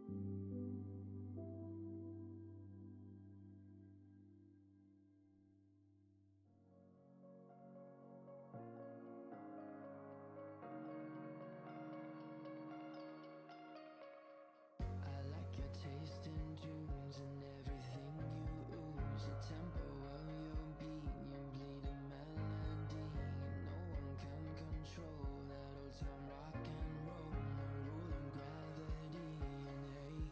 I like your taste in tunes and everything you ooze. The tempo of your beat, you bleed a melody. No one can control that old time rock and roll. No rule of gravity. And hey,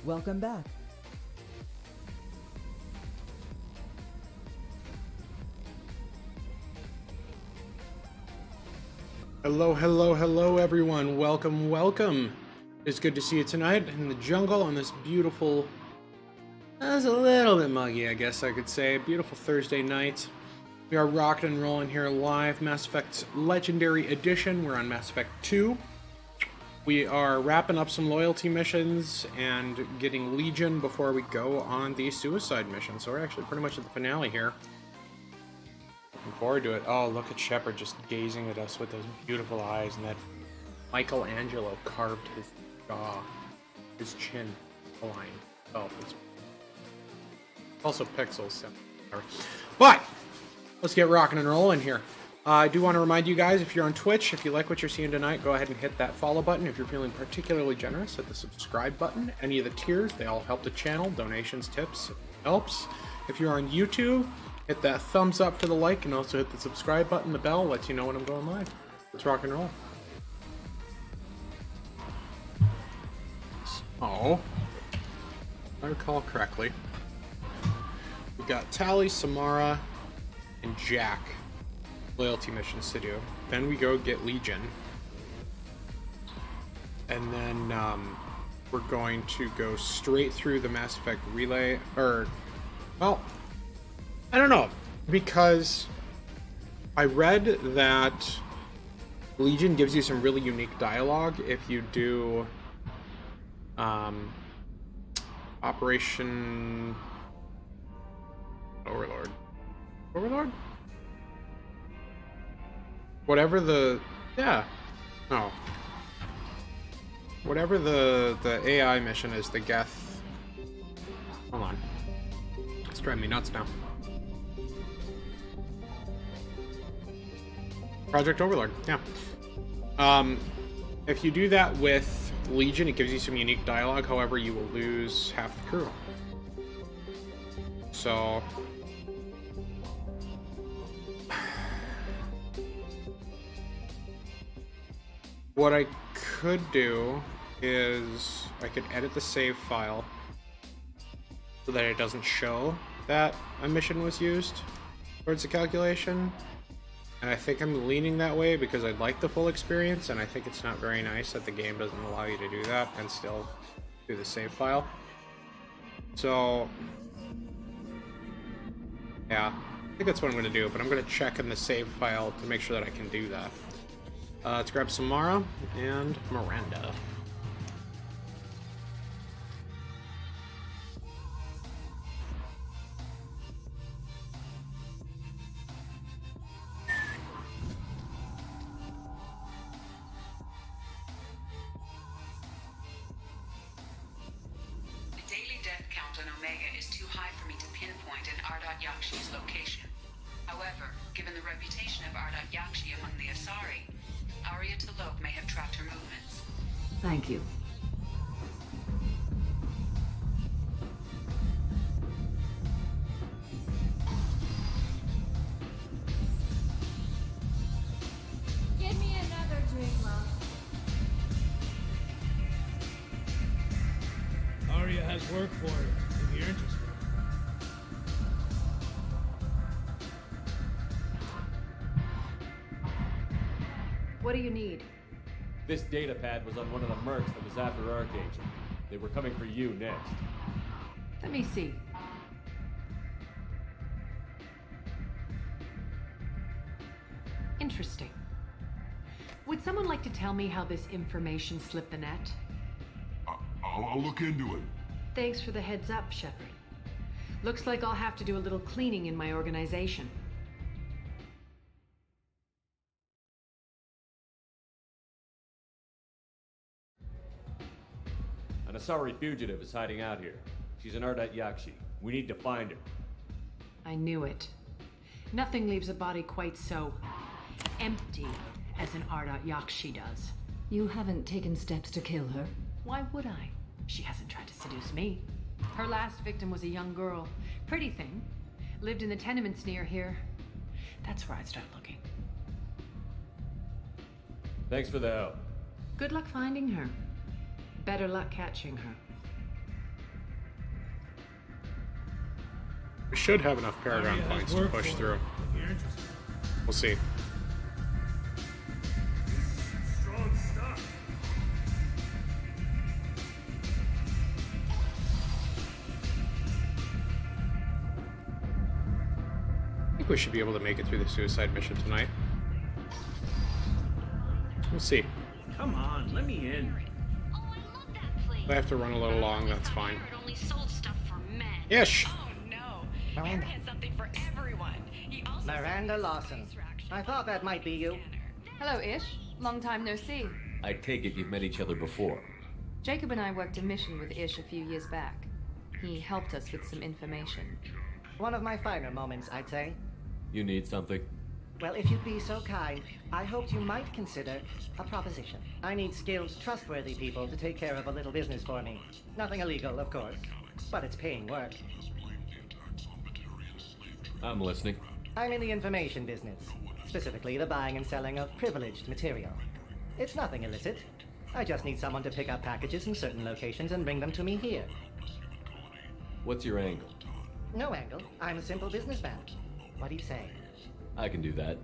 Welcome back. Hello, hello, hello, everyone. Welcome, welcome. It's good to see you tonight in the jungle on this beautiful... It's a little bit muggy, I guess I could say. Beautiful Thursday night. We are rocking and rolling here live. Mass Effect Legendary Edition. We're on Mass Effect 2. We are wrapping up some loyalty missions and getting Legion before we go on the suicide mission. So we're actually pretty much at the finale here. Looking forward to it. Oh, look at Shepard just gazing at us with those beautiful eyes, and that Michelangelo carved his jaw, his chin line. Oh, it's also pixels. So. But let's get rocking and rolling here. I do want to remind you guys, if you're on Twitch, if you like what you're seeing tonight, go ahead and hit that follow button. If you're feeling particularly generous, hit the subscribe button. Any of the tiers, they all help the channel. Donations, tips, helps. If you're on YouTube, hit that thumbs up for the like, and also hit the subscribe button. The bell lets you know when I'm going live. Let's rock and roll. So, if I recall correctly, we got Tali, Samara, and Jack loyalty missions to do. Then we go get Legion, and then we're going to go straight through the Mass Effect relay, or, well, I don't know, because I read that Legion gives you some really unique dialogue if you do Operation Overlord. Overlord? Whatever the... yeah. No. Whatever the AI mission is, the Geth... Hold on. It's driving me nuts now. Project Overlord, yeah. If you do that with Legion, it gives you some unique dialogue. However, you will lose half the crew. So... what I could do is I could edit the save file so that it doesn't show that a mission was used towards the calculation. And I think I'm leaning that way because I'd like the full experience, and I think it's not very nice that the game doesn't allow you to do that and still do the save file. So, yeah, I think that's what I'm going to do, but I'm going to check in the save file to make sure that I can do that. Let's grab Samara and Miranda. The daily death count on Omega is too high for me to pinpoint an Ardat Yakshi's location. However, given the reputation of Ardat Yakshi among the Asari, Aria T'Loak may have tracked her movements. Thank you. Give me another drink, love. Arya has work for you, if you're interested. What do you need? This data pad was on one of the mercs that was after Archangel. They were coming for you next. Let me see. Interesting. Would someone like to tell me how this information slipped the net? I'll look into it. Thanks for the heads up, Shepard. Looks like I'll have to do a little cleaning in my organization. An Asari fugitive is hiding out here. She's an Ardat Yakshi. We need to find her. I knew it. Nothing leaves a body quite so empty as an Ardat Yakshi does. You haven't taken steps to kill her? Why would I? She hasn't tried to seduce me. Her last victim was a young girl. Pretty thing. Lived in the tenements near here. That's where I'd start looking. Thanks for the help. Good luck finding her. Better luck catching her. We should have enough Paragon Aria has points to work push for through. it, if you're interested. We'll see. Strong stuff. I think we should be able to make it through the suicide mission tonight. We'll see. Come on, let me in. Oh, I love that place. If I have to run a little long, that's fine. It only sold stuff for men. Ish! Oh no. Miranda. Harry has something for everyone. He also Miranda Lawson. I thought that might be you. Hello, Ish. Long time no see. I take it you've met each other before. Jacob and I worked a mission with Ish a few years back. He helped us with some information. One of my finer moments, I'd say. You need something? Well, if you'd be so kind, I hoped you might consider a proposition. I need skilled, trustworthy people to take care of a little business for me. Nothing illegal, of course, but it's paying work. I'm listening. I'm in the information business, specifically the buying and selling of privileged material. It's nothing illicit. I just need someone to pick up packages in certain locations and bring them to me here. What's your angle? No angle. I'm a simple businessman. What do you say? I can do that.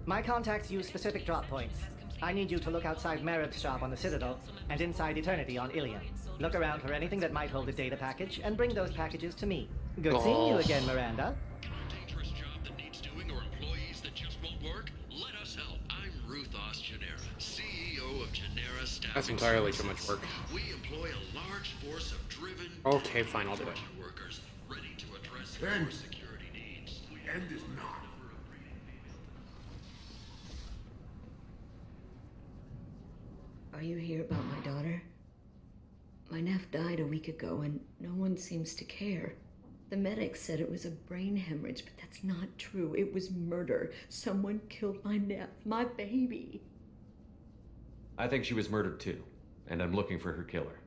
My contacts use specific drop points. I need you to look outside Merib's shop on the Citadel and inside Eternity on Ilion. Look around for anything that might hold a data package and bring those packages to me. Good seeing you again, Miranda. Dangerous job that needs doing or employees that just won't work? Let us help. I'm Ruthos Genera, CEO of Genera Staffing. That's entirely too much work. We employ a large force of driven Okay, fine, I'll do it. workers ready to address Ben. your security needs. End is not. Are you here about my daughter? My nephew died a week ago and no one seems to care. The medics said it was a brain hemorrhage, but that's not true. It was murder. Someone killed my nephew, my baby. I think she was murdered too, and I'm looking for her killer.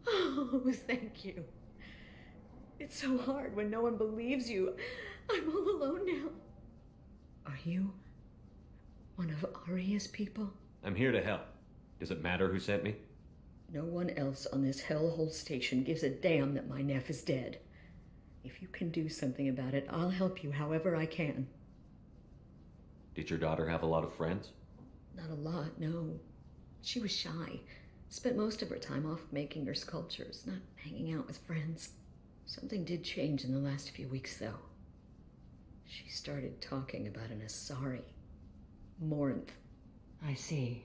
Oh, thank you. It's so hard when no one believes you. I'm all alone now. Are you one of Aria's people? I'm here to help. Does it matter who sent me? No one else on this hellhole station gives a damn that my nephew is dead. If you can do something about it, I'll help you however I can. Did your daughter have a lot of friends? Not a lot, no. She was shy. Spent most of her time off making her sculptures, not hanging out with friends. Something did change in the last few weeks, though. She started talking about an Asari. Morinth. I see.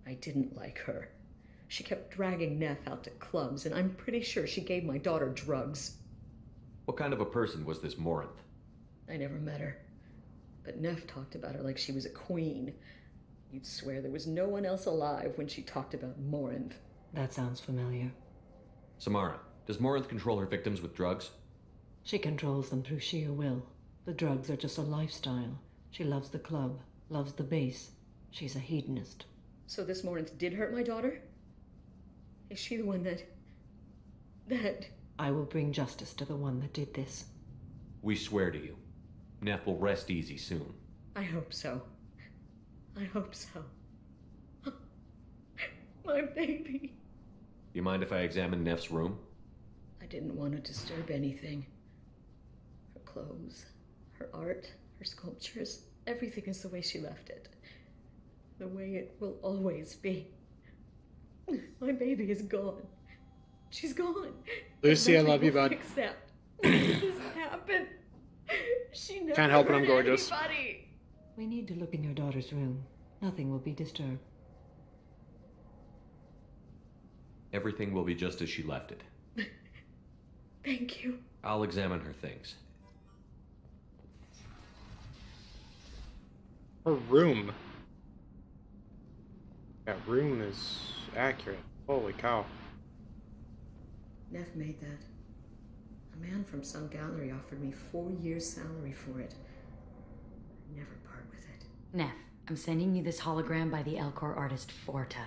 I didn't like her. She kept dragging Neff out to clubs, and I'm pretty sure she gave my daughter drugs. What kind of a person was this Morinth? I never met her. But Neff talked about her like she was a queen. You'd swear there was no one else alive when she talked about Morinth. That sounds familiar. Samara, does Morinth control her victims with drugs? She controls them through sheer will. The drugs are just a lifestyle. She loves the club, loves the base. She's a hedonist. So this Morinth did hurt my daughter? Is she the one that... I will bring justice to the one that did this. We swear to you. Neff will rest easy soon. I hope so. I hope so. My baby. You mind if I examine Neff's room? I didn't want to disturb anything. Her clothes, her art, her sculptures, everything is the way she left it. The way it will always be. My baby is gone. She's gone. Lucy, I love you, bud. Except this happened. She never Can't help it, I'm hurt gorgeous. anybody. We need to look in your daughter's room. Nothing will be disturbed. Everything will be just as she left it. Thank you. I'll examine her things. Her room. That room is accurate. Holy cow. Neff made that. A man from some gallery offered me 4 years' salary for it. I'd never part with it. Neff, I'm sending you this hologram by the Elcor artist Forta.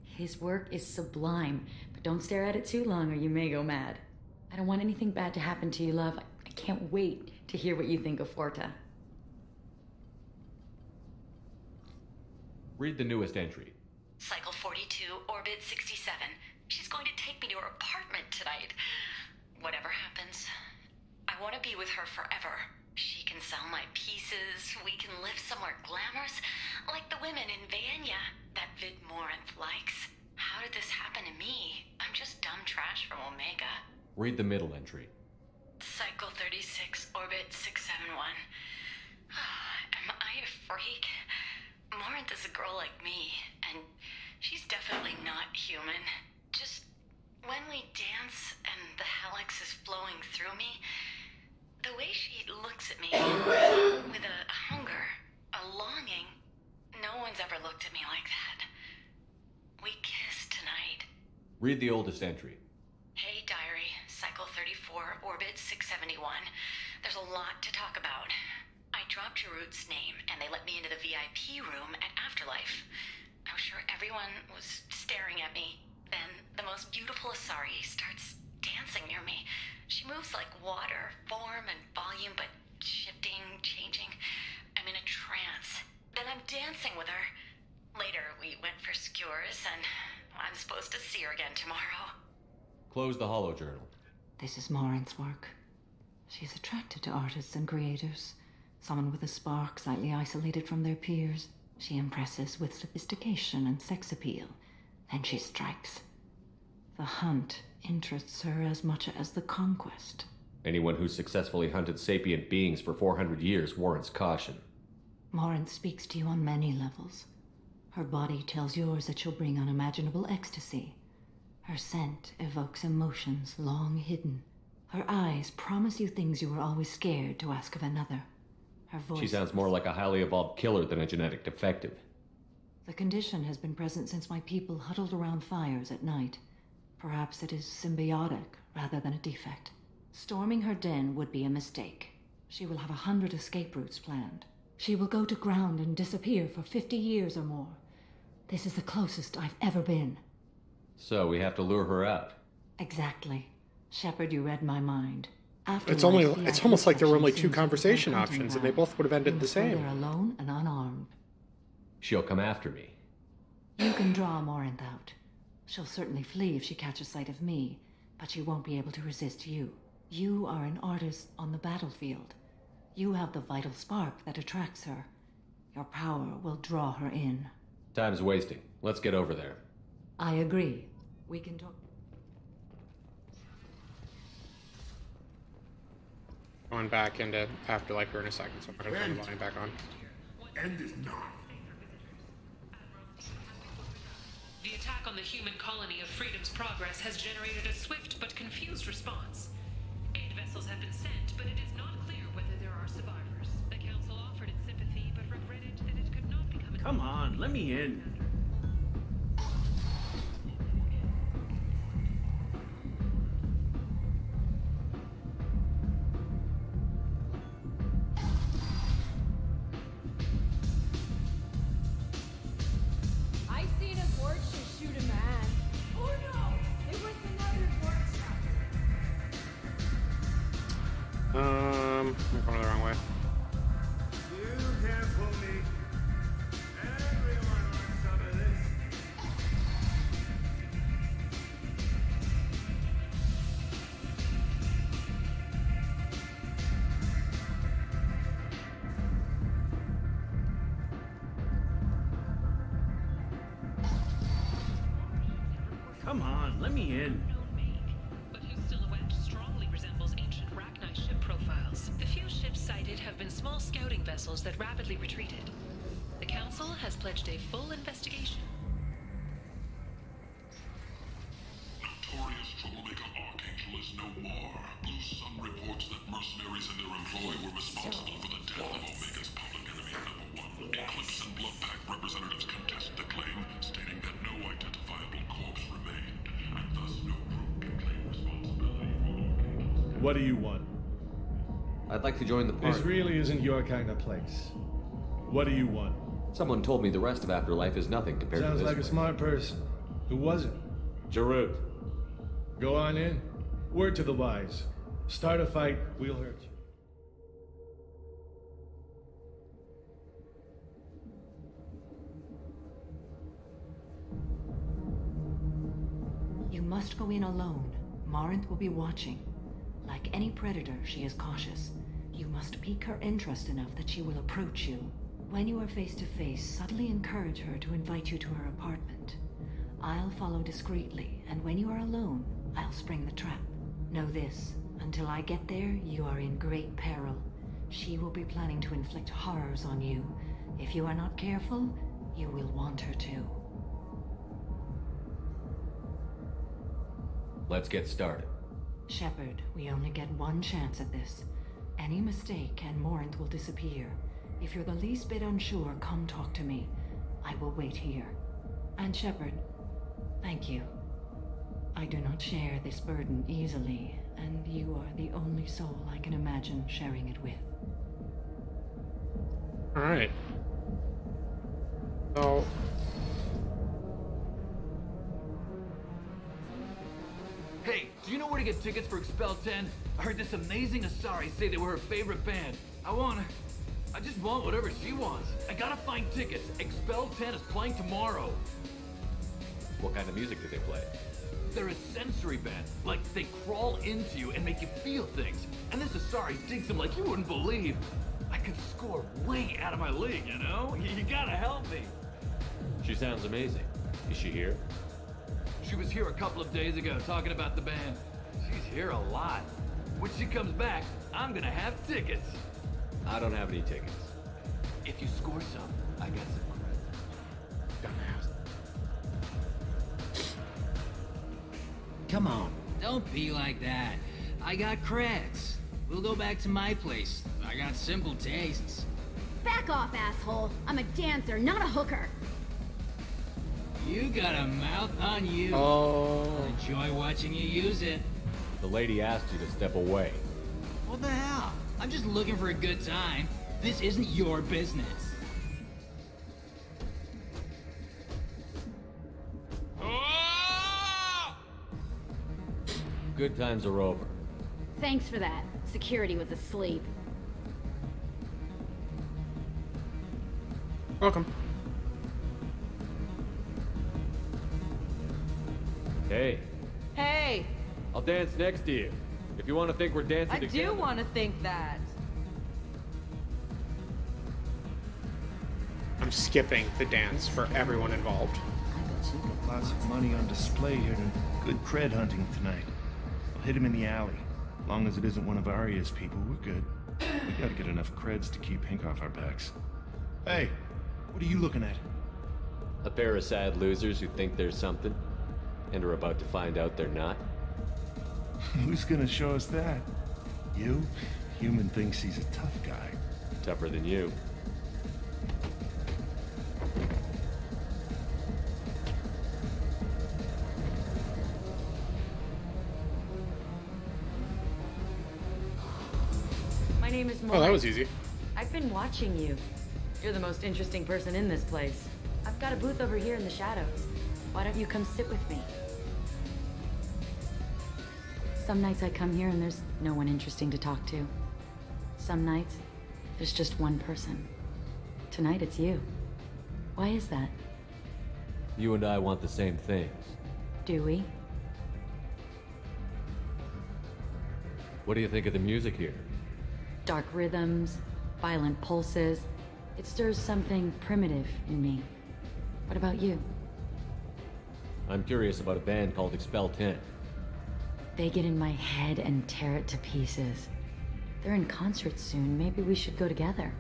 His work is sublime, but don't stare at it too long or you may go mad. I don't want anything bad to happen to you, love. I can't wait to hear what you think of Forta. Read the newest entry. Cycle 42, orbit 67. She's going to take me to her apartment tonight. Whatever happens, I I want to be with her forever. She can sell my pieces, we can live somewhere glamorous, like the women in Vanya that Vid Morinth likes. How did this happen to me? I'm just dumb trash from Omega. Read the middle entry. Cycle 36, orbit 671. Am I a freak? Morinth is a girl like me, and she's definitely not human. Just when we dance and the helix is flowing through me, the way she looks at me with a hunger, a longing, no one's ever looked at me like that. We kissed tonight. Read the oldest entry. Hey, diary, cycle 34, orbit 671. There's a lot to talk about. I dropped Jarut's name, and they let me into the VIP room at Afterlife. I was sure everyone was staring at me. Then the most beautiful Asari starts dancing near me. She moves like water, form and volume, but shifting, changing. I'm in a trance. Then I'm dancing with her. Later, we went for skewers, and I'm supposed to see her again tomorrow. Close the holo journal. This is Morinth's work. She's attracted to artists and creators. Someone with a spark, slightly isolated from their peers. She impresses with sophistication and sex appeal. Then she strikes. The hunt interests her as much as the conquest. Anyone who's successfully hunted sapient beings for 400 years warrants caution. Morinth speaks to you on many levels. Her body tells yours that she'll bring unimaginable ecstasy. Her scent evokes emotions long hidden. Her eyes promise you things you were always scared to ask of another. Her voice... She sounds more like a highly evolved killer than a genetic defective. The condition has been present since my people huddled around fires at night. Perhaps it is symbiotic rather than a defect. Storming her den would be a mistake. She will have 100 escape routes planned. She will go to ground and disappear for 50 years or more. This is the closest I've ever been. So we have to lure her out. Exactly. Shepard, you read my mind. It's almost like there were only two conversation options, and they both would have ended the same. They're alone and unarmed. She'll come after me. You can draw Morinth out. She'll certainly flee if she catches sight of me, but she won't be able to resist you. You are an artist on the battlefield. You have the vital spark that attracts her. Your power will draw her in. Time's wasting. Let's get over there. I agree. We can talk. Going back into Afterlife here in a second, so I'm not going to turn the volume back on. End is not. The attack on the human colony of Freedom's Progress has generated a swift but confused response. 8 vessels have been sent, but it is not clear whether there are survivors. The Council offered its sympathy, but regretted that it could not become... Come on, let me in. I seen a board shoot a man. Oh no! It was another workshop. I'm going the wrong way. You can't fool me. Everyone wants some of this. Come on, let me in. but whose silhouette strongly resembles ancient Rachni ship profiles. The few ships sighted have been small scouting vessels that rapidly retreated. The Council has pledged a full investigation. Notorious troublemaker Archangel is no more. Blue Sun reports that mercenaries and their employ were responsible for the death of Omega's public enemy #1. Eclipse and Blood Pact representatives contest the claim, stating that no identifiable corpse remained, and thus no group can claim responsibility for Archangel. What do you want? I'd like to join the party. This really isn't your kind of place. What do you want? Someone told me the rest of Afterlife is nothing compared to Sounds this like a place. smart person. Who was it? Jarut. Go on in. Word to the wise. Start a fight, we'll hurt you. You must go in alone. Morinth will be watching. Like Like any predator, she is cautious. You must pique her interest enough that she will approach you. When you are face to face, subtly encourage her to invite you to her apartment. I'll follow discreetly, and when you are alone, I'll spring the trap. Know this, until I get there, you are in great peril. She will be planning to inflict horrors on you. If you are not careful, you will want her to. Let's get started. Shepard, we only get one chance at this. Any mistake and Morant will disappear. If you're the least bit unsure, come talk to me. I will wait here. And Shepard, thank you. I do not share this burden easily, and you are the only soul I can imagine sharing it with. Alright. So... Hey, do you know where to get tickets for Expel 10? I heard this amazing Asari say they were her favorite band. I just want whatever she wants. I gotta find tickets. Expel 10 is playing tomorrow. What kind of music do they play? They're a sensory band. Like, they crawl into you and make you feel things. And this Asari digs them like you wouldn't believe. I could score way out of my league, you know? You gotta help me. She sounds amazing. Is she here? She was here a couple of days ago talking about the band. She's here a lot. When she comes back, I'm gonna have tickets. I don't have any tickets. If you score some, I got some credit. Come on, don't be like that. I got creds. We'll go back to my place. I got simple tastes. Back off, asshole. I'm a dancer, not a hooker. You got a mouth on you. Oh. I'll enjoy watching you use it. The lady asked you to step away. What the hell? I'm just looking for a good time. This isn't your business. Good times are over. Thanks for that. Security was asleep. Welcome. Hey, Hey, I'll dance next to you. If you want to think we're dancing I together. do want to think that. I'm skipping the dance for everyone involved. Lots of money on display here and good cred hunting tonight. I'll hit him in the alley. As long as it isn't one of Arya's people, we're good. We gotta get enough creds to keep Hank off our backs. Hey, what are you looking at? A pair of sad losers who think there's something, and are about to find out they're not. Who's gonna show us that? You? Human thinks he's a tough guy. Tougher than you. My name is Molly. Oh, that was easy. I've been watching you. You're the most interesting person in this place. I've got a booth over here in the shadows. Why don't you come sit with me? Some nights I come here and there's no one interesting to talk to. Some nights, there's just one person. Tonight it's you. Why is that? You and I want the same things. Do we? What do you think of the music here? Dark rhythms, violent pulses. It stirs something primitive in me. What about you? I'm curious about a band called Expel 10. They get in my head and tear it to pieces. They're in concert soon. Maybe we should go together.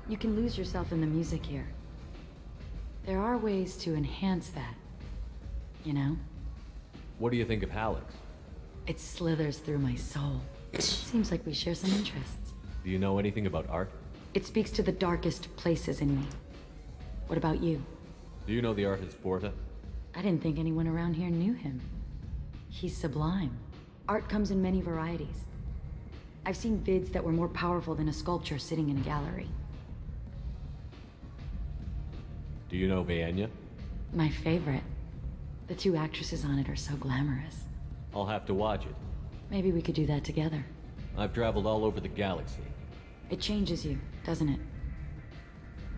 You can lose yourself in the music here. There are ways to enhance that. You know? What do you think of Hallex? It slithers through my soul. Seems like we share some interests. Do you know anything about art? It speaks to the darkest places in me. What about you? Do you know the artist Porta? I didn't think anyone around here knew him. He's sublime. Art comes in many varieties. I've seen vids that were more powerful than a sculpture sitting in a gallery. Do you know Vaenya? My favorite. The two actresses on it are so glamorous. I'll have to watch it. Maybe we could do that together. I've traveled all over the galaxy. It changes you, doesn't it?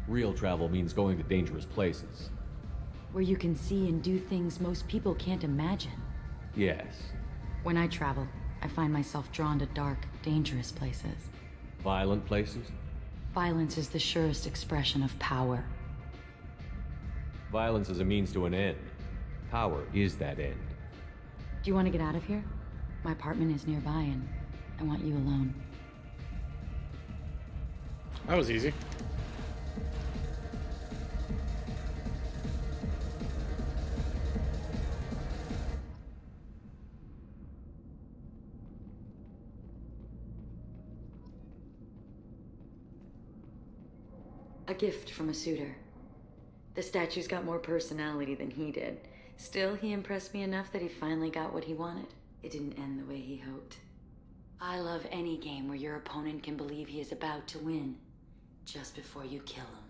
Real travel means going to dangerous places. Where you can see and do things most people can't imagine. Yes. When I travel, I find myself drawn to dark, dangerous places. Violent places? Violence is the surest expression of power. Violence is a means to an end. Power is that end. Do you want to get out of here? My apartment is nearby and I want you alone. That was easy. A gift from a suitor. The statue's got more personality than he did. Still, he impressed me enough that he finally got what he wanted. It didn't end the way he hoped. I love any game where your opponent can believe he is about to win, just before you kill him.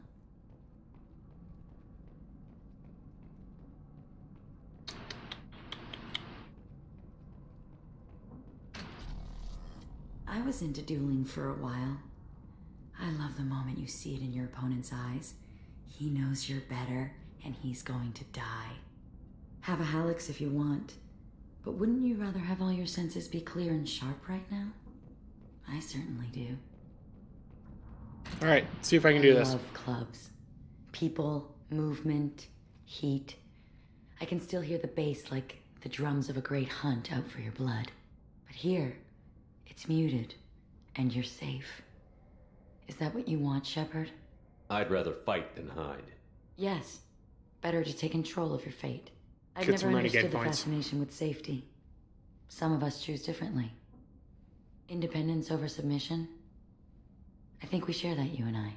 I was into dueling for a while. I love the moment you see it in your opponent's eyes. He knows you're better, and he's going to die. Have a Halix if you want, but wouldn't you rather have all your senses be clear and sharp right now? I certainly do. All right, see if I can do this. I love clubs. People, movement, heat. I can still hear the bass like the drums of a great hunt out for your blood. But here, it's muted, and you're safe. Is that what you want, Shepard? I'd rather fight than hide. Yes. Better to take control of your fate. I've Get some never renegade understood the points. fascination with safety. Some of us choose differently. Independence over submission? I think we share that, you and I.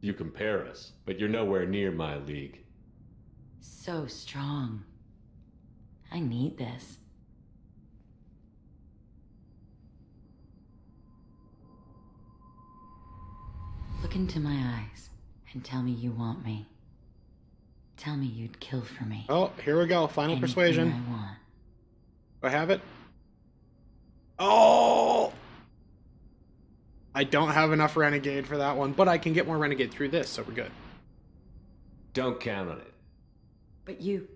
You compare us, but you're nowhere near my league. So strong. I need this. Look into my eyes and tell me you want me. Tell me you'd kill for me. Oh, here we go. Final Anything persuasion. I want. Do I have it? Oh! I don't have enough renegade for that one, but I can get more renegade through this, so we're good. Don't count on it. But you...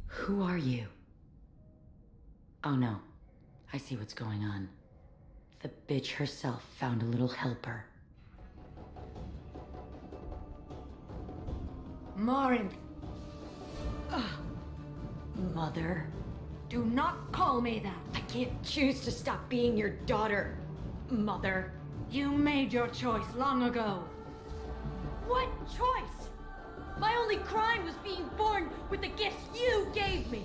Who are you? Oh no. I see what's going on. The bitch herself found a little helper. Morinth, Mother. do not call me that. I can't choose to stop being your daughter, Mother. You made your choice long ago. What choice? My only crime was being born with the gifts you gave me.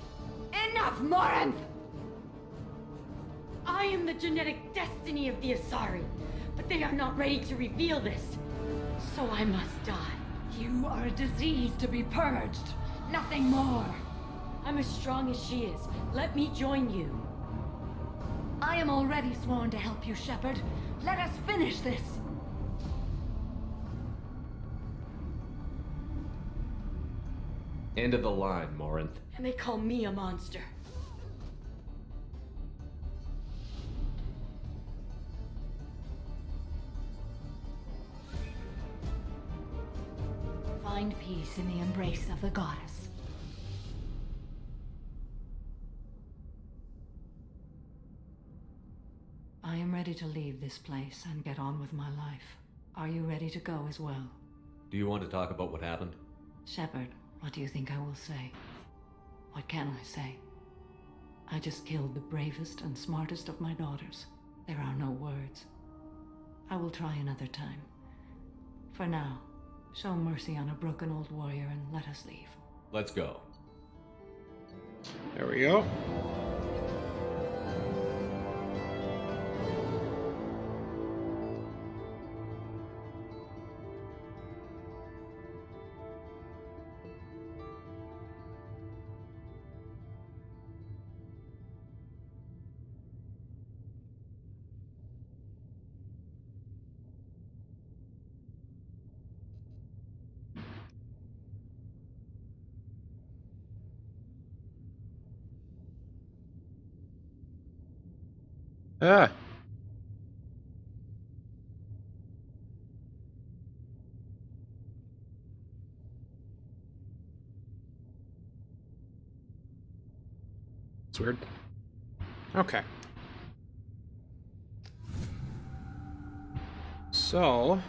Enough, Morinth! I am the genetic destiny of the Asari, but they are not ready to reveal this. So I must die. You are a disease to be purged. Nothing more. I'm as strong as she is. Let me join you. I am already sworn to help you, Shepard. Let us finish this. End of the line, Morinth. And they call me a monster. Find peace in the embrace of the goddess. I am ready to leave this place and get on with my life. Are you ready to go as well? Do you want to talk about what happened? Shepard, what do you think I will say? What can I say? I just killed the bravest and smartest of my daughters. There are no words. I will try another time. For now, show mercy on a broken old warrior and let us leave. Let's go. There we go. Ah. It's weird. Okay. So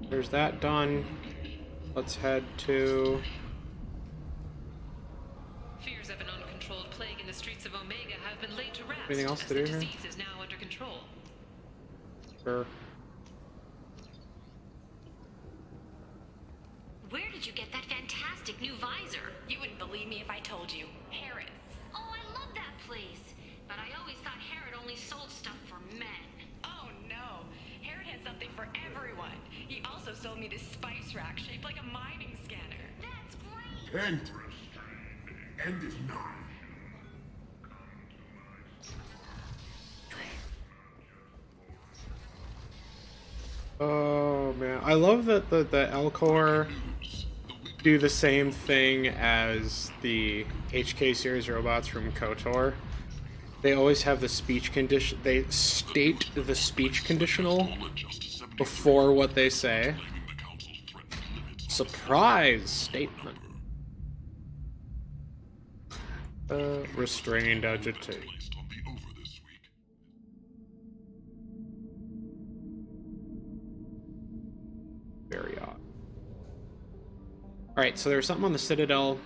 there's that done. Let's head to... Fears of an uncontrolled plague in the streets of Omega have been laid to rest. Anything else to as do the here? disease is now under control. Sure. Where did you get that fantastic new visor? You wouldn't believe me if I told you. Harrods. Oh, I love that place. But I always thought Harrod only sold stuff for men. Oh no, Harrod has something for everyone. He also sold me this spice rack shaped like a mining scanner. That's great. End. End is nigh. Oh man, I love that the Elcor do the same thing as the HK series robots from KOTOR. They always have the speech condition. They state the speech conditional before what they say. Surprise statement. Restrained agitation. Very odd. Alright, so there's something on the Citadel.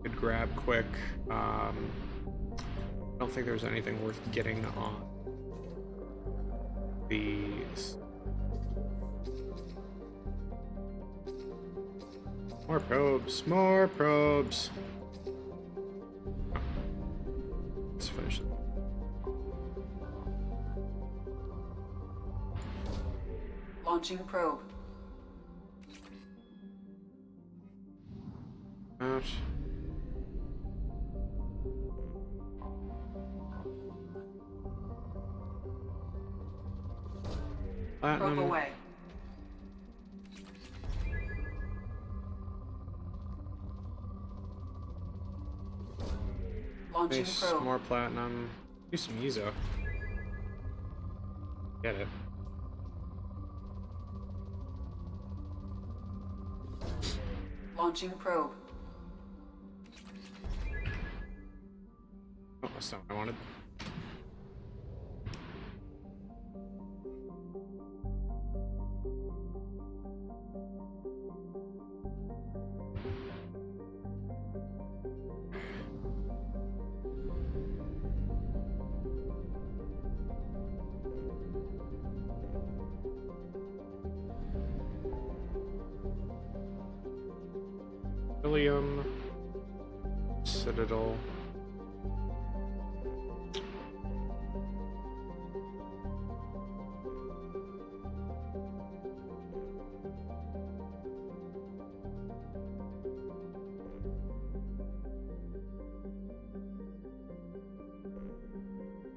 Could grab quick. I don't think there's anything worth getting on these. More probes, more probes. Let's finish it. Launching probe. Out. Probe away. Launching Nice, probe. more platinum. Do some Ezo. Get it. Launching probe. Oh, that's not what I wanted. William, Citadel.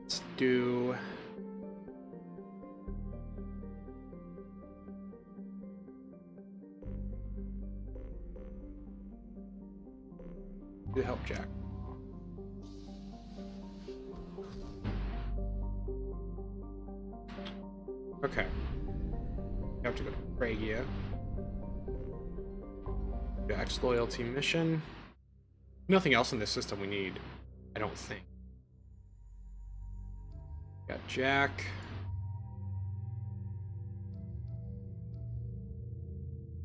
Let's do help Jack. Okay. We have to go to Pragia. Jack's loyalty mission. Nothing else in this system we need, I don't think. Got Jack.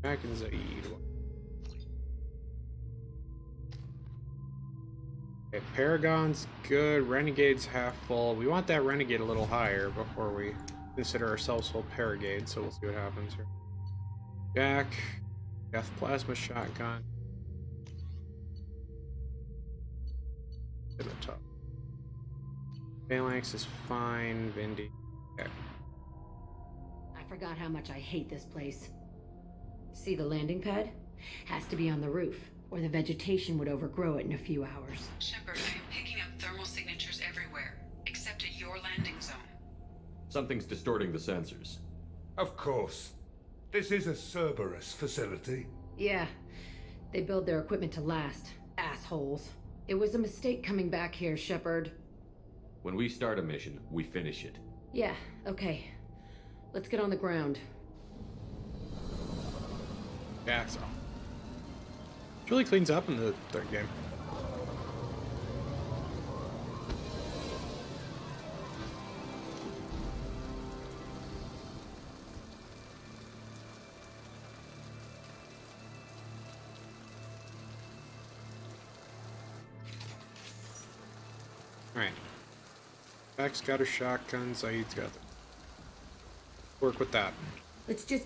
Jack and Zaid. Okay, Paragon's good. Renegade's half full. We want that Renegade a little higher before we consider ourselves full Paragade, so we'll see what happens here. Jack. Death Plasma Shotgun. Bit of a tough. Phalanx is fine. Vindy. Okay. I forgot how much I hate this place. See the landing pad? Has to be on the roof, or the vegetation would overgrow it in a few hours. Shepard, I am picking up thermal signatures everywhere, except at your landing zone. Something's distorting the sensors. Of course. This is a Cerberus facility. Yeah, they build their equipment to last. Assholes. It was a mistake coming back here, Shepard. When we start a mission, we finish it. Yeah, okay. Let's get on the ground. Jack's off. It really cleans up in the third game. Alright. Beck's got her shotgun, Zaid's got it. Work with that. Let's just...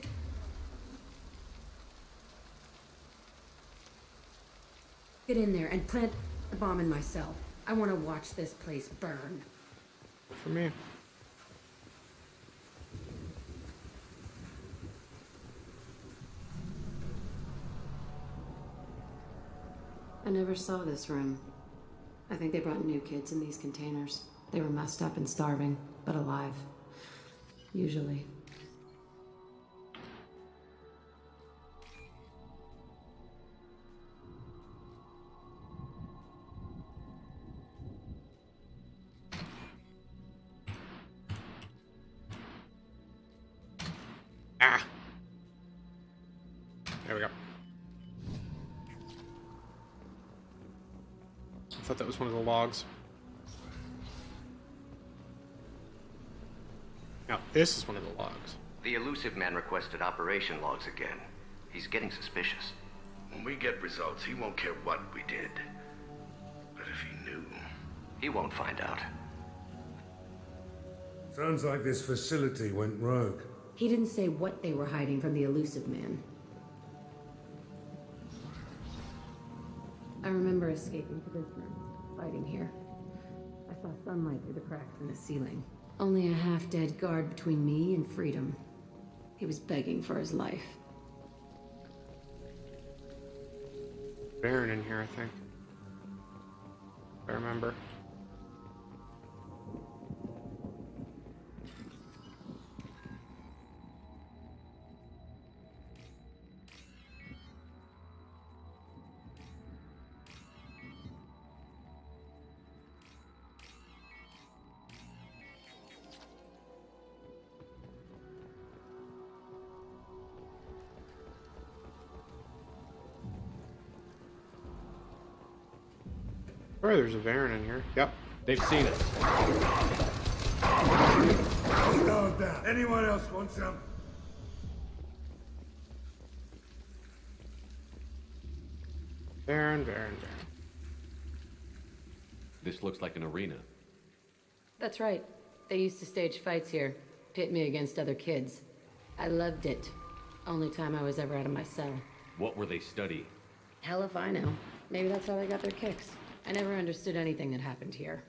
get in there and plant the bomb in my cell. I want to watch this place burn. For me. I never saw this room. I think they brought new kids in these containers. They were messed up and starving, but alive. Usually. Ah! There we go. I thought that was one of the logs. Now, this is one of the logs. The elusive man requested operation logs again. He's getting suspicious. When we get results, he won't care what we did. But if he knew... He won't find out. Sounds like this facility went rogue. He didn't say what they were hiding from the elusive man. I remember escaping to this room, fighting here. I saw sunlight through the cracks in the ceiling. Only a half-dead guard between me and freedom. He was begging for his life. Baron in here, I think. If I remember. Oh, there's a Baron in here. Yep. They've seen us. No doubt. Anyone else want some? Baron. This looks like an arena. That's right. They used to stage fights here, pit me against other kids. I loved it. Only time I was ever out of my cell. What were they studying? Hell if I know. Maybe that's how they got their kicks. I never understood anything that happened here.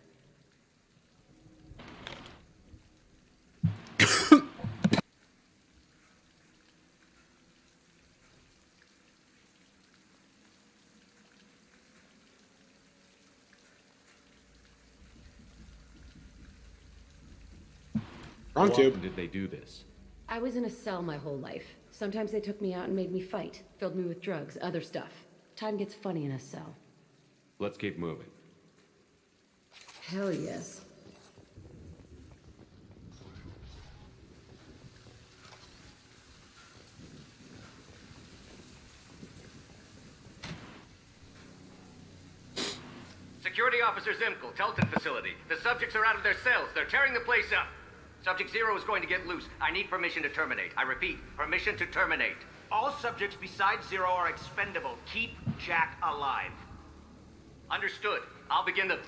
Wrong tube. How often did they do this? I was in a cell my whole life. Sometimes they took me out and made me fight, filled me with drugs, other stuff. Time gets funny in a cell. Let's keep moving. Hell yes. Security Officer Zimkel, Telton facility. The subjects are out of their cells. They're tearing the place up. Subject 0 is going to get loose. I need permission to terminate. I repeat, permission to terminate. All subjects besides 0 are expendable. Keep Jack alive. Understood. I'll begin the...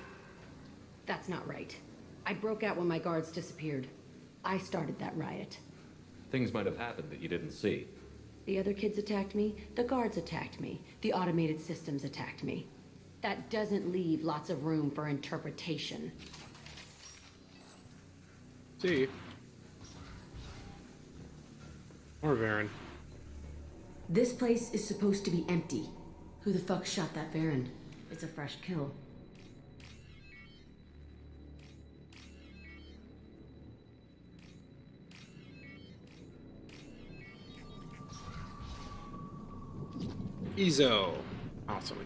That's not right. I broke out when my guards disappeared. I started that riot. Things might have happened that you didn't see. The other kids attacked me, the guards attacked me, the automated systems attacked me. That doesn't leave lots of room for interpretation. See. Or Varen. This place is supposed to be empty. Who the fuck shot that Varen? It's a fresh kill. Ezo. Awesome.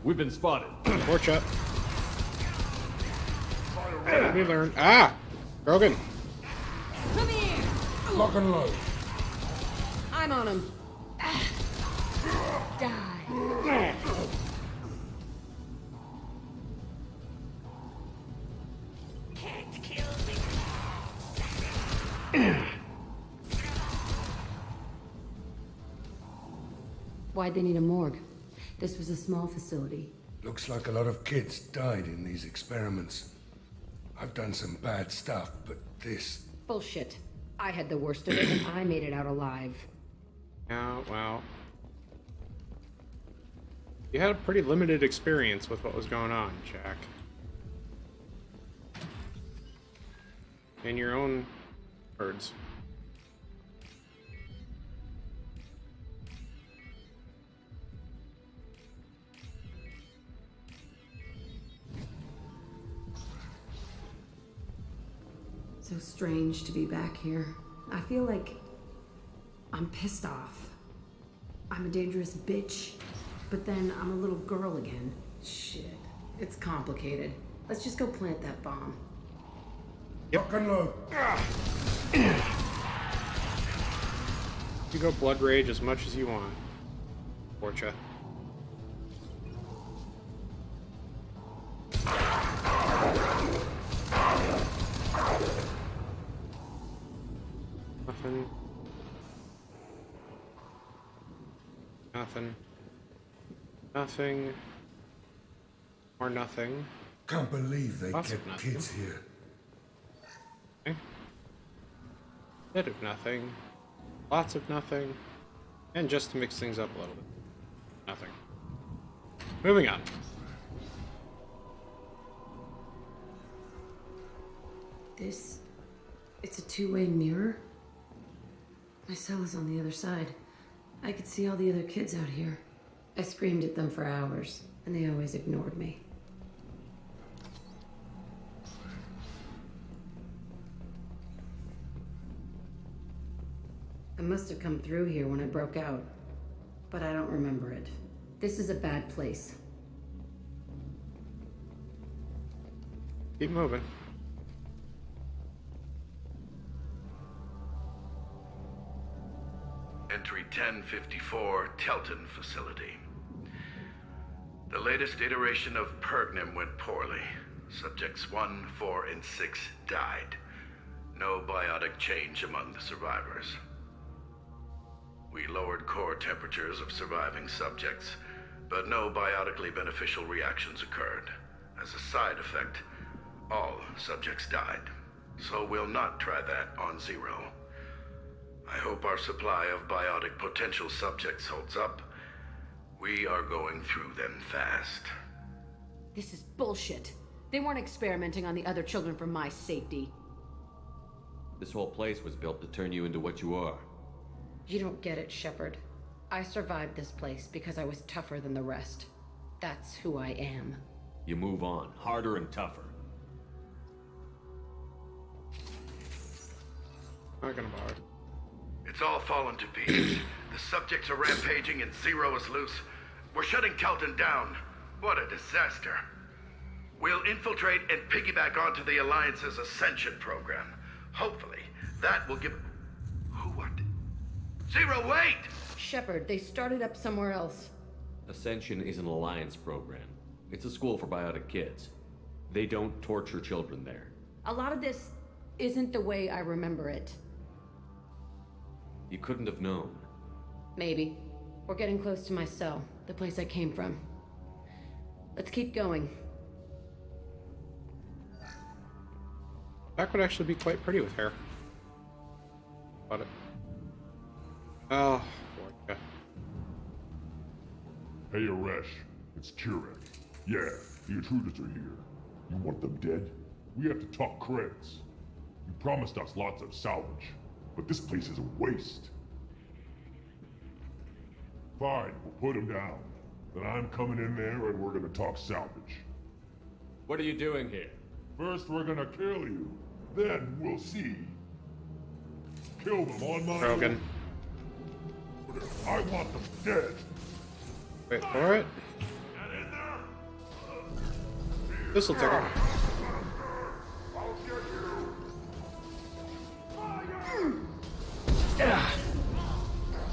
We've been spotted. Torch up. We learned. Ah! Broken. Come here! Lock and load. I'm on him. Die. Can't kill me. Why'd they need a morgue? This was a small facility. Looks like a lot of kids died in these experiments. I've done some bad stuff, but this... Bullshit. I had the worst of it, and I made it out alive. Yeah, well... You had a pretty limited experience with what was going on, Jack. In your own words. So strange to be back here. I feel like I'm pissed off. I'm a dangerous bitch, but then I'm a little girl again. Shit, it's complicated. Let's just go plant that bomb. Lock and load. You go blood rage as much as you want, Portia. Nothing. Nothing. Nothing. Or nothing. Can't believe they Lots of kept nothing. kids here. Okay. Bit of nothing. Lots of nothing. And just to mix things up a little bit. Nothing. Moving on. This... it's a two-way mirror? My cell is on the other side. I could see all the other kids out here. I screamed at them for hours, and they always ignored me. I must have come through here when I broke out, but I don't remember it. This is a bad place. Keep moving. Entry 1054, Telton facility. The latest iteration of Pergnum went poorly. Subjects 1, 4, and 6 died. No biotic change among the survivors. We lowered core temperatures of surviving subjects, but no biotically beneficial reactions occurred. As a side effect, all subjects died. So we'll not try that on Zero. I hope our supply of biotic potential subjects holds up. We are going through them fast. This is bullshit. They weren't experimenting on the other children for my safety. This whole place was built to turn you into what you are. You don't get it, Shepard. I survived this place because I was tougher than the rest. That's who I am. You move on, harder and tougher. Not gonna bother. It's all fallen to pieces. The subjects are rampaging and Zero is loose. We're shutting Telton down. What a disaster. We'll infiltrate and piggyback onto the Alliance's Ascension program. Hopefully, that will give... Who, what? Zero, wait! Shepard, they started up somewhere else. Ascension is an Alliance program. It's a school for biotic kids. They don't torture children there. A lot of this isn't the way I remember it. You couldn't have known. Maybe. We're getting close to my cell, the place I came from. Let's keep going. That would actually be quite pretty with hair. Got it. Oh, Portia. Hey, Aresh. It's Kurek. Yeah, the intruders are here. You want them dead? We have to talk creds. You promised us lots of salvage, but this place is a waste. Fine, we'll put him down. Then I'm coming in there and we're gonna talk salvage. What are you doing here? First we're gonna kill you. Then we'll see. Kill them on my Krogan. order. I want them dead. Wait for it. This'll take it.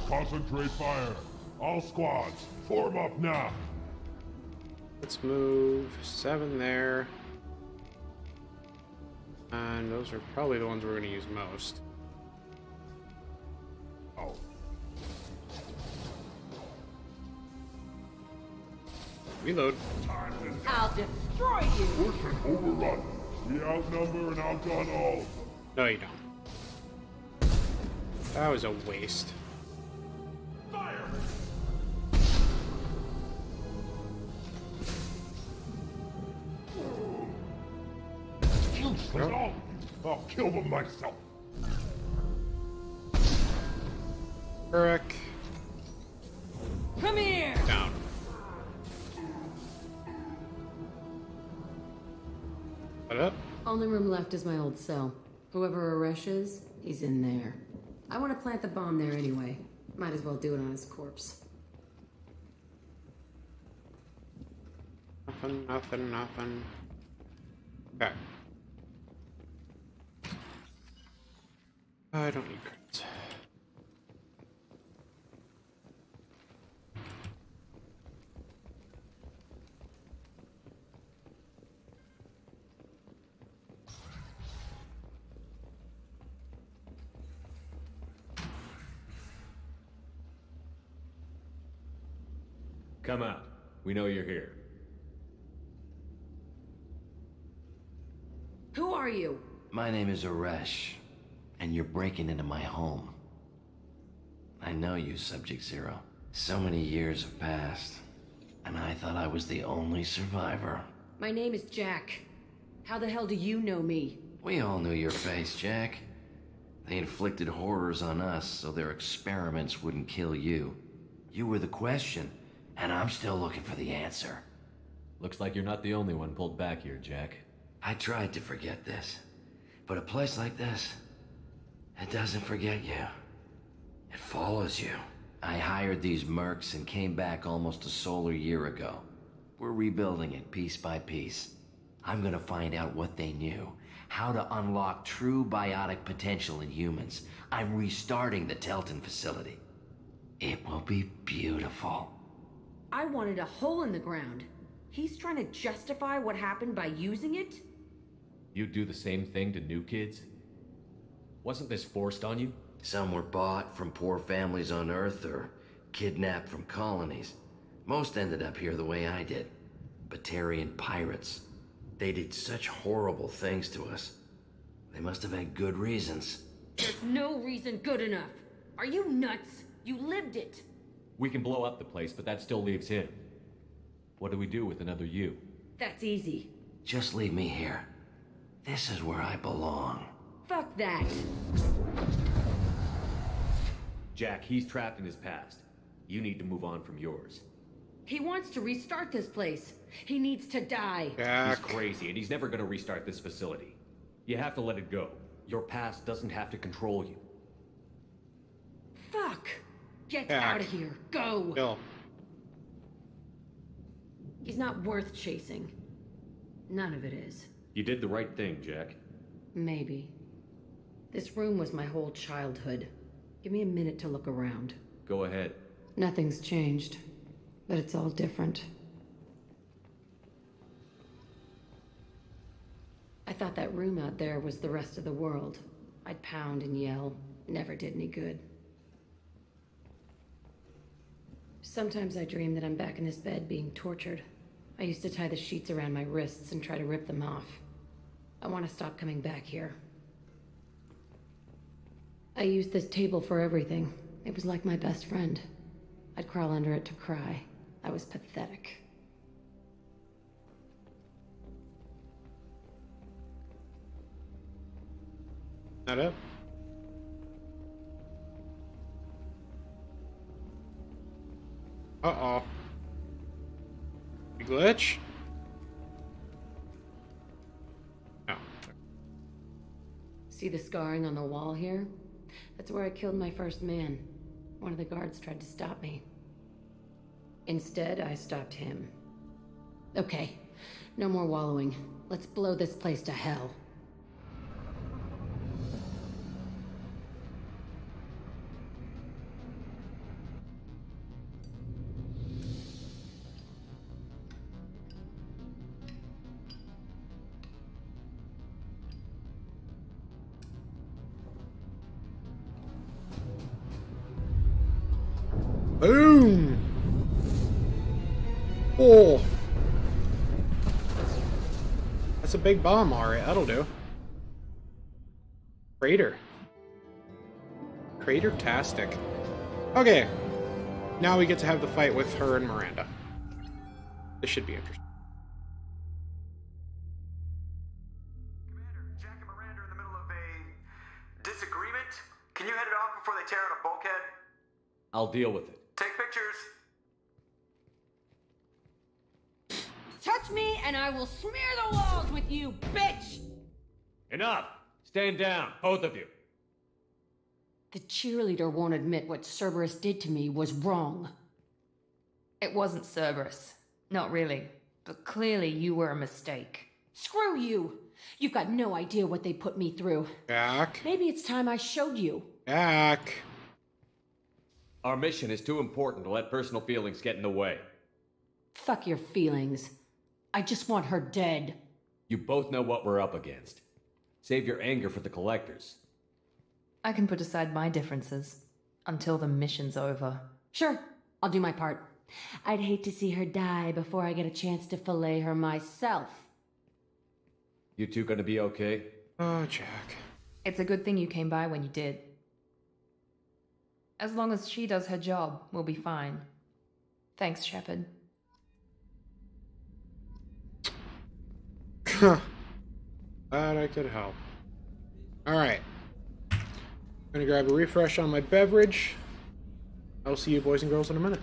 Concentrate fire. All squads, form up now. Let's move 7 there. And those are probably the ones we're going to use most. Oh. Reload. I'll destroy you. Push and overrun. We outnumber and outgun all. No, you don't. That was a waste. Fire! Useless, all of you. I'll kill them myself. Eric. Come here. Down. What up? Only room left is my old cell. Whoever Aresh is, he's in there. I want to plant the bomb there anyway. Might as well do it on his corpse. Nothing. Okay. I don't need credits. Come out. We know you're here. Who are you? My name is Aresh, and you're breaking into my home. I know you, Subject Zero. So many years have passed, and I thought I was the only survivor. My name is Jack. How the hell do you know me? We all knew your face, Jack. They inflicted horrors on us so their experiments wouldn't kill you. You were the question, and I'm still looking for the answer. Looks like you're not the only one pulled back here, Jack. I tried to forget this, but a place like this, it doesn't forget you. It follows you. I hired these mercs and came back almost a solar year ago. We're rebuilding it piece by piece. I'm gonna find out what they knew, how to unlock true biotic potential in humans. I'm restarting the Telton facility. It will be beautiful. I wanted a hole in the ground. He's trying to justify what happened by using it? You'd do the same thing to new kids? Wasn't this forced on you? Some were bought from poor families on Earth or kidnapped from colonies. Most ended up here the way I did. Batarian pirates. They did such horrible things to us. They must have had good reasons. There's no reason good enough. Are you nuts? You lived it. We can blow up the place, but that still leaves him. What do we do with another you? That's easy. Just leave me here. This is where I belong. Fuck that. Jack, he's trapped in his past. You need to move on from yours. He wants to restart this place. He needs to die. He's crazy, and he's never gonna restart this facility. You have to let it go. Your past doesn't have to control you. Fuck. Get Jack. out of here. Go. Kill. He's not worth chasing. None of it is. You did the right thing, Jack. Maybe. This room was my whole childhood. Give me a minute to look around. Go ahead. Nothing's changed, but it's all different. I thought that room out there was the rest of the world. I'd pound and yell. Never did any good. Sometimes I dream that I'm back in this bed being tortured. I used to tie the sheets around my wrists and try to rip them off. I want to stop coming back here. I used this table for everything. It was like my best friend. I'd crawl under it to cry. I was pathetic. Not up. Uh-oh. Glitch? No. See the scarring on the wall here? That's where I killed my first man. One of the guards tried to stop me. Instead, I stopped him. Okay, no more wallowing. Let's blow this place to hell. Boom! Oh. That's a big bomb, alright. That'll do. Crater. Crater-tastic. Okay. Now we get to have the fight with her and Miranda. This should be interesting. Commander, Jack and Miranda are in the middle of a disagreement. Can you head it off before they tear out a bulkhead? I'll deal with it. Take pictures. Touch me and I will smear the walls with you, bitch! Enough! Stand down, both of you. The cheerleader won't admit what Cerberus did to me was wrong. It wasn't Cerberus. Not really. But clearly you were a mistake. Screw you! You've got no idea what they put me through. Jack. Maybe it's time I showed you. Jack. Our mission is too important to let personal feelings get in the way. Fuck your feelings. I just want her dead. You both know what we're up against. Save your anger for the collectors. I can put aside my differences until the mission's over. Sure, I'll do my part. I'd hate to see her die before I get a chance to fillet her myself. You two gonna be okay? Oh, Jack. It's a good thing you came by when you did. As long as she does her job, we'll be fine. Thanks, Shepard. Glad I could help. Alright. Gonna grab a refresh on my beverage. I'll see you boys and girls in a minute.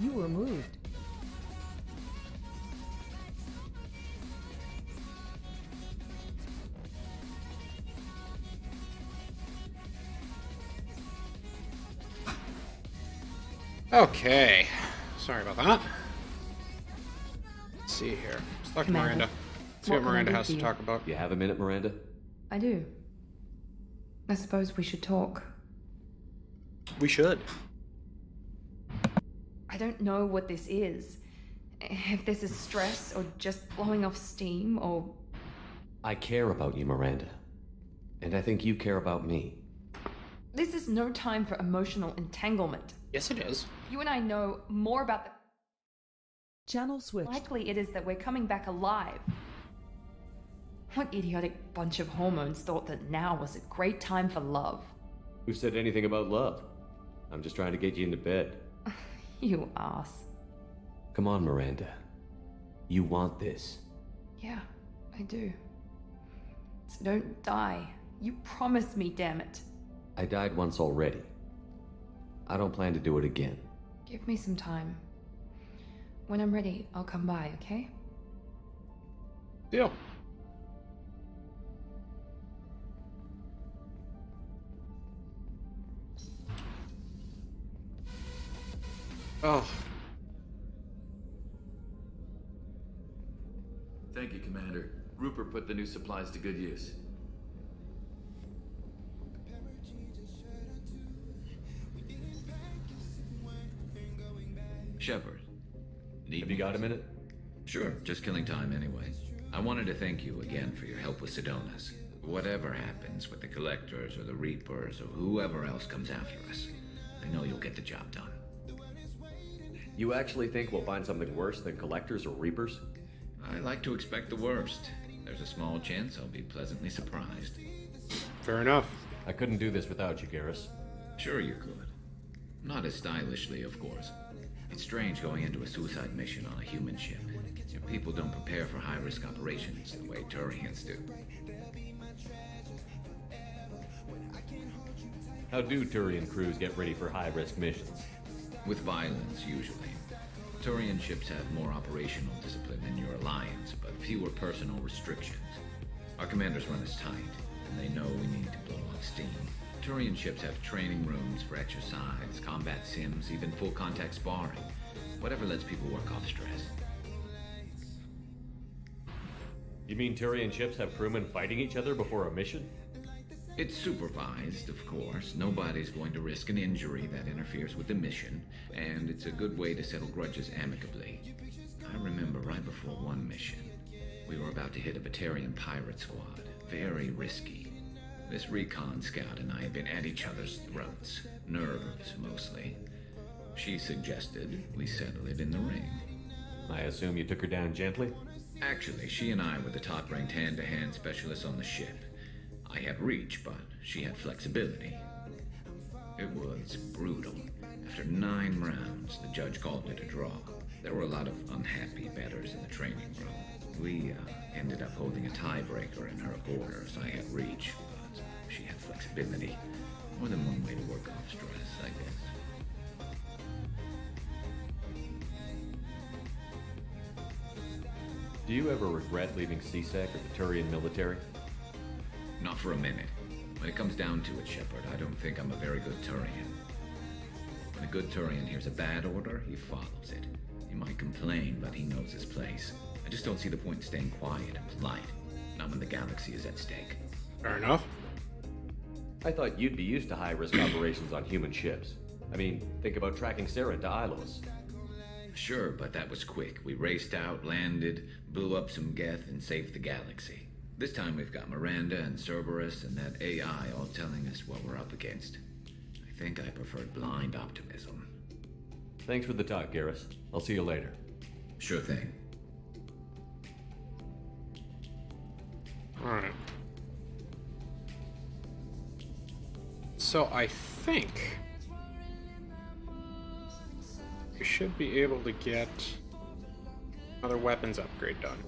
You were moved. Okay. Sorry about that. Let's see here. Let's talk to Commander, Miranda. See what what can I Miranda do has for to you? talk about. You have a minute, Miranda? I do. I suppose we should talk. We should. I don't know what this is. If this is stress or just blowing off steam or... I care about you, Miranda. And I think you care about me. This is no time for emotional entanglement. Yes, it is. You and I know more about the... Channel switch. Likely it is that we're coming back alive. What idiotic bunch of hormones thought that now was a great time for love? Who said anything about love? I'm just trying to get you into bed. You ass. Come on, Miranda. You want this. Yeah, I do. So don't die. You promised me, damn it. I died once already. I don't plan to do it again. Give me some time. When I'm ready, I'll come by, okay? Deal. Oh. Thank you, Commander. Rupert put the new supplies to good use. Shepard. Have you got a minute? Sure, just killing time anyway. I wanted to thank you again for your help with Sedona's. Whatever happens with the Collectors or the Reapers or whoever else comes after us, I know you'll get the job done. You actually think we'll find something worse than Collectors or Reapers? I like to expect the worst. There's a small chance I'll be pleasantly surprised. Fair enough. I couldn't do this without you, Garrus. Sure you could. Not as stylishly, of course. It's strange going into a suicide mission on a human ship. Your people don't prepare for high-risk operations the way Turians do. How do Turian crews get ready for high-risk missions? With violence, usually. Turian ships have more operational discipline than your alliance, but fewer personal restrictions. Our commanders run us tight, and they know we need to blow off steam. Turian ships have training rooms for exercise, combat sims, even full-contact sparring. Whatever lets people work off stress. You mean Turian ships have crewmen fighting each other before a mission? It's supervised, of course. Nobody's going to risk an injury that interferes with the mission, and it's a good way to settle grudges amicably. I remember right before one mission, we were about to hit a Batarian pirate squad. Very risky. This recon scout and I had been at each other's throats. Nerves, mostly. She suggested we settle it in the ring. I assume you took her down gently? Actually, she and I were the top-ranked hand-to-hand specialists on the ship. I had reach, but she had flexibility. It was brutal. After 9 rounds, the judge called it a draw. There were a lot of unhappy bettors in the training room. We ended up holding a tiebreaker in her orders. I had reach, but she had flexibility. More than one way to work off stress, I guess. Do you ever regret leaving CSEC or the Turian military? Not for a minute. When it comes down to it, Shepard, I don't think I'm a very good Turian. When a good Turian hears a bad order, he follows it. He might complain, but he knows his place. I just don't see the point in staying quiet and polite. Not when the galaxy is at stake. Fair enough. I thought you'd be used to high-risk operations on human ships. I mean, think about tracking Sarah to Ilos. Sure, but that was quick. We raced out, landed, blew up some Geth, and saved the galaxy. This time we've got Miranda and Cerberus and that AI all telling us what we're up against. I think I preferred blind optimism. Thanks for the talk, Garrus. I'll see you later. Sure thing. Alright. So I think we should be able to get another weapons upgrade done.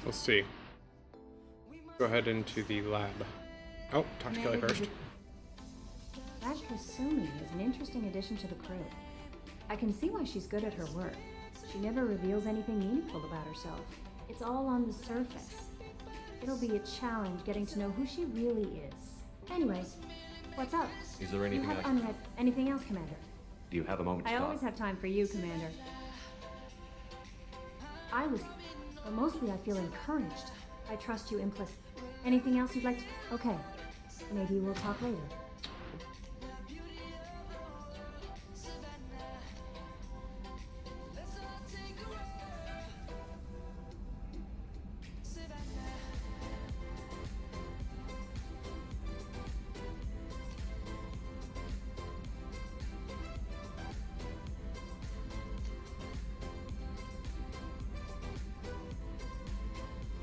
Let's see. Go ahead into the lab. Oh, talk to Kelly first. That Kasumi is an interesting addition to the crew. I can see why she's good at her work. She never reveals anything meaningful about herself. It's all on the surface. It'll be a challenge getting to know who she really is. Anyways, what's up? Is there anything you have unread anything else, Commander? Do you have a moment to I talk? always have time for you, Commander. But mostly I feel encouraged. I trust you implicitly. Anything else you'd like to... Okay. Maybe we'll talk later.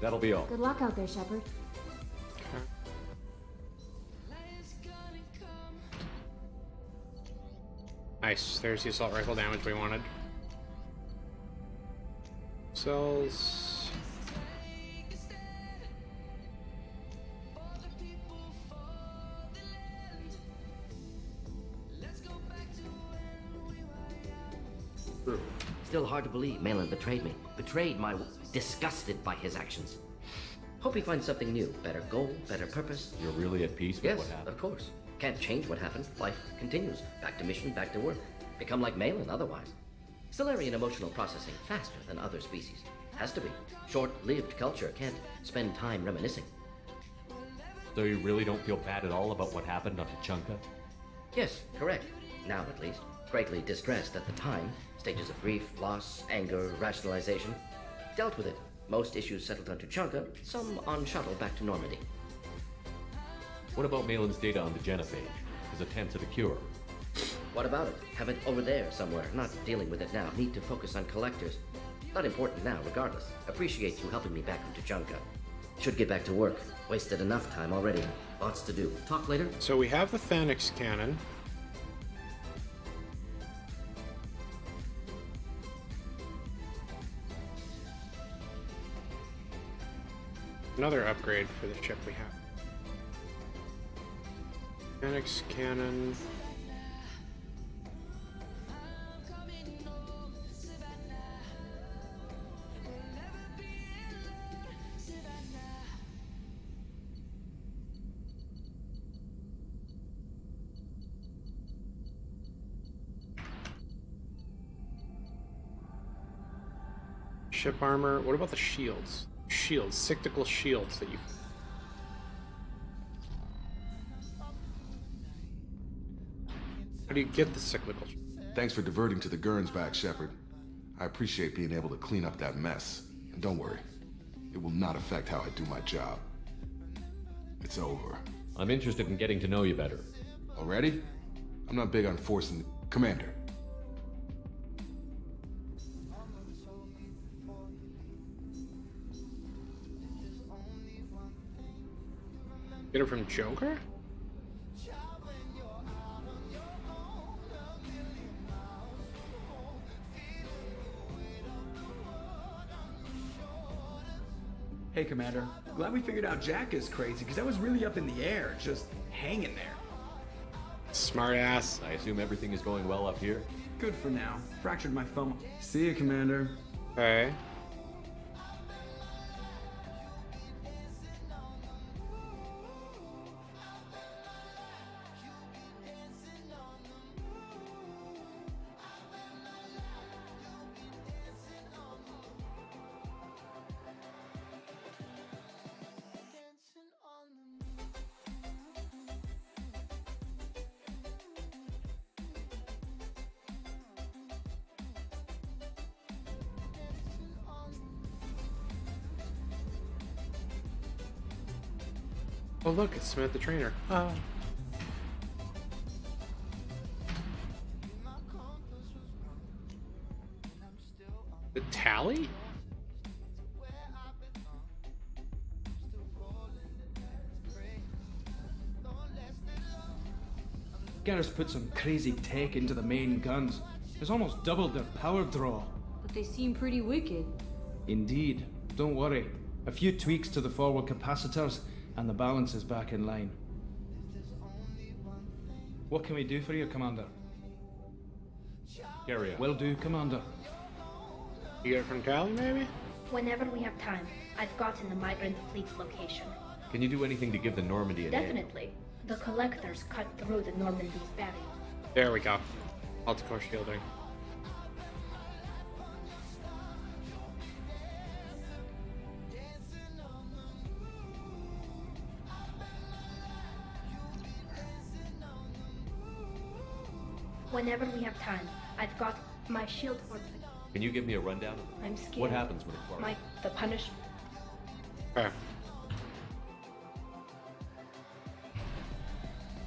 That'll be all. Good luck out there, Shepard. Nice. There's the assault rifle damage we wanted. Cells. Still hard to believe Malin betrayed me. Betrayed my... disgusted by his actions. Hope he finds something new. Better goal, better purpose. You're really at peace with Yes, what happened? of course. Can't change what happened. Life continues. Back to mission, back to work. Become like Malin otherwise. Solarian emotional processing faster than other species. Has to be. Short-lived culture can't spend time reminiscing. So you really don't feel bad at all about what happened on Tuchanka? Yes, correct. Now at least. Greatly distressed at the time. Stages of grief, loss, anger, rationalization. Dealt with it. Most issues settled on Tuchanka, some on shuttle back to Normandy. What about Malin's data on the genophage? His attempts at a cure? What about it? Have it over there somewhere. Not dealing with it now. Need to focus on collectors. Not important now, regardless. Appreciate you helping me back from Tuchanka. Should get back to work. Wasted enough time already. Lots to do. Talk later? So we have the Thanix cannon. Another upgrade for the ship we have. Thanix cannon. Ship armor. What about the shields? Shields, cyclical shields that you... How do you get the cyclical? Thanks for diverting to the Gurns back, Shepard. I appreciate being able to clean up that mess. And don't worry, it will not affect how I do my job. It's over. I'm interested in getting to know you better. Already? I'm not big on forcing... Commander. Get it from Joker? Hey, Commander. Glad we figured out Jack is crazy, because that was really up in the air, just hanging there. Smart ass. I assume everything is going well up here? Good for now. Fractured my thumb. See you, Commander. Okay. Oh look, it's Smith the trainer. The tally? Garrus put some crazy tech into the main guns. It's almost doubled their power draw. But they seem pretty wicked. Indeed. Don't worry. A few tweaks to the forward capacitors, and the balance is back in line. What can we do for you, Commander? Carry on. Will do, Commander. You get it from Tally, maybe? Whenever we have time, I've gotten the migrant fleet's location. Can you do anything to give the Normandy an end? Definitely. The collectors cut through the Normandy's barrier. There we go. Multicore shielding. Whenever we have time, I've got my shield for. Can you give me a rundown? I'm scared. What happens when it fires? The punish. Okay.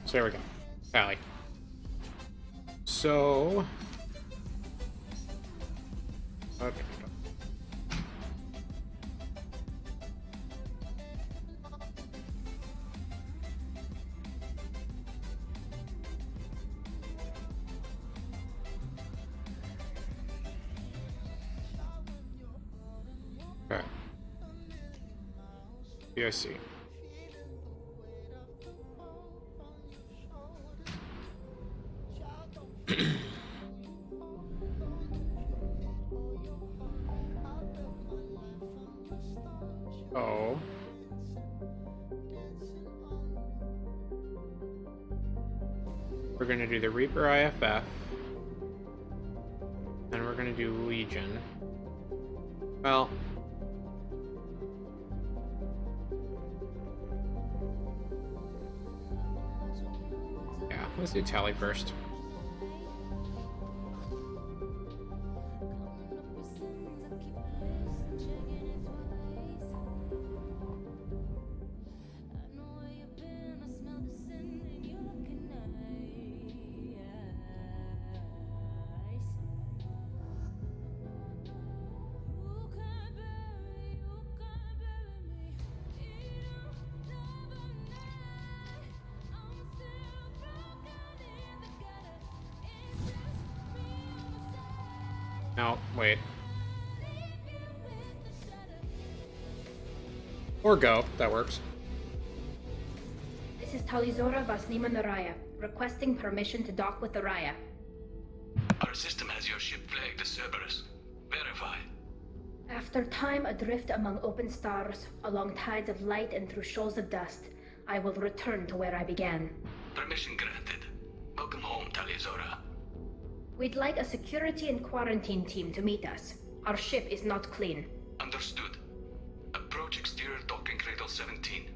So there we go. Tally. So. Okay. Okay. Yeah, I see. Oh. We're gonna do the Reaper IFF. Then we're gonna do Legion. Well. Yeah, let's do Tally first. No, wait. Or go, that works. This is Talizora Vasnima Naraya, requesting permission to dock with the Raya. Our system has your ship flagged as Cerberus. Verify. After time adrift among open stars, along tides of light and through shoals of dust, I will return to where I began. Permission granted. Welcome home, Talizora. We'd like a security and quarantine team to meet us. Our ship is not clean. Understood. Approach exterior docking cradle 17.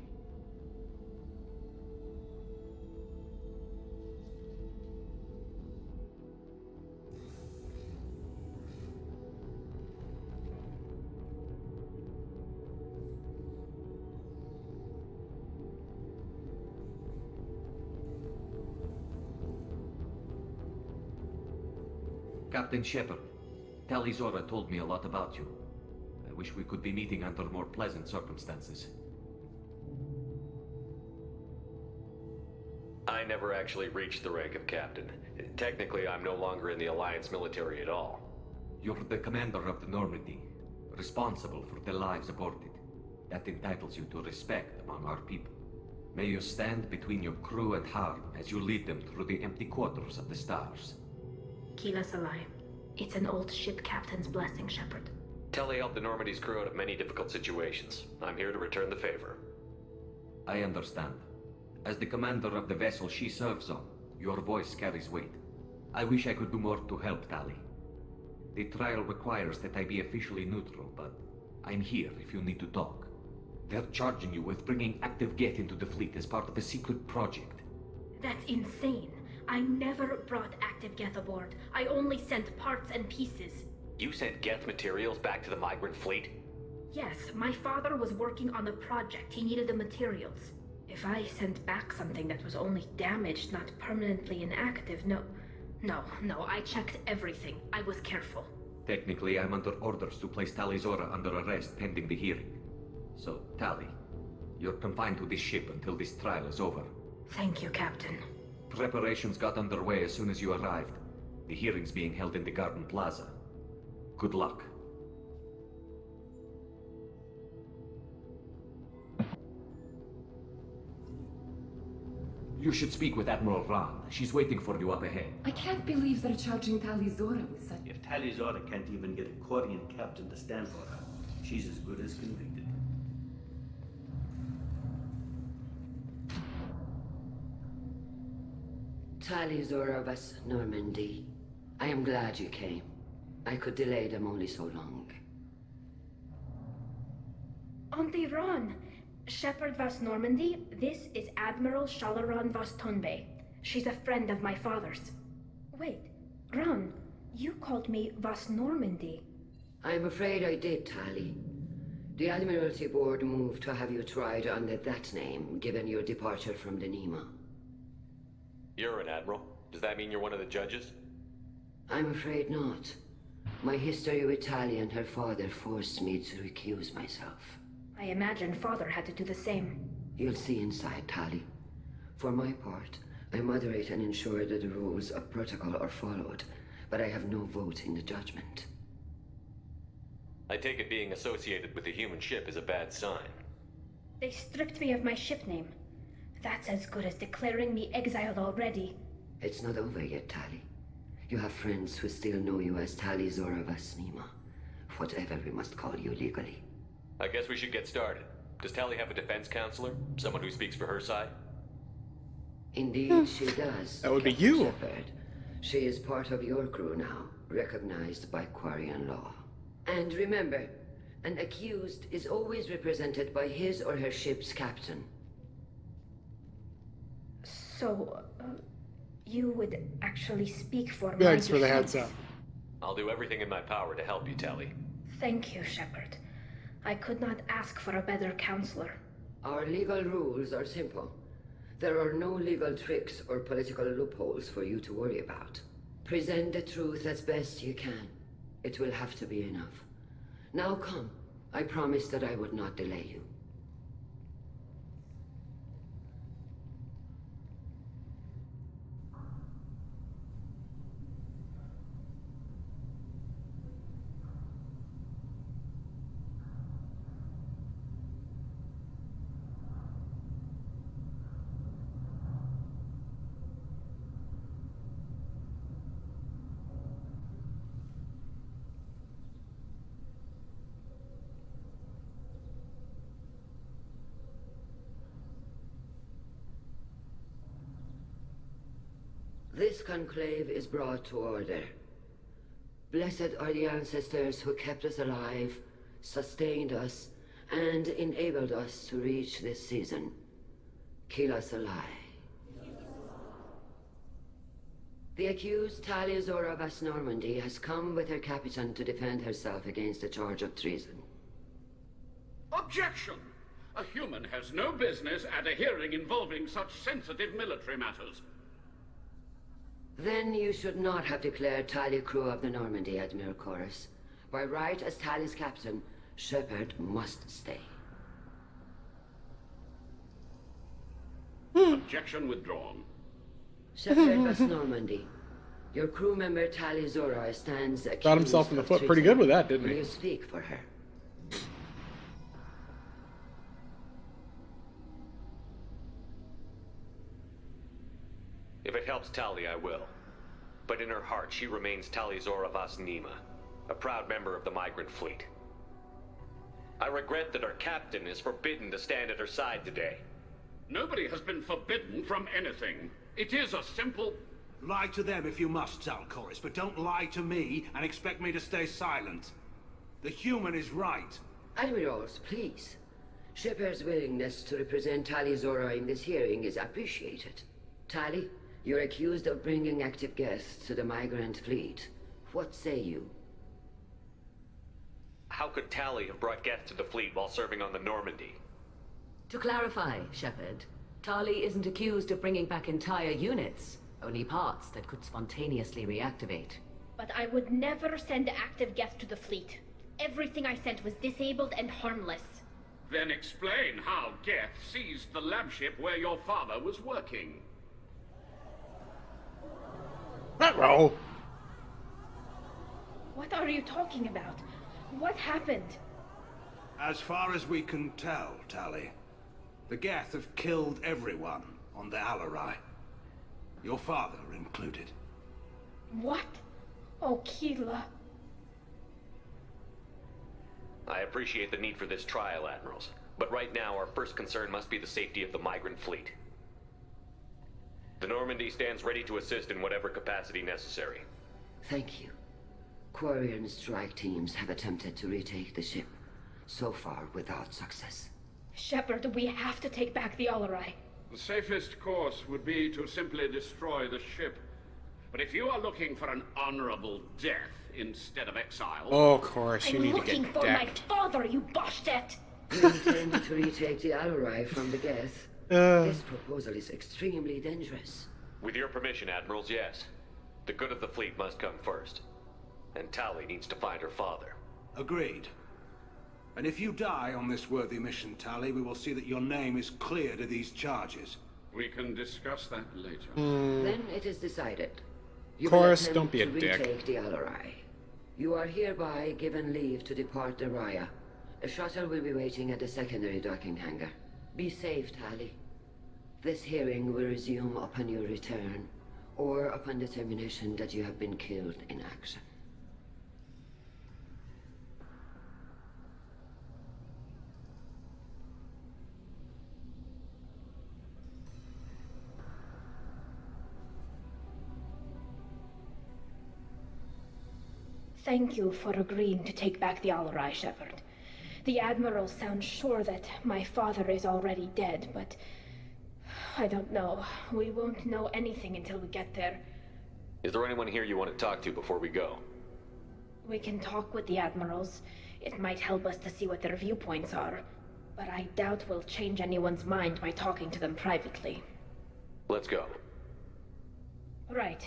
Captain Shepard, Talizora told me a lot about you. I wish we could be meeting under more pleasant circumstances. I never actually reached the rank of captain. Technically, I'm no longer in the Alliance military at all. You're the commander of the Normandy, responsible for the lives aborted. That entitles you to respect among our people. May you stand between your crew and harm as you lead them through the empty quarters of the stars. Kila Salai. It's an old ship captain's blessing, Shepard. Telly helped the Normandy's crew out of many difficult situations. I'm here to return the favor. I understand. As the commander of the vessel she serves on, your voice carries weight. I wish I could do more to help Tali. The trial requires that I be officially neutral, but I'm here if you need to talk. They're charging you with bringing active Geth into the fleet as part of a secret project. That's insane. I never brought active Geth aboard. I only sent parts and pieces. You sent Geth materials back to the migrant fleet? Yes, my father was working on a project. He needed the materials. If I sent back something that was only damaged, not permanently inactive, no, I checked everything. I was careful. Technically, I'm under orders to place Talizora under arrest pending the hearing. So, Tali, you're confined to this ship until this trial is over. Thank you, Captain. Preparations got underway as soon as you arrived. The hearing's being held in the Garden Plaza. Good luck. You should speak with Admiral Ran. She's waiting for you up ahead. I can't believe they're charging Tali Zora with such... If Tali Zora can't even get a Quarian captain to stand for her, she's as good as convicted. Tali Zora vas Normandy. I am glad you came. I could delay them only so long. Auntie Ron, Shepard vas Normandy, this is Admiral Shalaran vas Tonbay. She's a friend of my father's. Wait, Ron, you called me vas Normandy. I'm afraid I did, Tali. The Admiralty Board moved to have you tried under that name, given your departure from the Nima. You're an admiral. Does that mean you're one of the judges? I'm afraid not. My history with Tali and her father forced me to recuse myself. I imagine father had to do the same. You'll see inside, Tali. For my part, I moderate and ensure that the rules of protocol are followed, but I have no vote in the judgment. I take it being associated with a human ship is a bad sign. They stripped me of my ship name. That's as good as declaring me exiled already. It's not over yet, Tali. You have friends who still know you as Tali Zora vas Nima. Whatever we must call you legally. I guess we should get started. Does Tali have a defense counselor? Someone who speaks for her side? Indeed, she does. That would be Captain you. Shepard. She is part of your crew now, recognized by Quarian law. And remember, an accused is always represented by his or her ship's captain. So, you would actually speak for me. Thanks for the heads up. I'll do everything in my power to help you, Tali. Thank you, Shepard. I could not ask for a better counselor. Our legal rules are simple. There are no legal tricks or political loopholes for you to worry about. Present the truth as best you can. It will have to be enough. Now come. I promised that I would not delay you. This conclave is brought to order. Blessed are the ancestors who kept us alive, sustained us, and enabled us to reach this season. Kila Salai. The accused Tali Zora vas Normandy has come with her captain to defend herself against a charge of treason. Objection! A human has no business at a hearing involving such sensitive military matters. Then you should not have declared Tali crew of the Normandy, Admiral Chorus. By right as Tali's captain, Shepard must stay. Objection withdrawn. Shepard vas Normandy. Your crew member Tali Zora stands accused Got himself in the of foot pretty good with that, didn't Will he? you speak for her? If it helps Tali, I will. But in her heart, she remains Tali Zora vas Nima, a proud member of the migrant fleet. I regret that our captain is forbidden to stand at her side today. Nobody has been forbidden from anything. It is a simple... Lie to them if you must, Zalcoris, but don't lie to me and expect me to stay silent. The human is right. Admirals, please. Shepard's willingness to represent Tali Zora in this hearing is appreciated. Tali, you're accused of bringing active guests to the migrant fleet. What say you? How could Tali have brought guests to the fleet while serving on the Normandy? To clarify, Shepard, Tali isn't accused of bringing back entire units, only parts that could spontaneously reactivate. But I would never send active guests to the fleet. Everything I sent was disabled and harmless. Then explain how Geth seized the lab ship where your father was working. Ruh-roh. What are you talking about? What happened? As far as we can tell, Tali, the Geth have killed everyone on the Alarai. Your father included. What? Oh, Keela. I appreciate the need for this trial, Admirals. But right now, our first concern must be the safety of the migrant fleet. The Normandy stands ready to assist in whatever capacity necessary. Thank you. Quarian strike teams have attempted to retake the ship, so far without success. Shepard, we have to take back the Alarai. The safest course would be to simply destroy the ship. But if you are looking for an honorable death instead of exile... Oh, of course, you I'm need to looking get for my decked. father, you Boshtet! We intend to retake the Alarai from the Geth. This proposal is extremely dangerous. With your permission, Admirals, yes. The good of the fleet must come first. And Tali needs to find her father. Agreed. And if you die on this worthy mission, Tali, we will see that your name is cleared of these charges. We can discuss that later. Then it is decided. You Chorus, will don't be a attempt dick. to retake the Alarai. You are hereby given leave to depart the Raya. A shuttle will be waiting at the secondary docking hangar. Be safe, Tali. This hearing will resume upon your return, or upon determination that you have been killed in action. Thank you for agreeing to take back the Alarai, Shepard. The Admiral sounds sure that my father is already dead, but... I don't know. We won't know anything until we get there. Is there anyone here you want to talk to before we go? We can talk with the Admirals. It might help us to see what their viewpoints are. But I doubt we'll change anyone's mind by talking to them privately. Let's go. Right.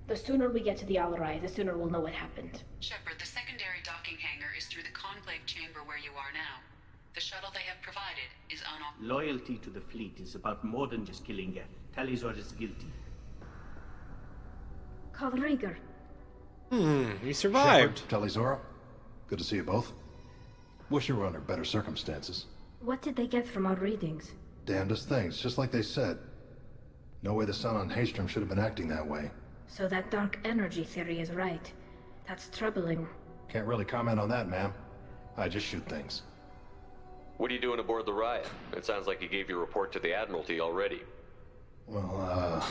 The sooner we get to the Alarai, the sooner we'll know what happened. Shepard, the secondary docking hangar is through the conclave chamber where you are now. The shuttle they have provided is unoccupied. Loyalty to the fleet is about more than just killing Geth. Talizor is guilty. Rieger. You survived. Shepard, Talizora, good to see you both. Wish you were under better circumstances. What did they get from our readings? Damnedest things, just like they said. No way the sun on Haystrom should have been acting that way. So that dark energy theory is right. That's troubling. Can't really comment on that, ma'am. I just shoot things. What are you doing aboard the Raya? It sounds like you gave your report to the Admiralty already. Well, I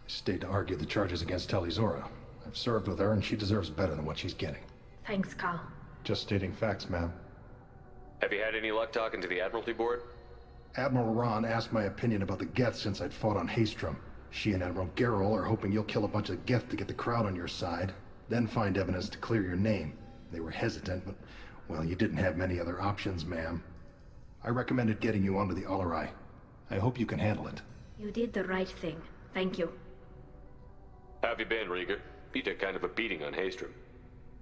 stayed to argue the charges against Talizora. I've served with her, and she deserves better than what she's getting. Thanks, Cal. Just stating facts, ma'am. Have you had any luck talking to the Admiralty board? Admiral Ron asked my opinion about the Geth since I'd fought on Haystrom. She and Admiral Gerrel are hoping you'll kill a bunch of Geth to get the crowd on your side, then find evidence to clear your name. They were hesitant, but, well, you didn't have many other options, ma'am. I recommended getting you onto the Alarai. I hope you can handle it. You did the right thing. Thank you. How have you been, Rieger? You took kind of a beating on Haystrom.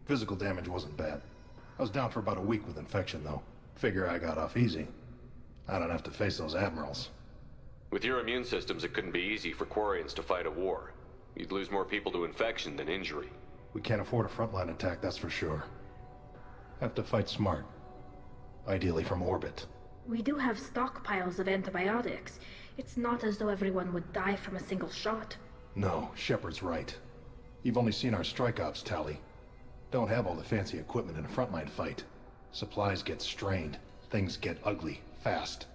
Physical damage wasn't bad. I was down for about a week with infection, though. Figure I got off easy. I don't have to face those admirals. With your immune systems, it couldn't be easy for Quarians to fight a war. You'd lose more people to infection than injury. We can't afford a frontline attack, that's for sure. Have to fight smart. Ideally from orbit. We do have stockpiles of antibiotics. It's not as though everyone would die from a single shot. No, Shepard's right. You've only seen our strike ops, Tali. Don't have all the fancy equipment in a frontline fight. Supplies get strained. Things get ugly, fast.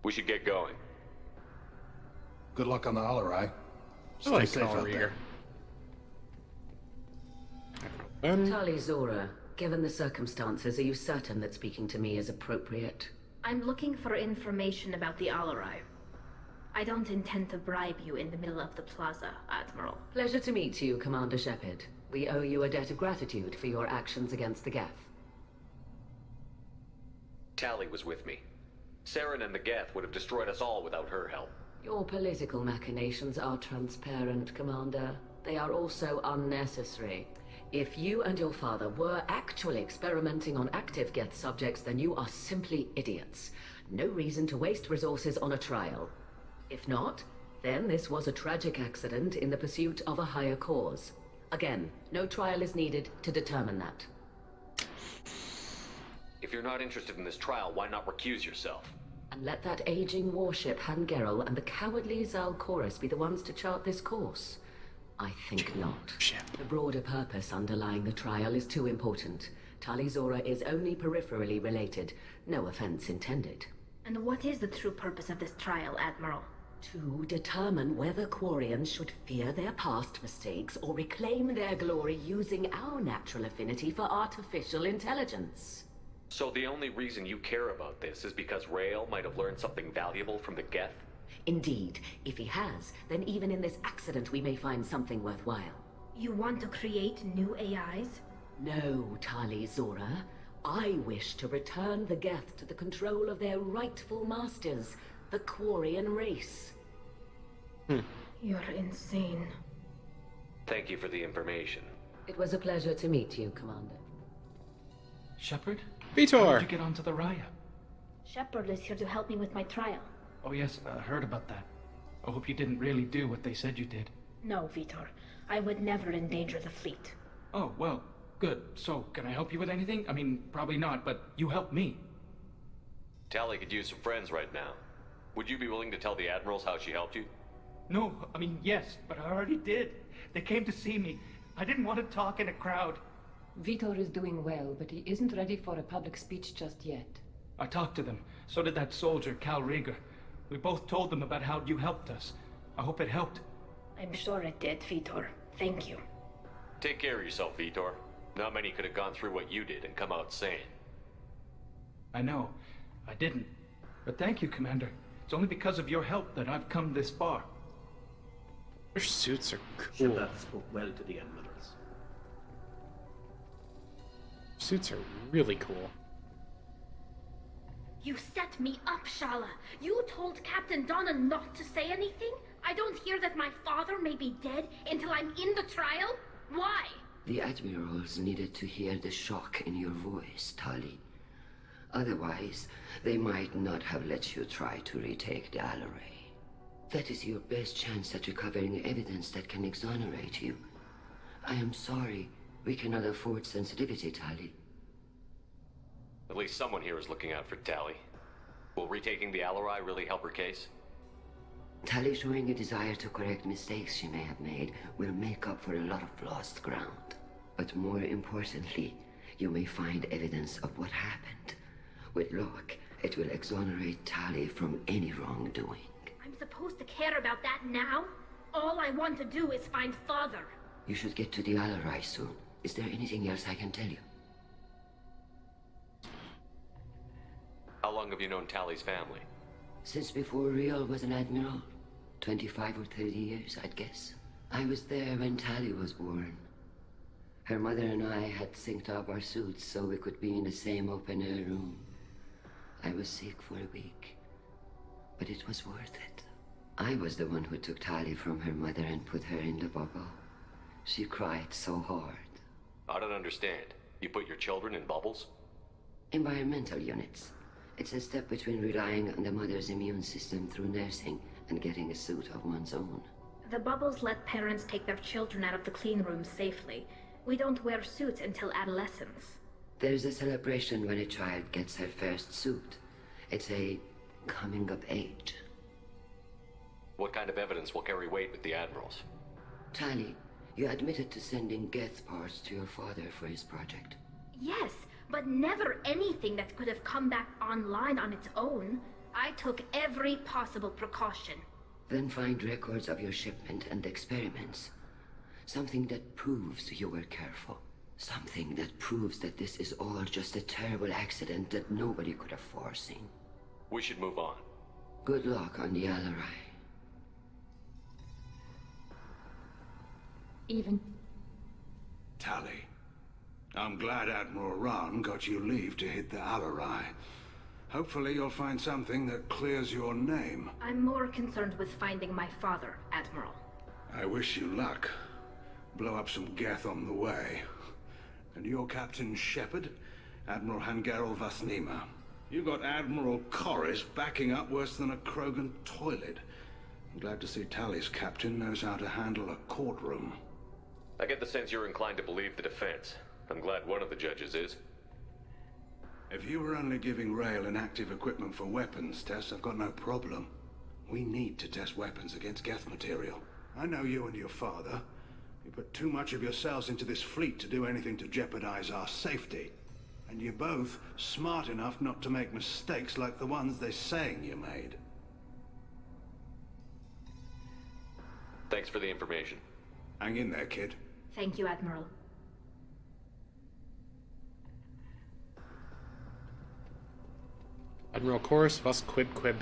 We should get going. Good luck on the Alarai. Stay like safe out there. Talizora, given the circumstances, are you certain that speaking to me is appropriate? I'm looking for information about the Alarai. I don't intend to bribe you in the middle of the plaza, Admiral. Pleasure to meet you, Commander Shepard. We owe you a debt of gratitude for your actions against the Geth. Tali was with me. Saren and the Geth would have destroyed us all without her help. Your political machinations are transparent, Commander. They are also unnecessary. If you and your father were actually experimenting on active Geth subjects, then you are simply idiots. No reason to waste resources on a trial. If not, then this was a tragic accident in the pursuit of a higher cause. Again, no trial is needed to determine that. If you're not interested in this trial, why not recuse yourself? And let that aging warship Hangerel and the cowardly Zal Chorus be the ones to chart this course? I think not. The broader purpose underlying the trial is too important. Tali Zora is only peripherally related. No offense intended. And what is the true purpose of this trial, Admiral? To determine whether Quarians should fear their past mistakes or reclaim their glory using our natural affinity for artificial intelligence. So the only reason you care about this is because Rael might have learned something valuable from the Geth? Indeed. If he has, then even in this accident we may find something worthwhile. You want to create new AIs? No, Tali Zora. I wish to return the Geth to the control of their rightful masters, the Quarian race. You're insane. Thank you for the information. It was a pleasure to meet you, Commander. Shepard? Vitor! How did you get onto the Raya? Shepard is here to help me with my trial. Oh yes, I heard about that. I hope you didn't really do what they said you did. No, Vitor. I would never endanger the fleet. Oh, well, good. So, can I help you with anything? I mean, probably not, but you helped me. Tali could use some friends right now. Would you be willing to tell the Admirals how she helped you? No, I mean, yes, but I already did. They came to see me. I didn't want to talk in a crowd. Vitor is doing well, but he isn't ready for a public speech just yet. I talked to them. So did that soldier, Cal Rieger. We both told them about how you helped us. I hope it helped. I'm sure it did, Vitor. Thank you. Take care of yourself, Vitor. Not many could have gone through what you did and come out sane. I know. I didn't. But thank you, Commander. It's only because of your help that I've come this far. Their suits are cool. Shepard spoke well to the Admirals. Suits are really cool. You set me up, Shala. You told Captain Donna not to say anything? I don't hear that my father may be dead until I'm in the trial? Why? The Admirals needed to hear the shock in your voice, Tali. Otherwise, they might not have let you try to retake the Alaray. That is your best chance at recovering evidence that can exonerate you. I am sorry. We cannot afford sensitivity, Tali. At least someone here is looking out for Tali. Will retaking the Alarai really help her case? Tali showing a desire to correct mistakes she may have made will make up for a lot of lost ground. But more importantly, you may find evidence of what happened. With luck, it will exonerate Tali from any wrongdoing. I'm supposed to care about that now? All I want to do is find Father. You should get to the Alarai soon. Is there anything else I can tell you? How long have you known Tali's family? Since before Riel was an admiral. 25 or 30 years, I'd guess. I was there when Tali was born. Her mother and I had synced up our suits so we could be in the same open-air room. I was sick for a week, but it was worth it. I was the one who took Tali from her mother and put her in the bubble. She cried so hard. I don't understand. You put your children in bubbles? Environmental units. It's a step between relying on the mother's immune system through nursing and getting a suit of one's own. The bubbles let parents take their children out of the clean rooms safely. We don't wear suits until adolescence. There's a celebration when a child gets her first suit. It's a coming of age. What kind of evidence will carry weight with the Admirals? Tali, you admitted to sending Geth parts to your father for his project. Yes, but never anything that could have come back online on its own. I took every possible precaution. Then find records of your shipment and experiments. Something that proves you were careful. Something that proves that this is all just a terrible accident that nobody could have foreseen. We should move on. Good luck on the Alarai. Even. Tali, I'm glad Admiral Ran got you leave to hit the Alarai. Hopefully you'll find something that clears your name. I'm more concerned with finding my father, Admiral. I wish you luck. Blow up some Geth on the way. And you're Captain Shepard, Admiral Hangerel Vasnima. You got Admiral Corris backing up worse than a Krogan toilet. I'm glad to see Tali's captain knows how to handle a courtroom. I get the sense you're inclined to believe the defense. I'm glad one of the judges is. If you were only giving Rail inactive equipment for weapons tests, I've got no problem. We need to test weapons against Geth material. I know you and your father. You put too much of yourselves into this fleet to do anything to jeopardize our safety. And you're both smart enough not to make mistakes like the ones they're saying you made. Thanks for the information. Hang in there, kid. Thank you, Admiral. Admiral Chorus Vus Quib Quib.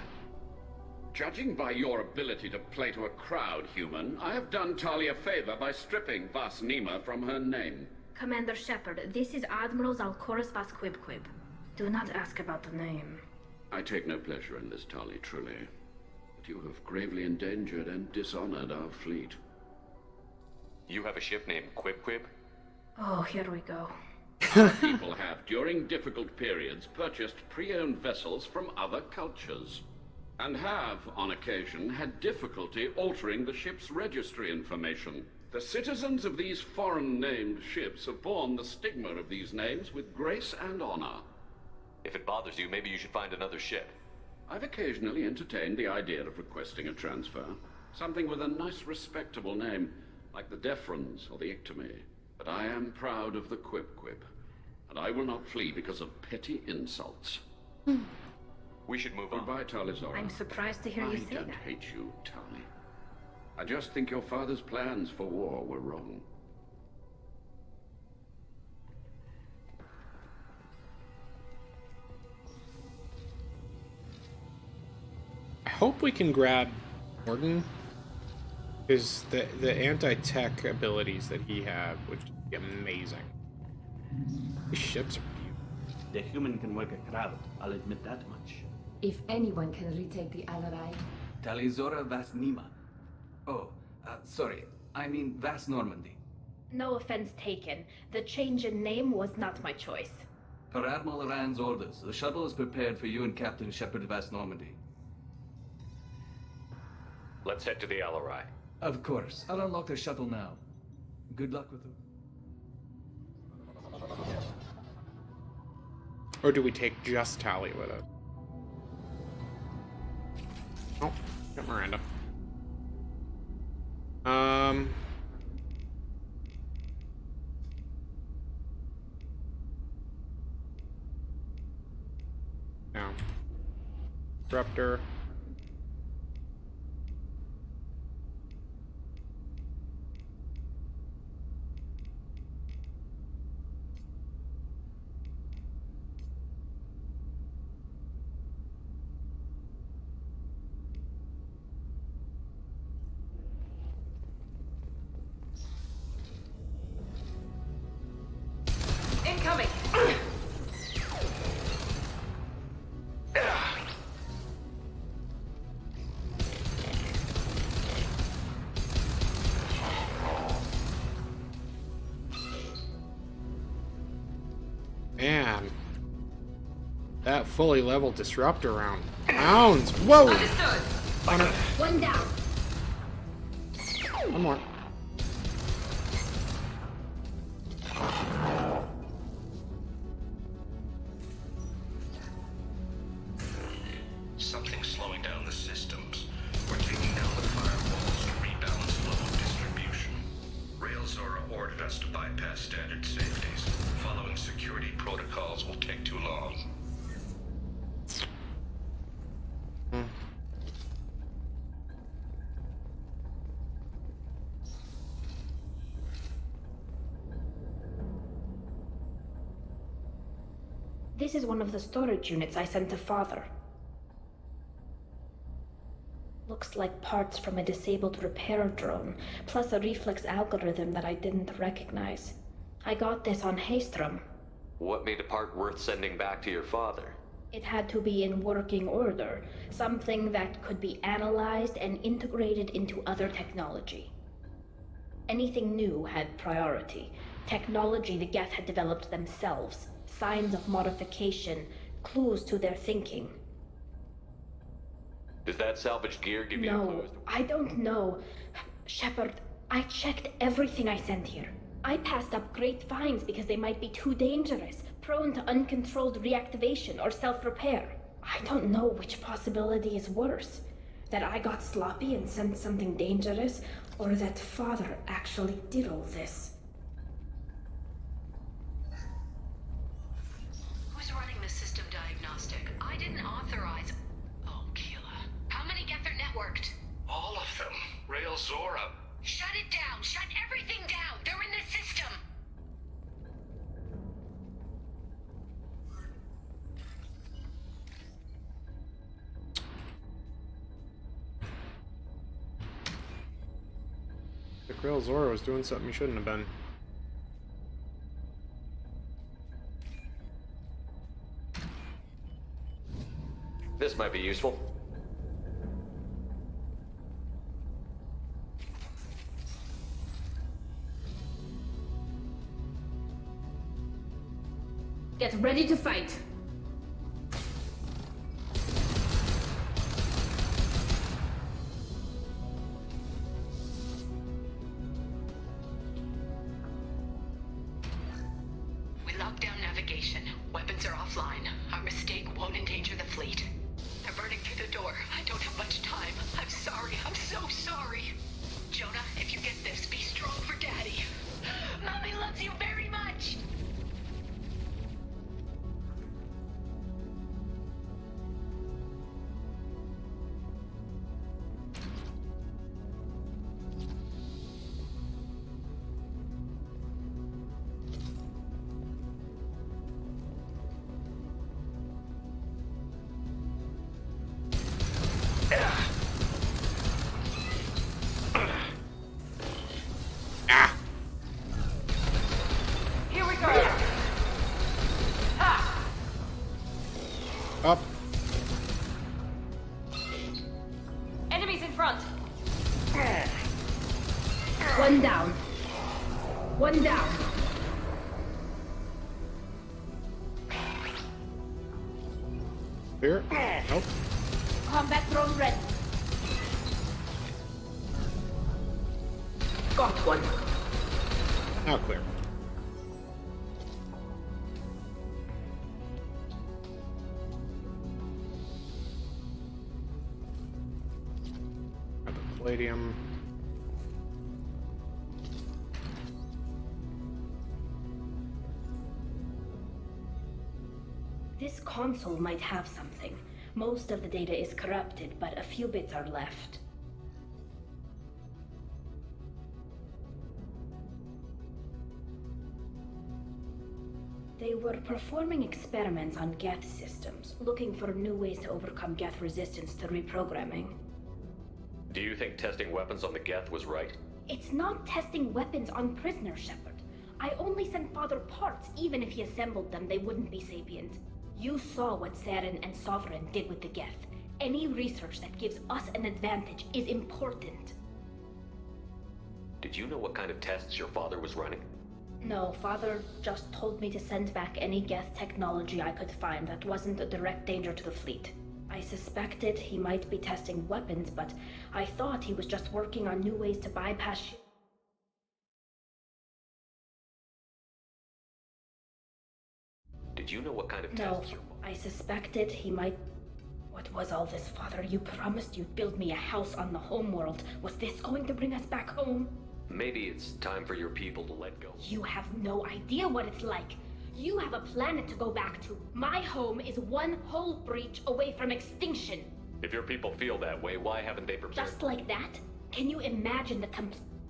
Judging by your ability to play to a crowd, human, I have done Talia a favor by stripping Vas Nima from her name. Commander Shepard, this is Admiral Zalkorus Vas Quib Quib. Do not ask about the name. I take no pleasure in this, Tali, truly. But you have gravely endangered and dishonored our fleet. You have a ship named Quib Quib? Oh, here we go. Our people have, during difficult periods, purchased pre-owned vessels from other cultures. And have, on occasion, had difficulty altering the ship's registry information. The citizens of these foreign-named ships have borne the stigma of these names with grace and honor. If it bothers you, maybe you should find another ship. I've occasionally entertained the idea of requesting a transfer. Something with a nice, respectable name, like the Defrons or the Ictomy. But I am proud of the Quib Quib, and I will not flee because of petty insults. We should move on. Goodbye, Talizora. I'm surprised to hear you say I don't that. hate you, Tali. I just think your father's plans for war were wrong. I hope we can grab Gordon, because the anti-tech abilities that he had would be amazing. These ships are beautiful. The human can work a crowd, I'll admit that much. If anyone can retake the Alarai, Talizora Vas Nima. Oh, sorry. I mean Vas Normandy. No offense taken. The change in name was not my choice. Per Admiral Rand's orders, the shuttle is prepared for you and Captain Shepard Vas Normandy. Let's head to the Alarai. Of course. I'll unlock the shuttle now. Good luck with it. Or do we take just Tali with us? Oh, got Miranda. No. Disruptor. Incoming! Man. That fully leveled disruptor round. Pounds! Whoa! Understood! One down. One more. Something's slowing down the systems. We're taking down the firewalls to rebalance flow of distribution. Railzora ordered us to bypass standard safeties. Following security protocols will take too long. This is one of the storage units I sent to Father. Looks like parts from a disabled repair drone, plus a reflex algorithm that I didn't recognize. I got this on Haystrom. What made a part worth sending back to your father? It had to be in working order, something that could be analyzed and integrated into other technology. Anything new had priority. Technology the Geth had developed themselves, signs of modification, clues to their thinking. Does that salvaged gear give you No, clues? I don't know. Shepard, I checked everything I sent here. I passed up great finds because they might be too dangerous. prone to uncontrolled reactivation or self-repair. I don't know which possibility is worse. That I got sloppy and sent something dangerous, or that Father actually did all this. Who's running the system diagnostic? I didn't authorize... Oh, Keela. How many Geth are networked? All of them. Rail Zora. Shut it down! Shut everything down! They're in the system! The Rail Zora was doing something he shouldn't have been. This might be useful. Get ready to fight. We locked down navigation. Weapons are offline. Our mistake won't endanger the fleet. They're burning through the door. I don't have much time. I'm sorry. I'm so sorry. Jonah, if you get this, be strong for Daddy. Mommy loves you very much. Here we go. Ha! Up. Enemies in front. One down. One down. Here? Nope. Combat drone ready. Got one. Now clear. Got the palladium. This console might have something. Most of the data is corrupted, but a few bits are left. They were performing experiments on Geth systems, looking for new ways to overcome Geth resistance to reprogramming. Do you think testing weapons on the Geth was right? It's not testing weapons on prisoners, Shepard. I only sent Father parts. Even if he assembled them, they wouldn't be sapient. You saw what Saren and Sovereign did with the Geth. Any research that gives us an advantage is important. Did you know what kind of tests your father was running? No, Father just told me to send back any Geth technology I could find that wasn't a direct danger to the fleet. I suspected he might be testing weapons, but I thought he was just working on new ways to bypass... Did you know what kind of No, tests your... I suspected he might... What was all this, Father? You promised you'd build me a house on the homeworld. Was this going to bring us back home? Maybe it's time for your people to let go. You have no idea what it's like. You have a planet to go back to. My home is one hull breach away from extinction. If your people feel that way, why haven't they prepared? Just like that? Can you imagine the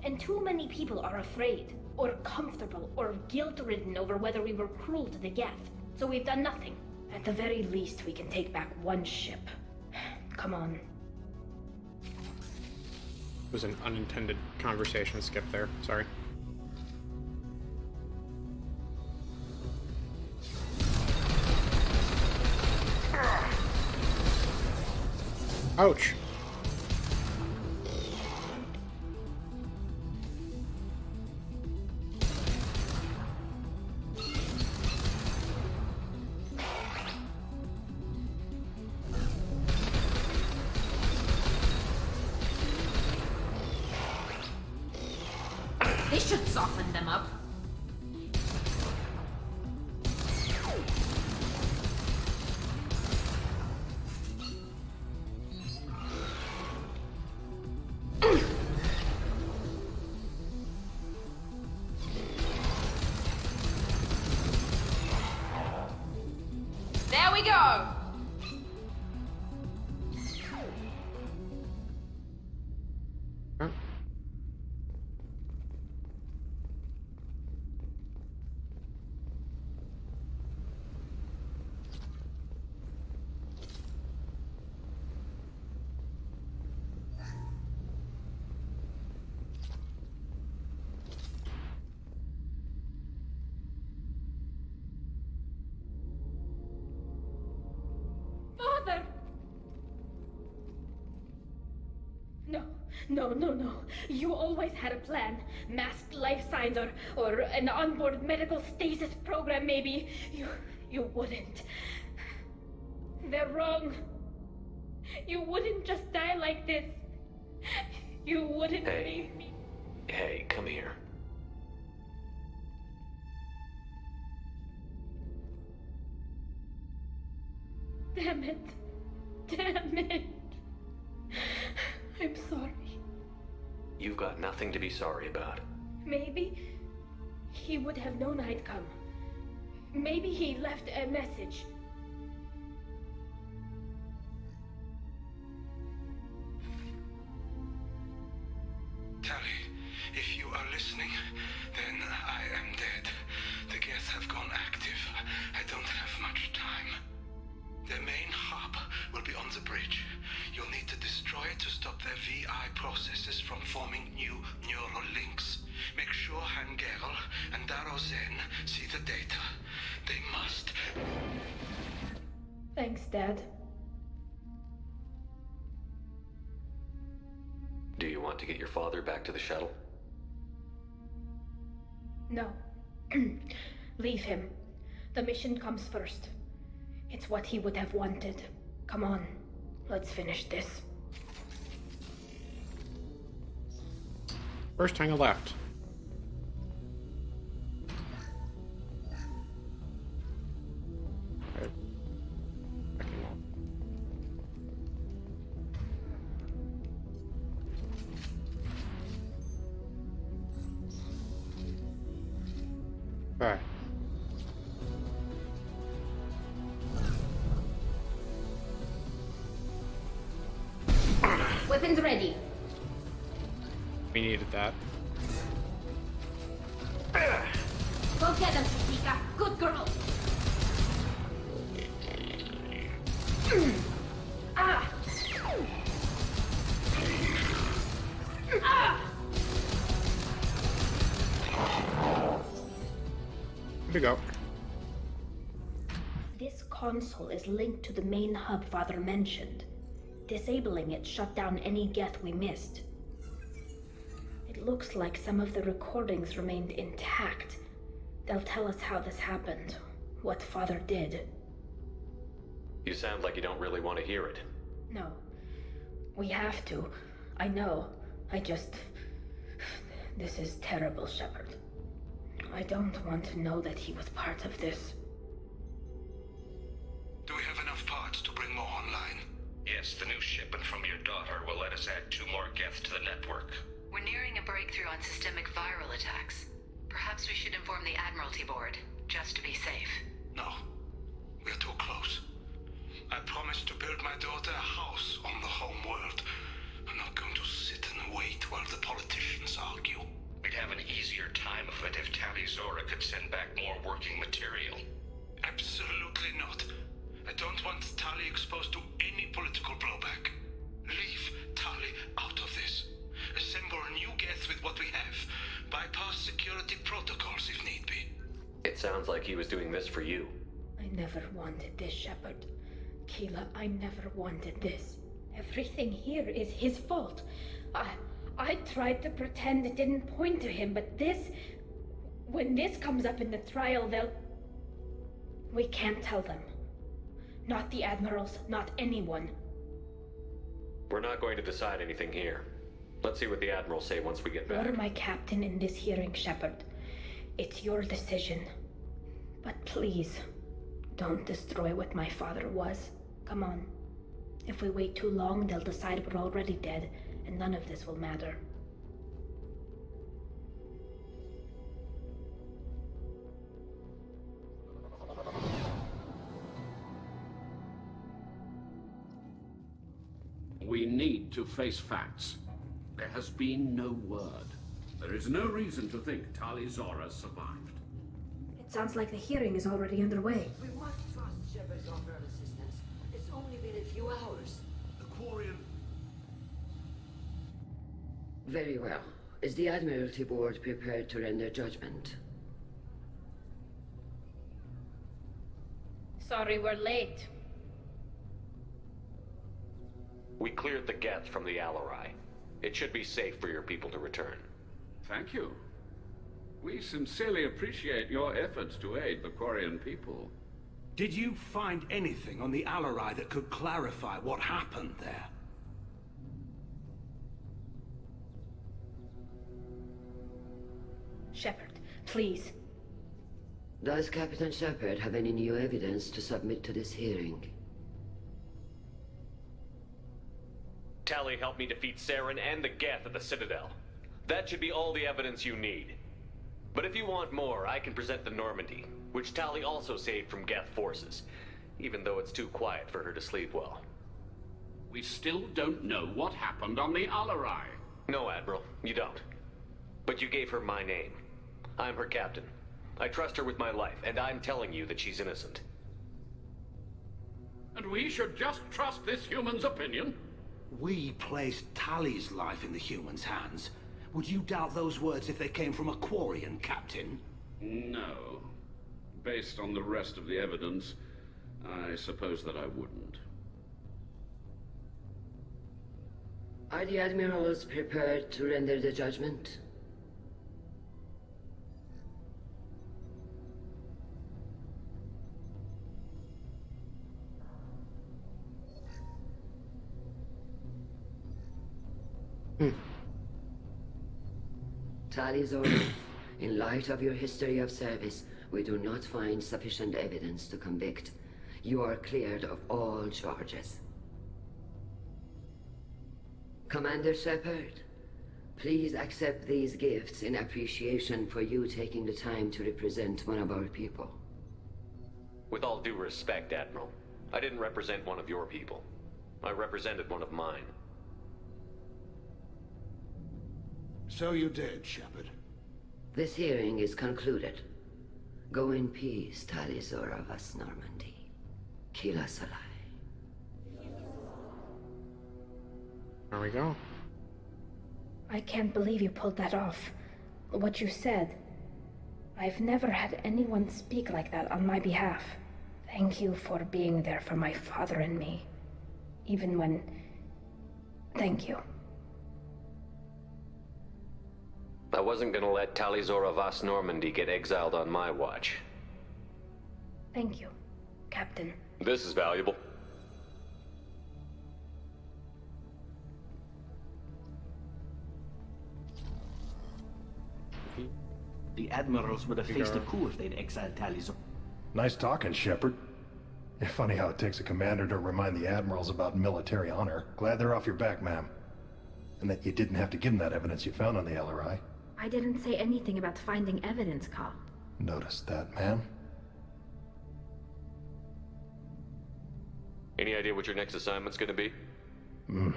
And too many people are afraid, or comfortable, or guilt-ridden over whether we were cruel to the Geth. So we've done nothing. At the very least, we can take back one ship. Come on. It was an unintended conversation skip there. Sorry. Ouch. This should soften them up. we go! Father! No, no. You always had a plan. Masked life signs or an onboard medical stasis program, maybe. You wouldn't. They're wrong. You wouldn't just die like this. You wouldn't leave me. Hey, come here. Damn it. I'm sorry. You've got nothing to be sorry about. Maybe he would have known I'd come. Maybe he left a message. Tally, if you are listening, then I am dead. The Geth have gone active. I don't have much time. Their main hub will be on the bridge. You'll need to destroy it to stop their VI processes from forming new neural links. Make sure Hangerl and Darrow Zen see the data. They must. Thanks, Dad. Do you want to get your father back to the shuttle? No. Leave him. The mission comes first. It's what he would have wanted. Come on, let's finish this. First hang a left. Alright. Second left. Alright. Weapons ready. We needed that. Go get him, Sasika. Good girl. Ah! Ah! Here we go. This console is linked to the main hub Father mentioned. Disabling it shut down any Geth we missed. It looks like some of the recordings remained intact. They'll tell us how this happened, what Father did. You sound like you don't really want to hear it. No. We have to. I know. This is terrible, Shepard. I don't want to know that he was part of this. Do we have enough parts to bring more online? Yes, the new shipment from your daughter will let us add 2 more Geth to the network. We're nearing a breakthrough on systemic viral attacks. Perhaps we should inform the Admiralty Board, just to be safe. No. We're too close. I promised to build my daughter a house on the home world. I'm not going to sit and wait while the politicians argue. We'd have an easier time of it if Tali Zora could send back more working material. Absolutely not. I don't want Tali exposed to any political blowback. Leave Tali out of this. Assemble a new Geth with what we have. Bypass security protocols if need be. It sounds like he was doing this for you. I never wanted this, Shepard. Keela, I never wanted this. Everything here is his fault. I tried to pretend it didn't point to him, but this... When this comes up in the trial, they'll... We can't tell them. Not the admirals, not anyone. We're not going to decide anything here. Let's see what the Admirals say once we get back. You're my captain in this hearing, Shepard. It's your decision. But please, don't destroy what my father was. Come on. If we wait too long, they'll decide we're already dead, and none of this will matter. We need to face facts. There has been no word. There is no reason to think Tali Zora survived. It sounds like the hearing is already underway. We must trust Shepard's offer of assistance. It's only been a few hours. The Quarian... Very well. Is the Admiralty Board prepared to render judgment? Sorry we're late. We cleared the Geth from the Alarai. It should be safe for your people to return. Thank you. We sincerely appreciate your efforts to aid the Quarian people. Did you find anything on the Alarai that could clarify what happened there? Shepard, please. Does Captain Shepard have any new evidence to submit to this hearing? Tali helped me defeat Saren and the Geth at the Citadel. That should be all the evidence you need. But if you want more, I can present the Normandy, which Tali also saved from Geth forces, even though it's too quiet for her to sleep well. We still don't know what happened on the Alarai. No, Admiral, you don't. But you gave her my name. I'm her captain. I trust her with my life, and I'm telling you that she's innocent. And we should just trust this human's opinion? We placed Tali's life in the humans' hands. Would you doubt those words if they came from a Quarian, Captain? No. Based on the rest of the evidence, I suppose that I wouldn't. Are the Admirals prepared to render the judgment? Tali Zora, in light of your history of service, we do not find sufficient evidence to convict. You are cleared of all charges. Commander Shepard, please accept these gifts in appreciation for you taking the time to represent one of our people. With all due respect, Admiral, I didn't represent one of your people. I represented one of mine. So you did, Shepard. This hearing is concluded. Go in peace, Tali Zora Vas Normandy. Kila Salai. There we go. I can't believe you pulled that off. What you said. I've never had anyone speak like that on my behalf. Thank you for being there for my father and me. Even when... Thank you. I wasn't gonna let Tali Zora Vas Normandy get exiled on my watch. Thank you, Captain. This is valuable. The Admirals would have faced a coup if they'd exiled Tali Zora. Nice talking, Shepard. It's funny how it takes a commander to remind the Admirals about military honor. Glad they're off your back, ma'am. And that you didn't have to give them that evidence you found on the LRI. I didn't say anything about finding evidence, Carl. Noticed that, ma'am. Any idea what your next assignment's gonna be? I'm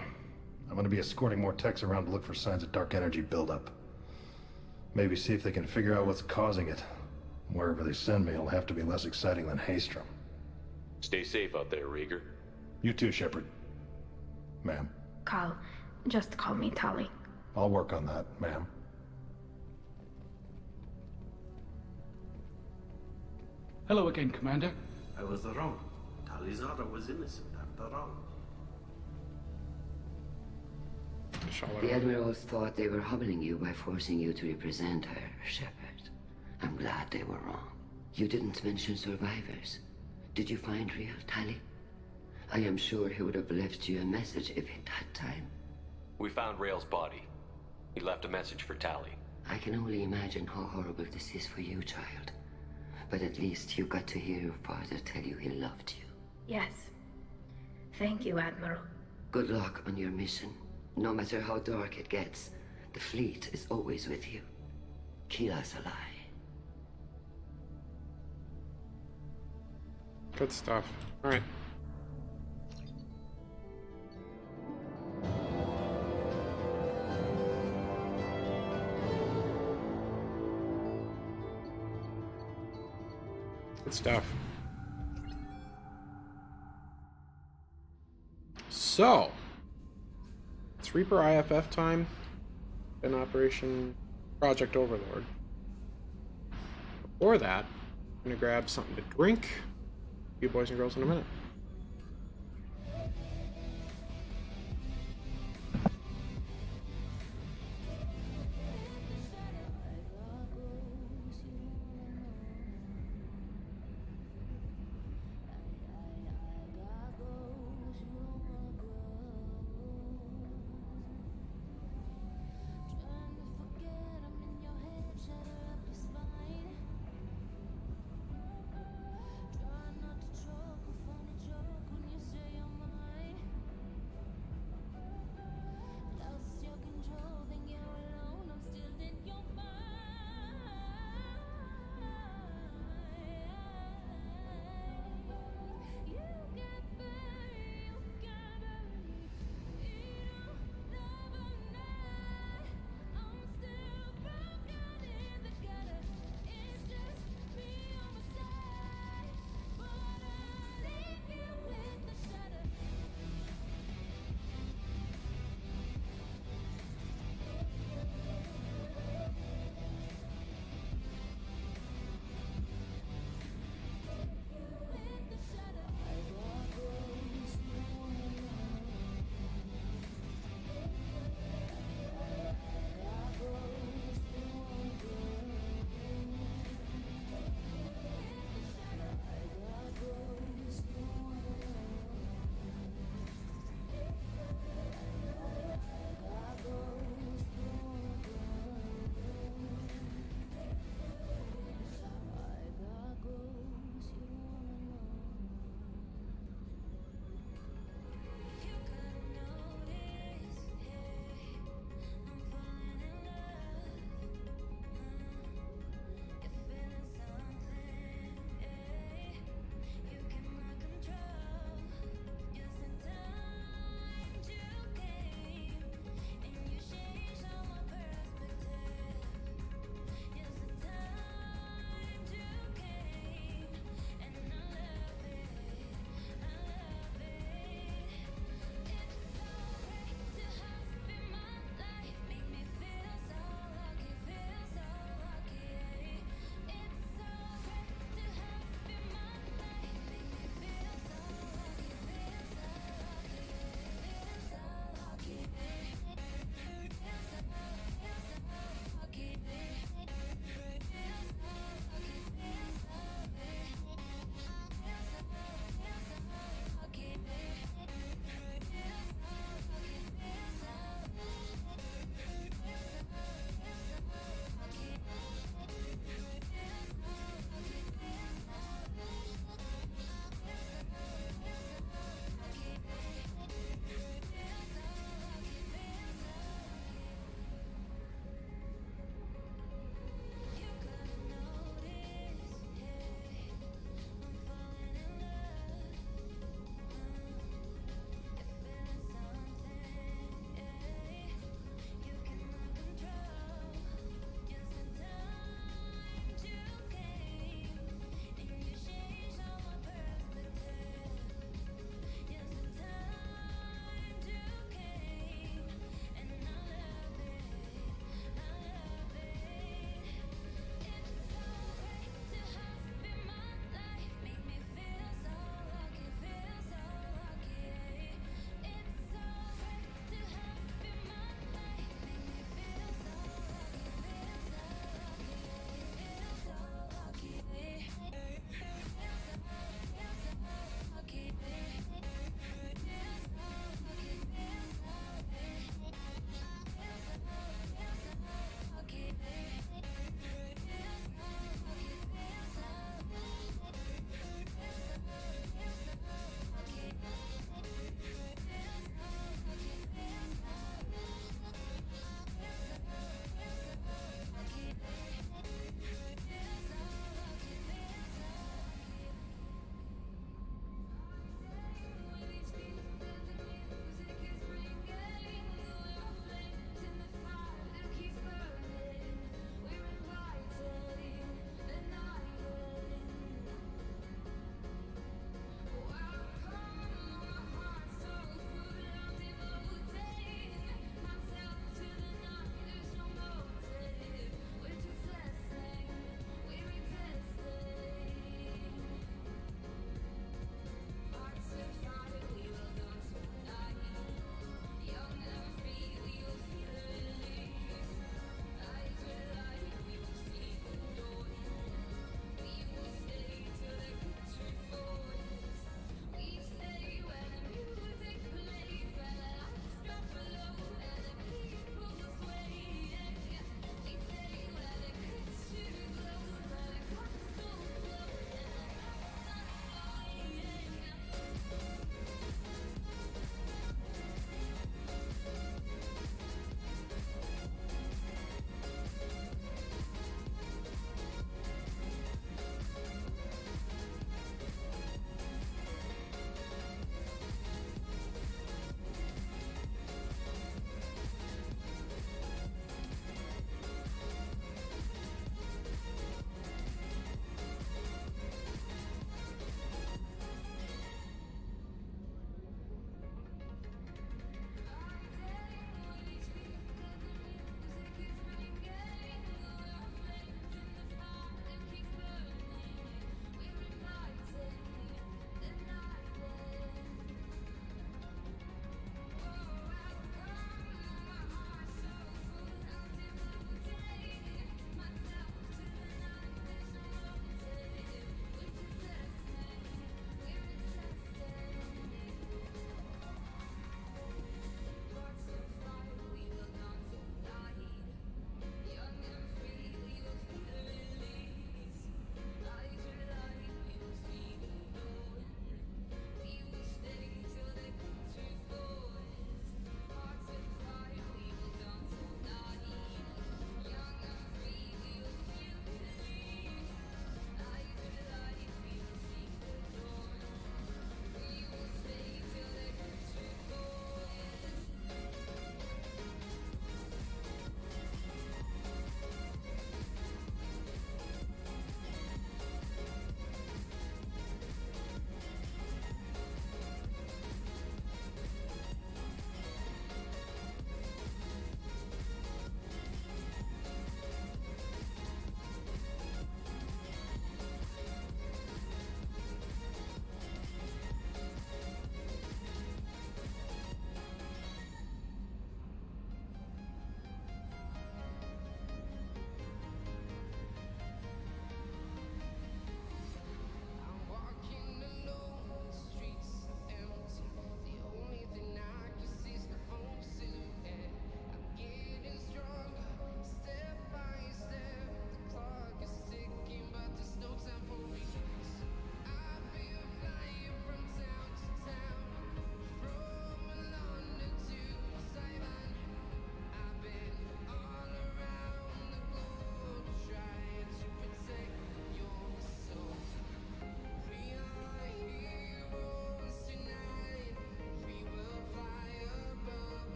gonna be escorting more techs around to look for signs of dark energy buildup. Maybe see if they can figure out what's causing it. Wherever they send me, it'll have to be less exciting than Haystrom. Stay safe out there, Rieger. You too, Shepard. Ma'am. Carl, just call me Tali. I'll work on that, ma'am. Hello again, Commander. I was wrong. Tali Zora was innocent after all. The Admirals thought they were humbling you by forcing you to represent her, Shepard. I'm glad they were wrong. You didn't mention survivors. Did you find real Tali? I am sure he would have left you a message if he'd had time. We found Rail's body. He left a message for Tali. I can only imagine how horrible this is for you, child. But at least you got to hear your father tell you he loved you. Yes. Thank you, Admiral. Good luck on your mission. No matter how dark it gets, the fleet is always with you. Kila Salai. Good stuff. Alright. Good stuff. So, it's Reaper IFF time in Operation Project Overlord. Before that, I'm gonna grab something to drink. You boys and girls in a minute.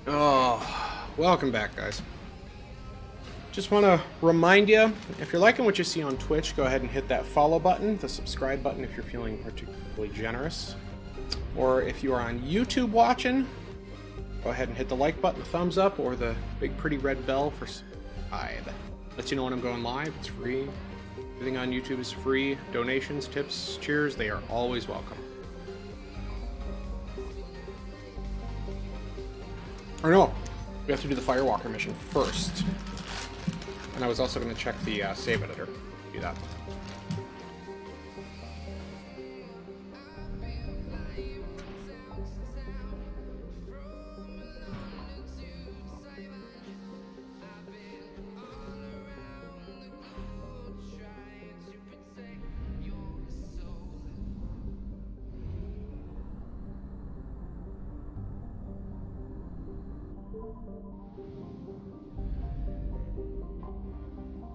Oh, welcome back, guys. Just want to remind you, if you're liking what you see on Twitch, go ahead and hit that follow button, the subscribe button if you're feeling particularly generous. Or if you are on YouTube watching, go ahead and hit the like button, the thumbs up, or the big pretty red bell for subscribe. Lets you know when I'm going live. It's free. Everything on YouTube is free. Donations, tips, cheers, they are always welcome. Or no, we have to do the Firewalker mission first. And I was also going to check the save editor. Do that.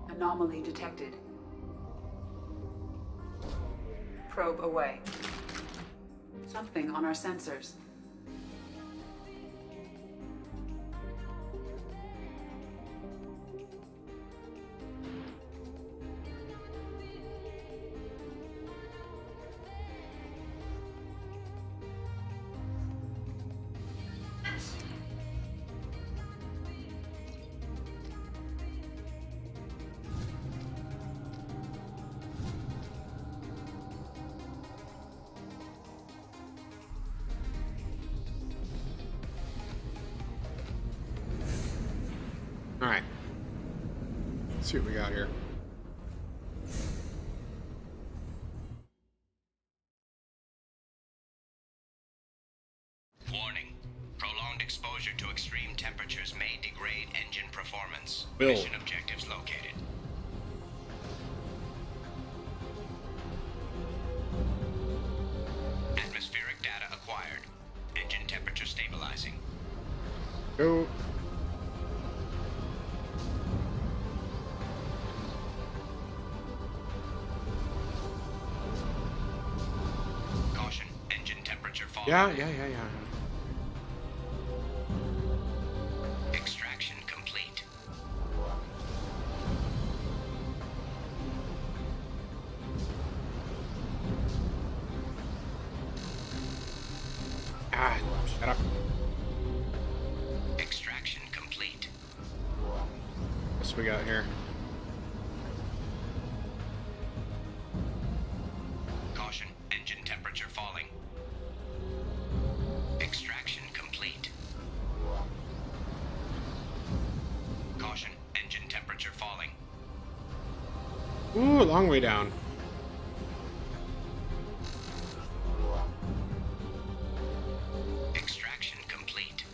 Anomaly detected. Probe away. Something on our sensors. Alright. Let's see what we got here. Warning. Prolonged exposure to extreme temperatures may degrade engine performance. Will. Mission objectives located. Atmospheric data acquired. Engine temperature stabilizing. Go. Caution. Engine temperature falling. Yeah. Extraction complete. Ah, shut up. Extraction complete. What's we got here? Caution. Engine temperature falling. Extraction complete. Caution. Engine temperature falling. Ooh, a long way down. Extraction complete.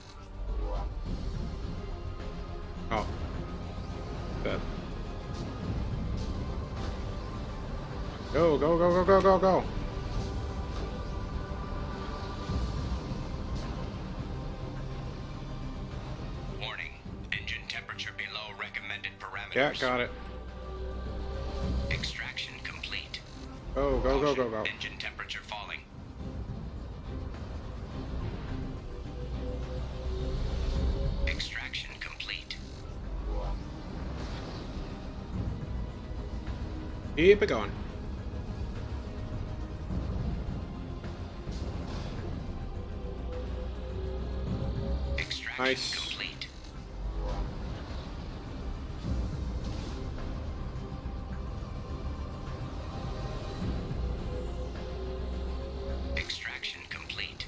Oh. Good. Go, go, go, go, go, go, go. Warning. Engine temperature below recommended parameters. Yeah, got it. Extraction complete. Go, go, go, go, go. Engine temperature falling. Extraction complete. Keep it going. Extraction Nice. complete. Extraction complete.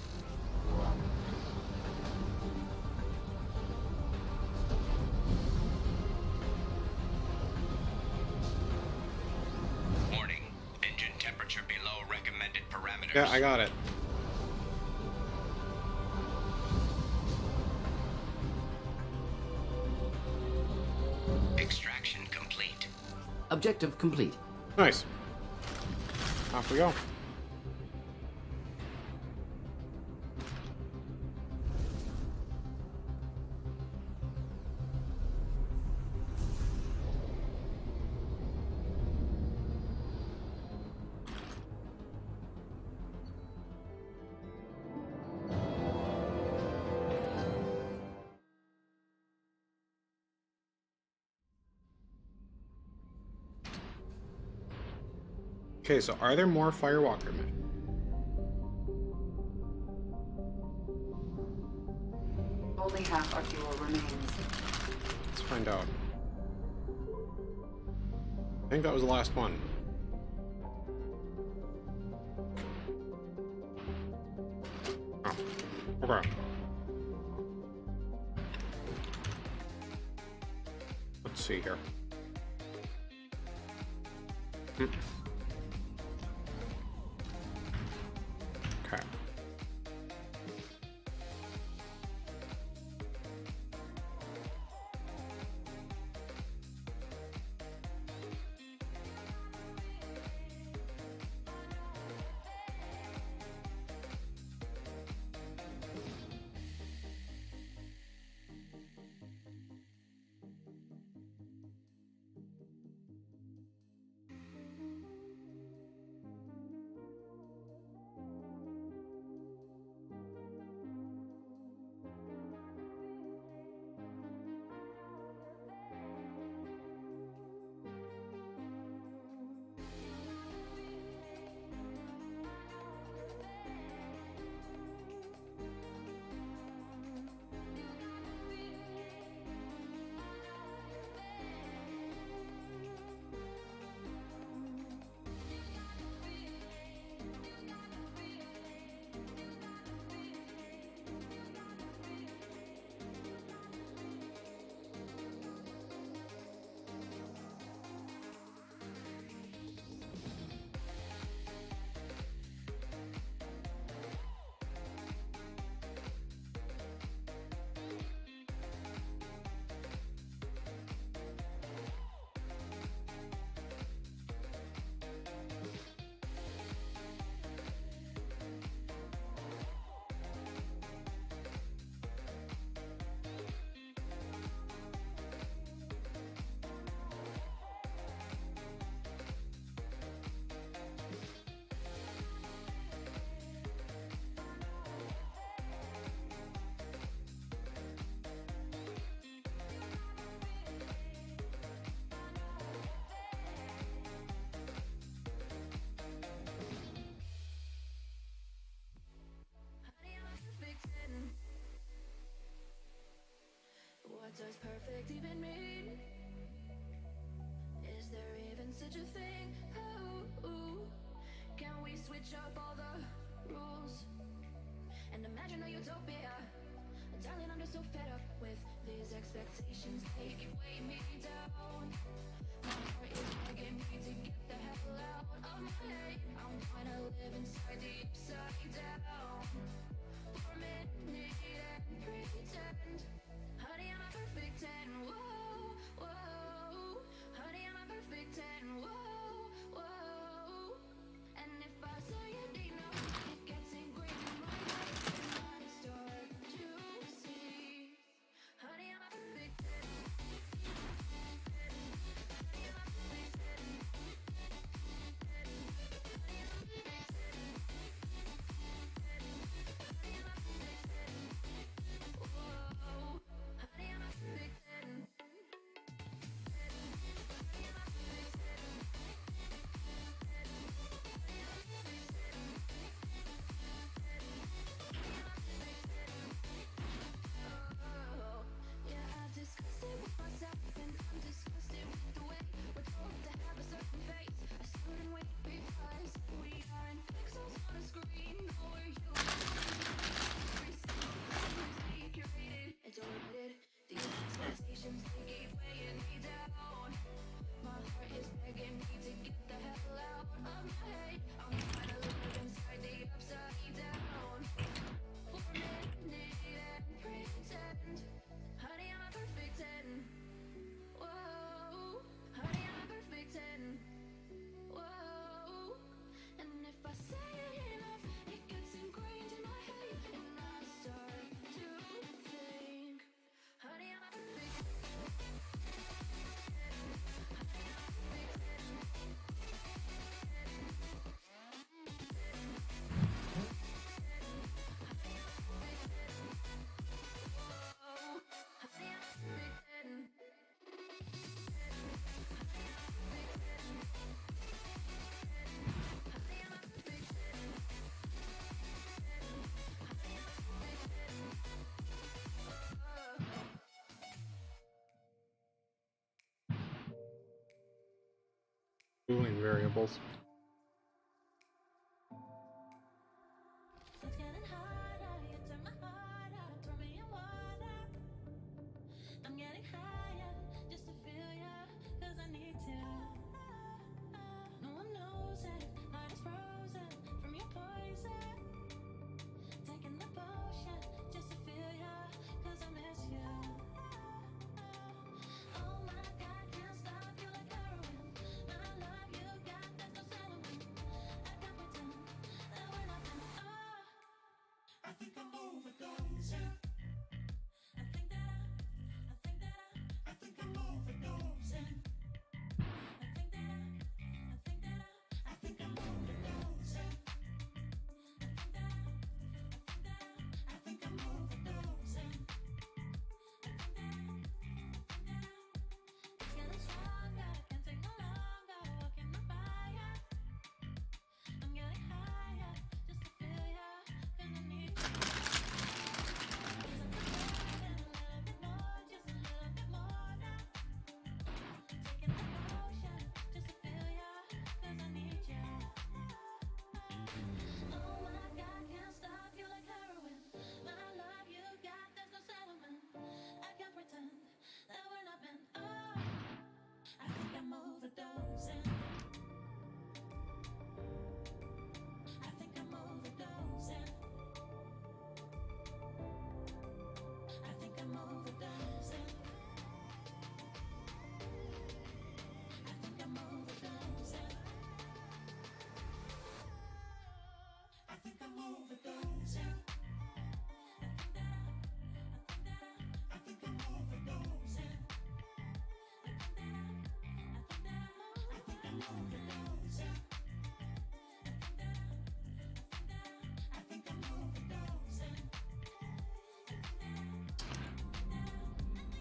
Warning. Engine temperature below recommended parameters. Yeah, I got it. Extraction complete. Objective complete. Nice. Off we go. Okay, so are there more Firewalker men? Only half our fuel remains. Let's find out. I think that was the last one. Oh, okay. Let's see here. Okay. What does perfect even mean? Is there even such a thing? Ooh, can we switch up all the rules and imagine a utopia? Darling, I'm just so fed up with these expectations. They keep weighing me down. My heart is begging me to get the hell out of my head. I'm trying to live inside the upside down for a minute and pretend. Honey, I'm a perfect 10. Whoa, whoa. Honey, I'm a perfect 10. Whoa, whoa. And if I say it enough, it gets ingrained in my head, and I start to see. Honey, I'm a perfect 10. Honey, I'm a perfect 10. Honey, I'm a perfect 10. Boolean variables.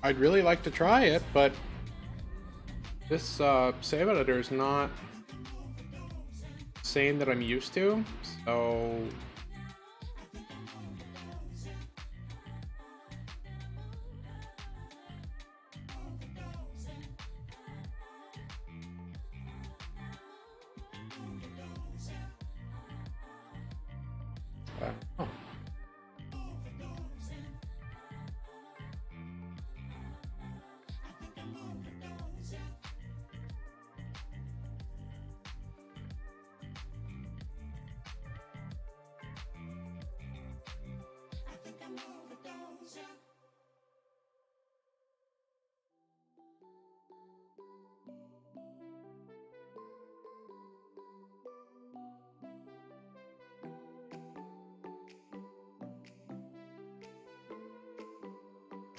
I'd really like to try it, but this save editor is not the same that I'm used to, so oh.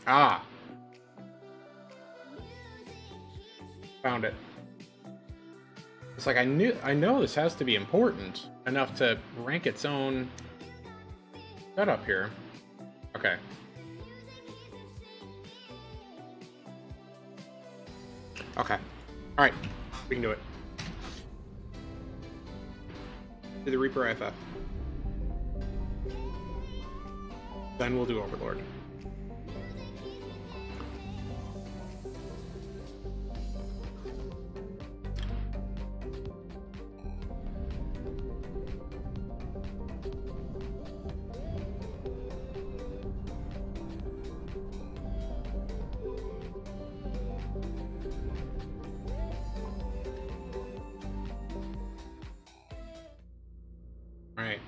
Ah. Found it. It's like I know this has to be important enough to rank its own setup here. Okay. Okay. Alright. We can do it. Do the Reaper IFF. Then we'll do Overlord. Alright.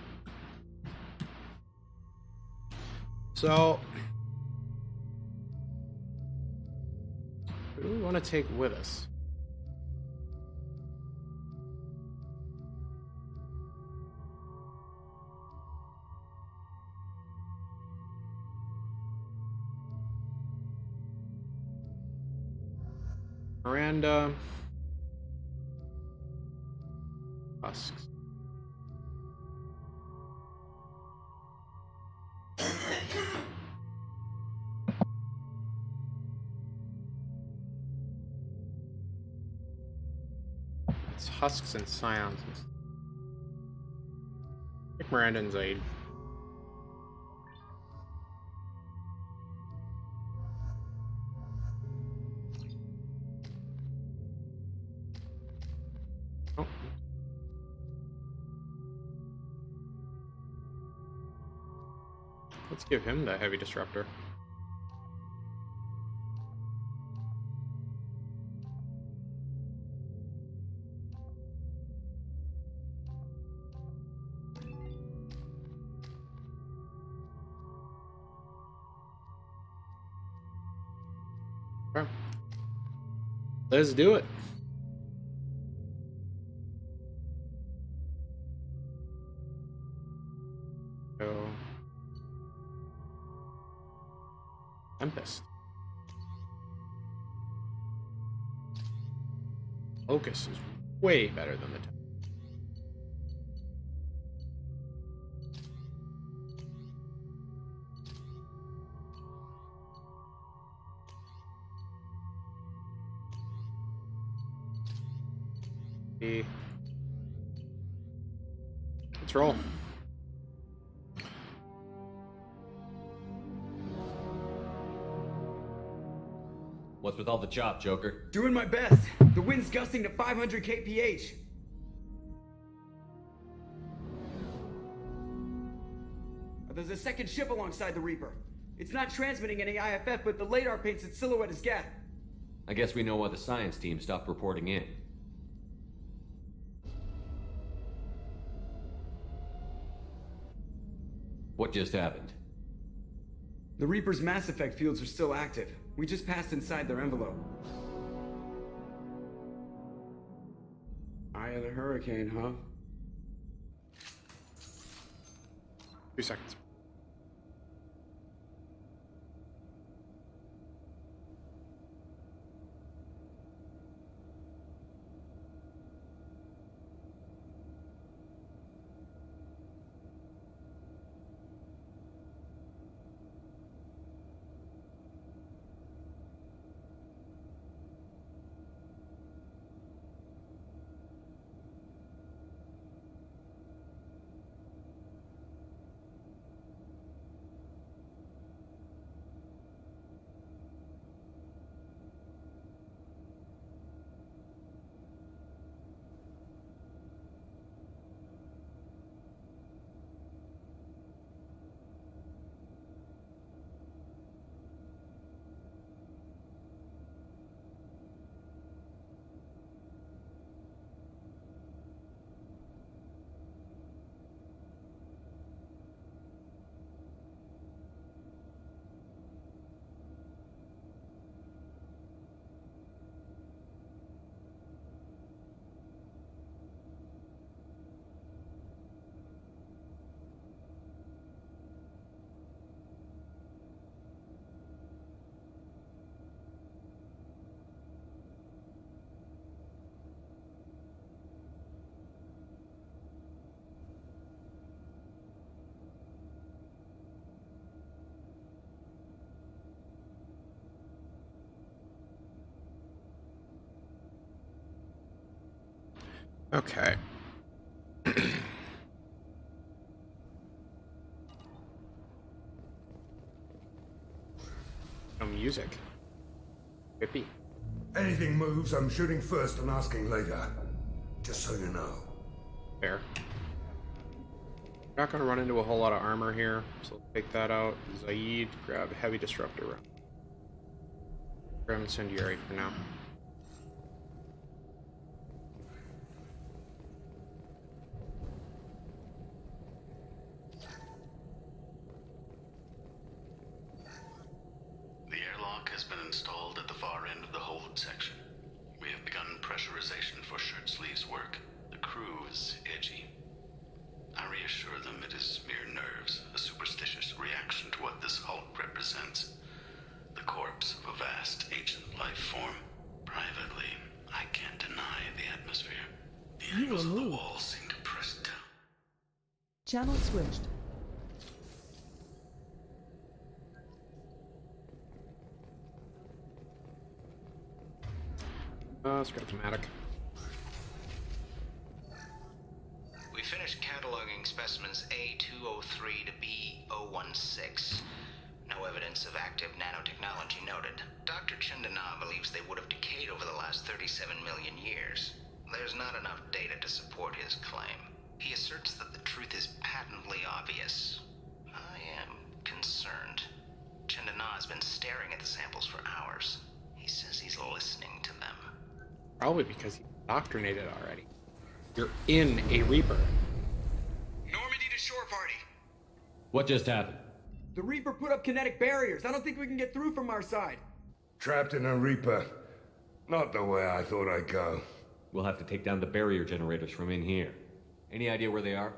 So, who do we want to take with us? Miranda. Husks. It's Husks and Scions. Pick Miranda and Zaid. Let's give him the heavy disruptor. Okay. Let's do it. So, Tempest. Focus is way better than the Tempest. Let's roll. What's with all the chop, Joker? Doing my best. The wind's gusting to 500 kph. There's a second ship alongside the Reaper. It's not transmitting any IFF, but the radar paints its silhouette as Geth. I guess we know why the science team stopped reporting in. What just happened? The Reaper's mass effect fields are still active. We just passed inside their envelope. Eye of the hurricane, huh? 2 seconds. Okay. No music. Whippy. Anything moves, I'm shooting first and asking later. Just so you know. Fair. Not gonna run into a whole lot of armor here, so let's take that out. Zaid, grab heavy disruptor. Grab incendiary for now. The airlock has been installed at the far end of the hold section. We have begun pressurization for shirt sleeves work. The crew is edgy. I reassure them it is mere nerves, a superstitious reaction to what this hulk represents. The corpse of a vast ancient life form. Privately, I can't deny the atmosphere. The angles of the walls seem to press down. Channel switched. Schematic. We finished cataloging specimens A203 to B016. No evidence of active nanotechnology noted. Dr. Chandana believes they would have decayed over the last 37 million years. There's not enough data to support his claim. He asserts that the truth is patently obvious. I am concerned. Probably because he's indoctrinated already. You're in a Reaper. Normandy to shore party. What just happened? The Reaper put up kinetic barriers. I don't think we can get through from our side. Trapped in a Reaper. Not the way I thought I'd go. We'll have to take down the barrier generators from in here. Any idea where they are?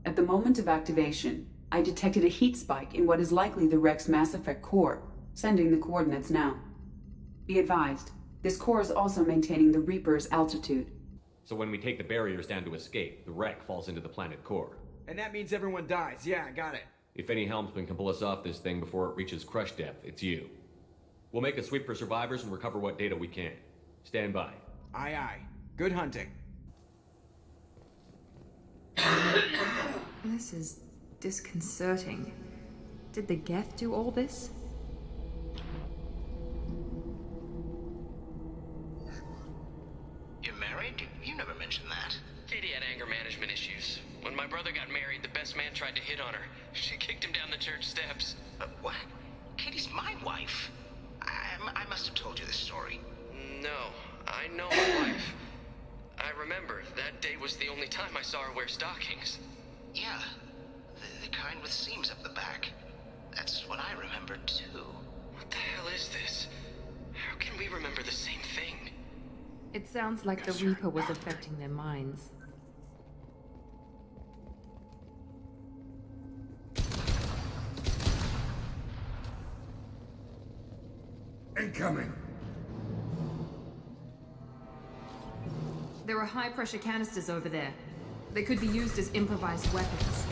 At the moment of activation, I detected a heat spike in what is likely the Rex Mass Effect core, sending the coordinates now. Be advised, this core is also maintaining the Reaper's altitude. So when we take the barriers down to escape, the wreck falls into the planet core. And that means everyone dies. Yeah, I got it. If any helmsman can pull us off this thing before it reaches crush depth, it's you. We'll make a sweep for survivors and recover what data we can. Stand by. Aye, aye. Good hunting. This is disconcerting. Did the Geth do all this? You're married? You never mentioned that. Katie had anger management issues. When my brother got married, the best man tried to hit on her. She kicked him down the church steps. What? Katie's my wife. I must have told you this story. No, I know my wife. I remember, that day was the only time I saw her wear stockings. Yeah, the kind with seams up the back. That's what I remember too. What the hell is this? How can we remember the same thing? It sounds like the Reaper was affecting their minds. Incoming. There are high-pressure canisters over there. They could be used as improvised weapons.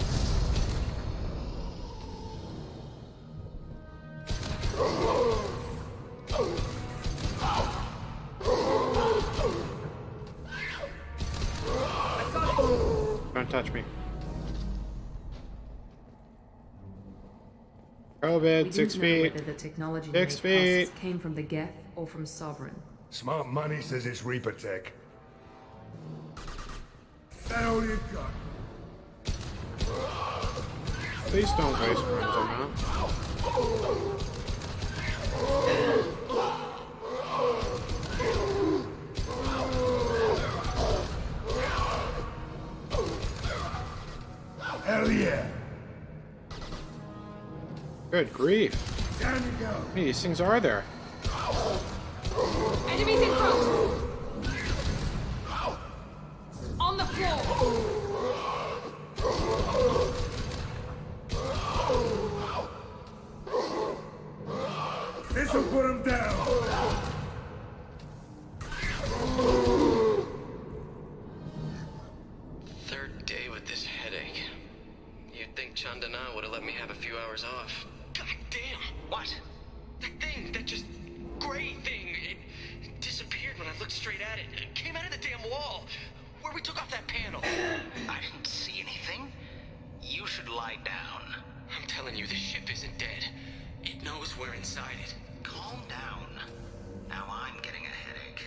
Don't touch me. COVID, 6 feet. Whether the technology 6 feet. came from the Geth or from Sovereign. Smart money says it's Reaper tech. That all you got? Please don't waste runs on that. Hell yeah! Good grief. Down you go. How many of these things are there? Enemies in front! On the floor! This'll put him down. Third day with this headache. You'd think Chandana would have let me have a few hours off. God damn! What? That thing, that just gray thing, it disappeared when I looked straight at it. It came out of the damn wall, where we took off that panel. I didn't see anything. You should lie down. I'm telling you, the ship isn't dead. It knows we're inside it. Calm down. Now I'm getting a headache.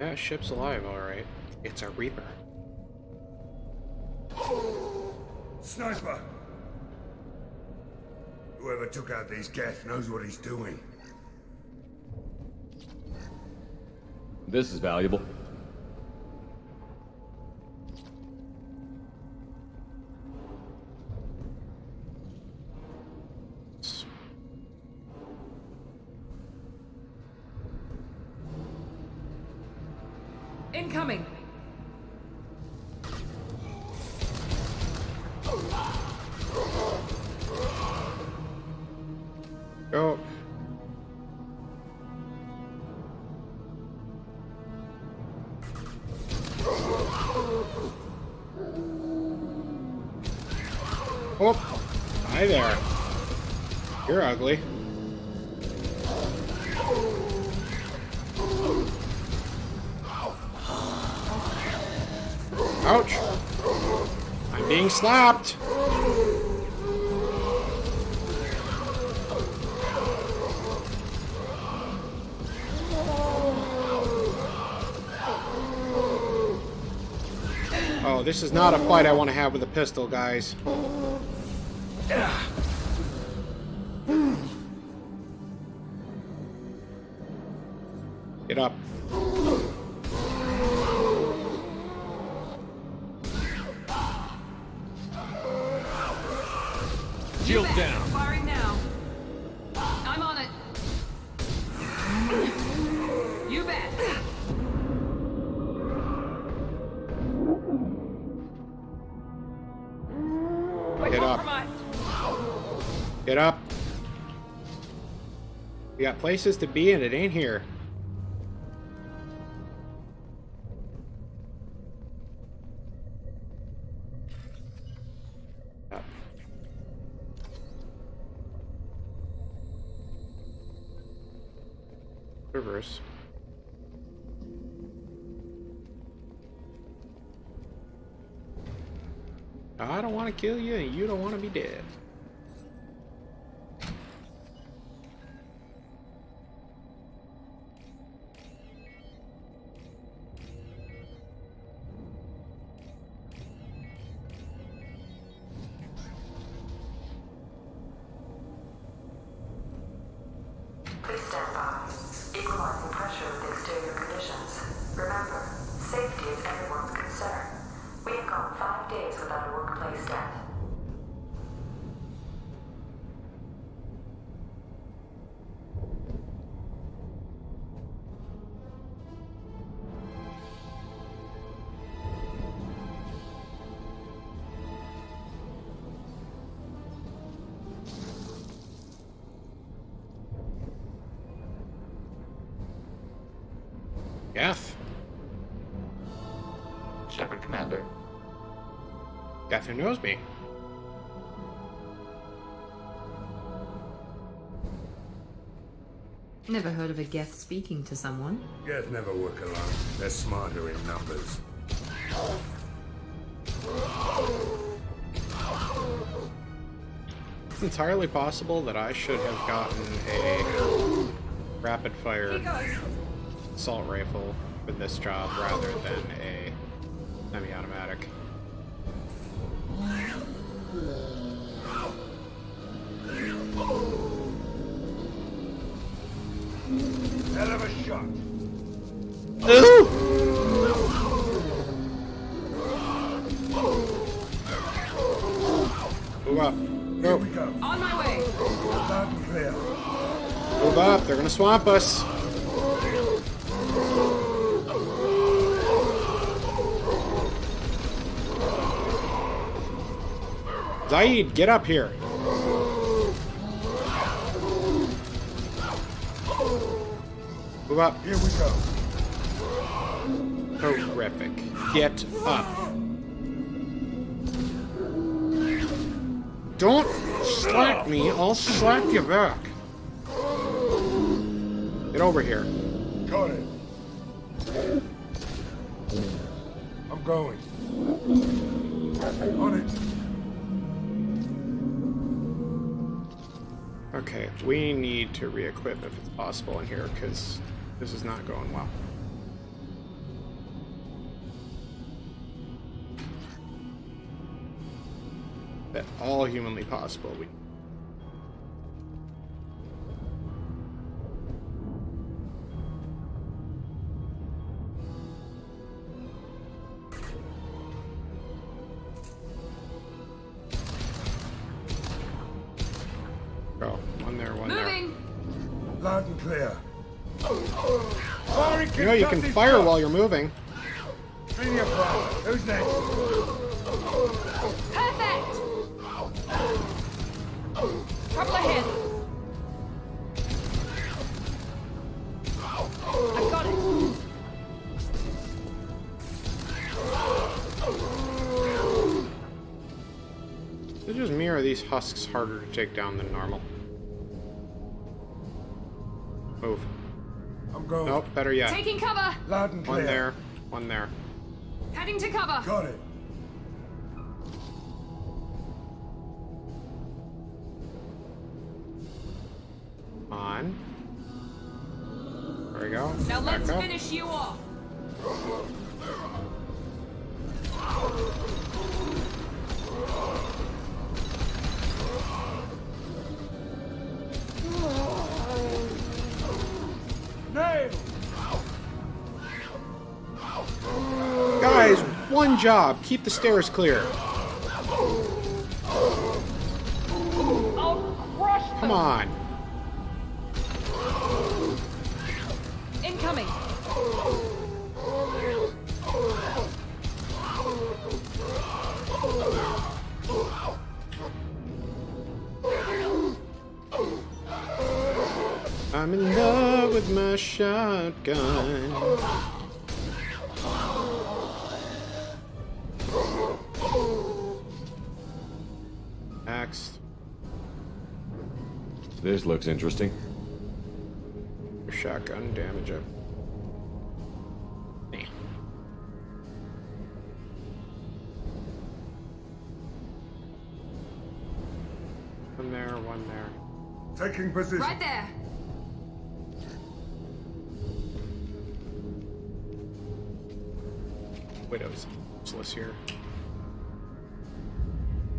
Yeah, ship's alive, alright. It's a Reaper. Sniper! Whoever took out these Geth knows what he's doing. This is valuable. Incoming! Go. Oh, hi there. You're ugly. Ouch. I'm being slapped. Oh, this is not a fight I want to have with a pistol, guys. Get up. Shield down. Firing now. I'm on it. You bet. Get up. Get up. We got places to be and it ain't here. Up. Reverse. I don't want to kill you and you don't want to be dead. Please stand by. Equalizing pressure with exterior conditions. Remember, safety is everyone's concern. We have gone 5 days without a workplace death. Gaff. Shepard, Commander. Gaff who knows me. Never heard of a Geth speaking to someone. Geth never work alone. They're smarter in numbers. It's entirely possible that I should have gotten a rapid fire assault rifle for this job rather than a semi-automatic. Hell of a shot. Move up. Go. We go. On my way. Loud and clear. Move up. They're gonna swamp us. Zaid, get up here. Move up. Here we go. Horrific. Get up. Don't slap me. I'll slap you back. Get over here. Got it. I'm going. On it. Okay, we need to re-equip if it's possible in here, because this is not going well. At all humanly possible, we... Go. One there, one Moving. There. Loud and clear. You know you can fire while you're moving. Senior fire. Who's next? Perfect. Trouble ahead. I've got it. They just mirror these husks harder to take down than normal. Move. I'm going. Nope, better yet. Taking cover. Loud and clear. One there, one there. Heading to cover. Got it. On. There we go. Now Back let's up. finish you off. Nail. One job, keep the stairs clear. I'll crush them. Come on. Incoming. I'm in love with my shotgun. Next. This looks interesting. Shotgun damage up. One there, one there. Taking position. Right there. Widow's useless here.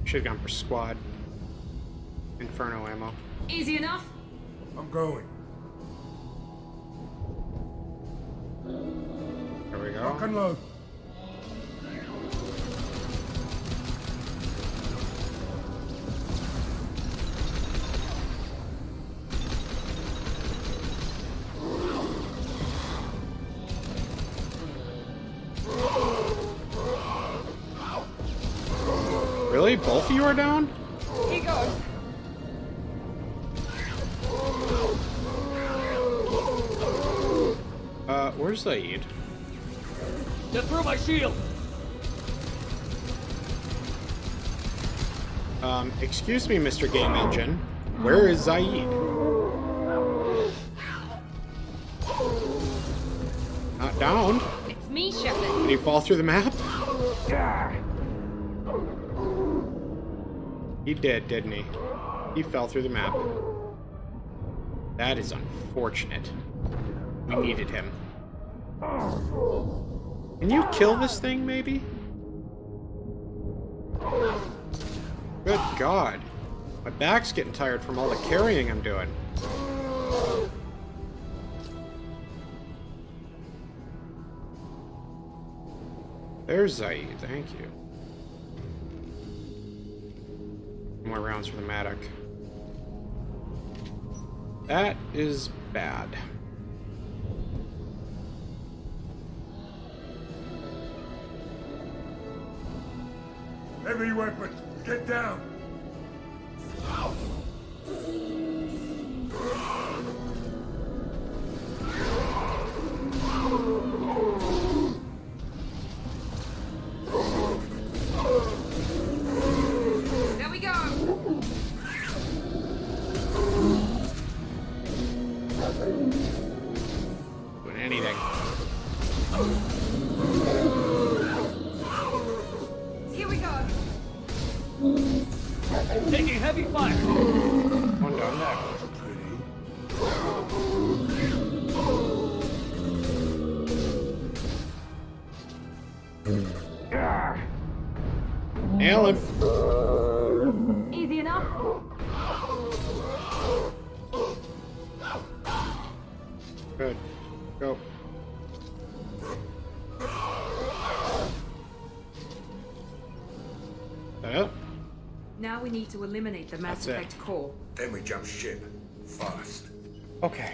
Should've gone for squad. Inferno ammo. Easy enough. I'm going. There we go. Lock and load. Really? Both of you are down? Here goes. Where's Zaid? Get through my shield! Excuse me, Mr. Game Engine. Where is Zaid? Not down. It's me, Shepard. Did he fall through the map? He did, didn't he? He fell through the map. That is unfortunate. We needed him. Can you kill this thing, maybe? Good God. My back's getting tired from all the carrying I'm doing. There's Zaid, thank you. More rounds for the Matic. That is bad. Heavy weapon. Get down. There we go. Doing anything. Here we go. Taking heavy fire! One down there. Nail him. Easy enough. Good. Go. Now we need to eliminate the Mass That's it. Effect core. Then we jump ship. Fast. Okay.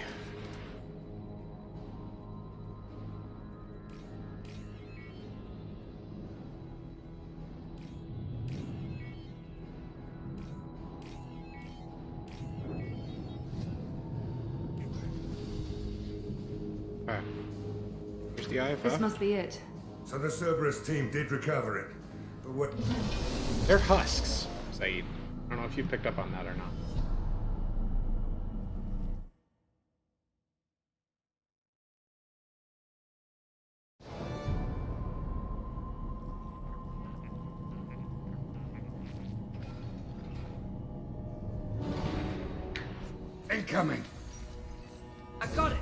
Alright. Here's the IFF. This must be it. So the Cerberus team did recover it. But what... They're husks, Zaid. I don't know if you picked up on that or not. Incoming. I got it.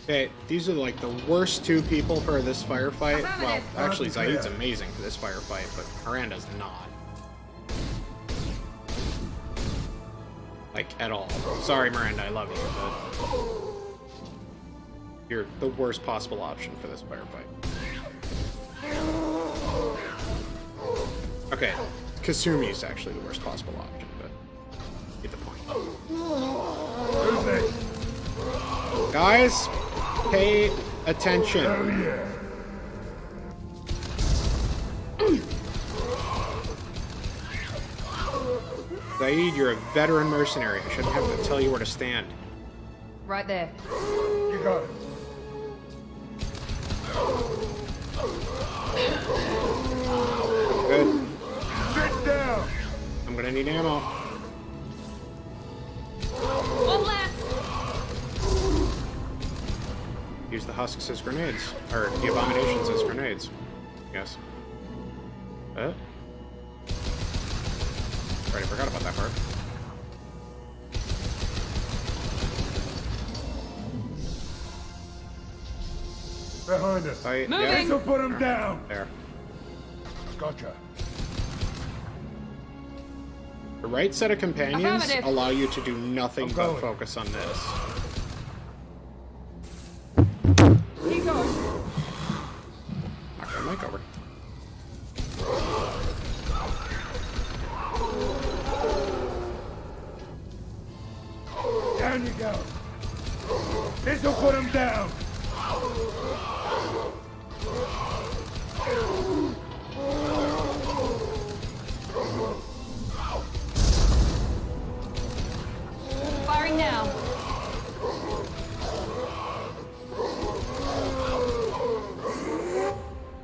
Okay, these are like the worst two people for this firefight. Well, actually, Clear. Zaid's amazing for this firefight, but Miranda's not. Like, at all. Sorry, Miranda, I love you, but... You're the worst possible option for this firefight. Okay, Kasumi's actually the worst possible option, but get the point. Guys, pay attention. Saeed, you're a veteran mercenary. I shouldn't have to tell you where to stand. Right there. You got it. Good. Sit down. I'm gonna need ammo. One last. Use the husks as grenades. Or the abominations as grenades. Yes. Right, I forgot about that part. Behind us. Moving. This will put him down. There. Gotcha. The right set of companions Affirmative. allow you to do nothing I'm but going. focus on this. Keep going. Knock that mic over. Down you go. This will put him down. Firing now.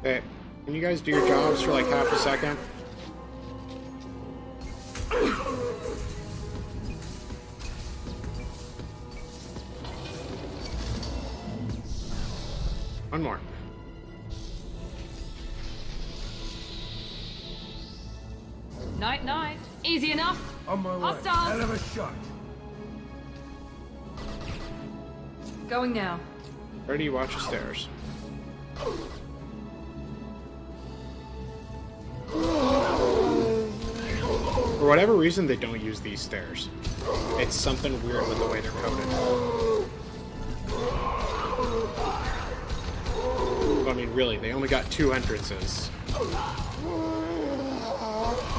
Hey, can you guys do your jobs for like half a second? One more. Night, night. Easy enough. On my way. Hostiles. Hell of a shot. Going now. Ready, watch the stairs. For whatever reason, they don't use these stairs. It's something weird with the way they're coded. Well, I mean, really, they only got 2 entrances.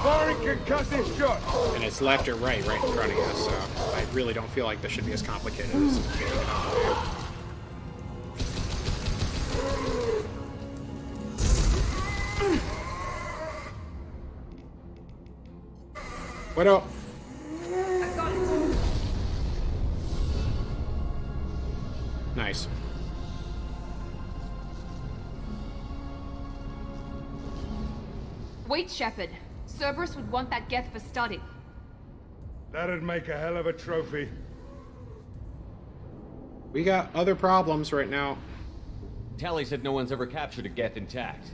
Firing concussive shot. And it's left or right in front of you, so I really don't feel like this should be as complicated as getting it out of the way. Widow! I've got it. Nice. Wait, Shepard. Cerberus would want that Geth for study. That'd make a hell of a trophy. We got other problems right now. Tally said no one's ever captured a Geth intact.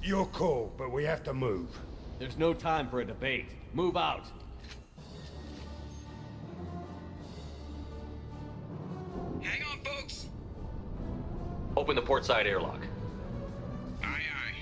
Your call, but we have to move. There's no time for a debate. Move out. Hang on, folks. Open the port side airlock. Aye, aye.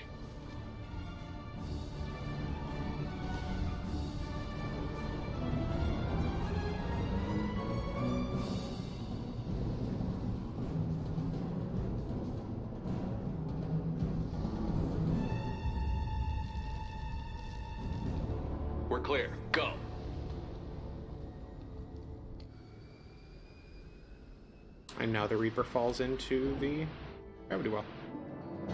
We're clear. Go. And now the Reaper falls into the gravity well. I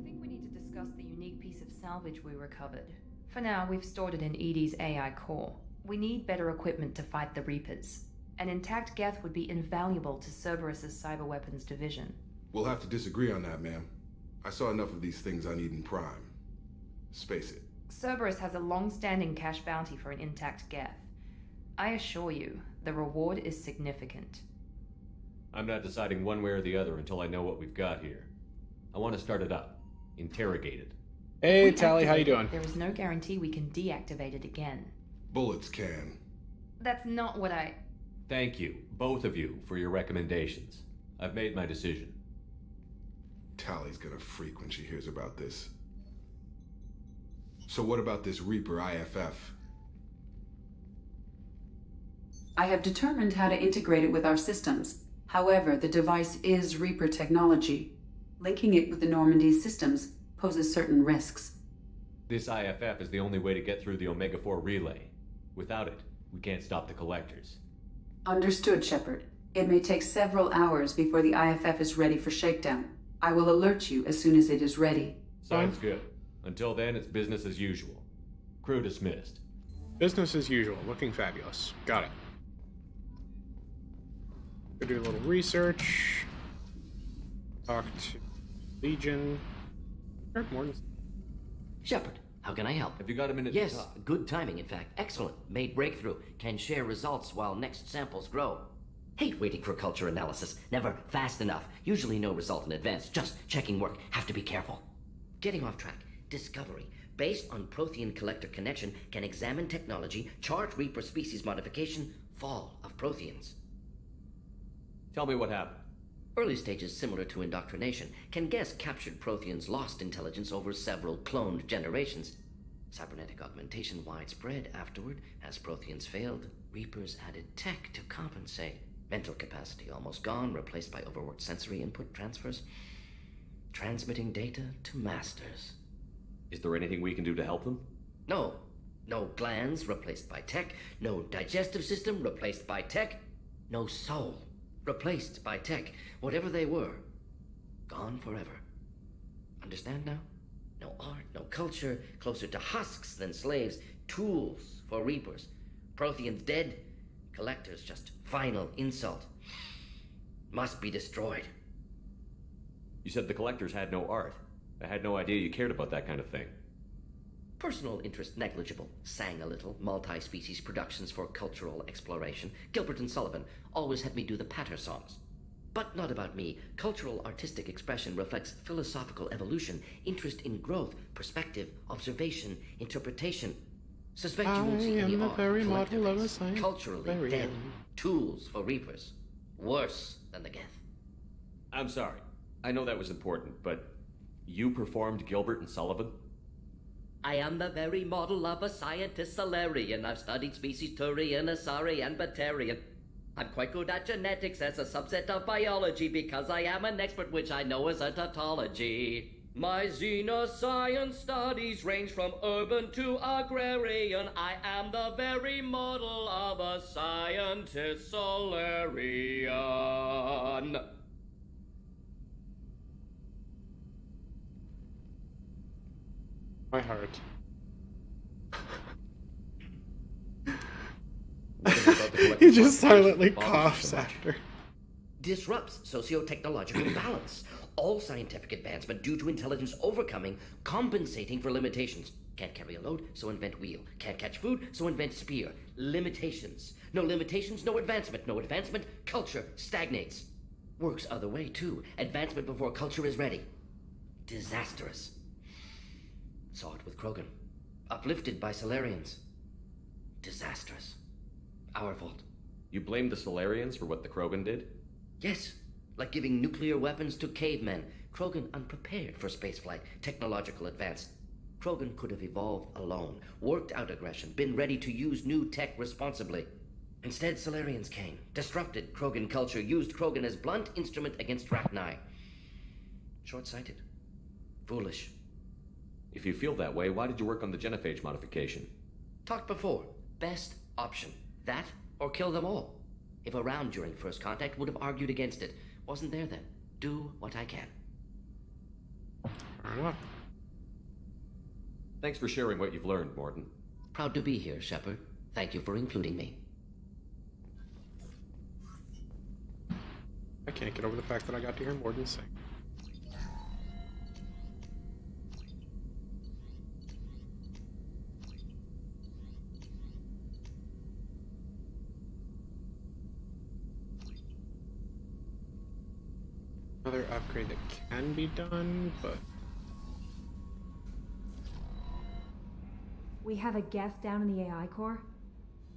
think we need to discuss the unique piece of salvage we recovered. For now, we've stored it in Edie's AI core. We need better equipment to fight the Reapers. An intact Geth would be invaluable to Cerberus's cyber weapons division. We'll have to disagree on that, ma'am. I saw enough of these things on Eden Prime. Space it. Cerberus has a long-standing cash bounty for an intact Geth. I assure you, the reward is significant. I'm not deciding one way or the other until I know what we've got here. I want to start it up. Interrogate it. Hey, If we Tally, how you activate doing? it, there is no guarantee we can deactivate it again. Bullets can. That's not what I... Thank you, both of you, for your recommendations. I've made my decision. Tally's gonna freak when she hears about this. So what about this Reaper IFF? I have determined how to integrate it with our systems. However, the device is Reaper technology. Linking it with the Normandy's systems poses certain risks. This IFF is the only way to get through the Omega-4 relay. Without it, we can't stop the collectors. Understood, Shepard. It may take several hours before the IFF is ready for shakedown. I will alert you as soon as it is ready. Sounds good. Until then, it's business as usual. Crew dismissed. Business as usual. Looking fabulous. Got it. Go do a little research. Talk to Legion. Shepard, how can I help? Have you got a minute yes, to talk? Good timing, in fact. Excellent. Made breakthrough. Can share results while next samples grow. Hate waiting for culture analysis. Never fast enough. Usually no result in advance. Just checking work. Have to be careful. Getting off track. Discovery. Based on Prothean collector connection, can examine technology, chart Reaper species modification, fall of Protheans. Tell me what happened. Early stages similar to indoctrination. Can guess captured Protheans lost intelligence over several cloned generations. Cybernetic augmentation widespread afterward. As Protheans failed, Reapers added tech to compensate. Mental capacity almost gone, replaced by overworked sensory input transfers. Transmitting data to masters. Is there anything we can do to help them? No. No glands replaced by tech. No digestive system replaced by tech. No soul replaced by tech. Whatever they were, gone forever. Understand now? No art, no culture, closer to husks than slaves. Tools for Reapers. Protheans dead. Collectors just final insult. Must be destroyed. You said the collectors had no art. I had no idea you cared about that kind of thing. Personal interest negligible. Sang a little. Multi-species productions for cultural exploration. Gilbert and Sullivan always had me do the patter songs. But not about me. Cultural artistic expression reflects philosophical evolution, interest in growth, perspective, observation, interpretation. Suspect you won't see any art. Culturally dead. Tools for Reapers. Worse than the Geth. I'm sorry. I know that was important, but you performed Gilbert and Sullivan? I am the very model of a scientist Solarian. I've studied species Turian, Asari, and Batarian. I'm quite good at genetics as a subset of biology because I am an expert, which I know is a tautology. My xenoscience studies range from urban to agrarian. I am the very model of a scientist Solarian. My heart. He just silently coughs after. Disrupts socio-technological balance. All scientific advancement due to intelligence overcoming, compensating for limitations. Can't carry a load, so invent wheel. Can't catch food, so invent spear. Limitations. No limitations, no advancement. No advancement, culture stagnates. Works other way, too. Advancement before culture is ready. Disastrous. Saw it with Krogan. Uplifted by Solarians. Disastrous. Our fault. You blame the Solarians for what the Krogan did? Yes. Like giving nuclear weapons to cavemen. Krogan unprepared for spaceflight, technological advance. Krogan could have evolved alone, worked out aggression, been ready to use new tech responsibly. Instead, Solarians came, disrupted Krogan culture, used Krogan as blunt instrument against Rachni. Short-sighted. Foolish. If you feel that way, why did you work on the genophage modification? Talked before. Best option. That or kill them all. If around during first contact, would have argued against it. Wasn't there then. Do what I can. Thanks for sharing what you've learned, Morton. Proud to be here, Shepard. Thank you for including me. I can't get over the fact that I got to hear Morton sing. Another upgrade that can be done, but... We have a Geth down in the AI core.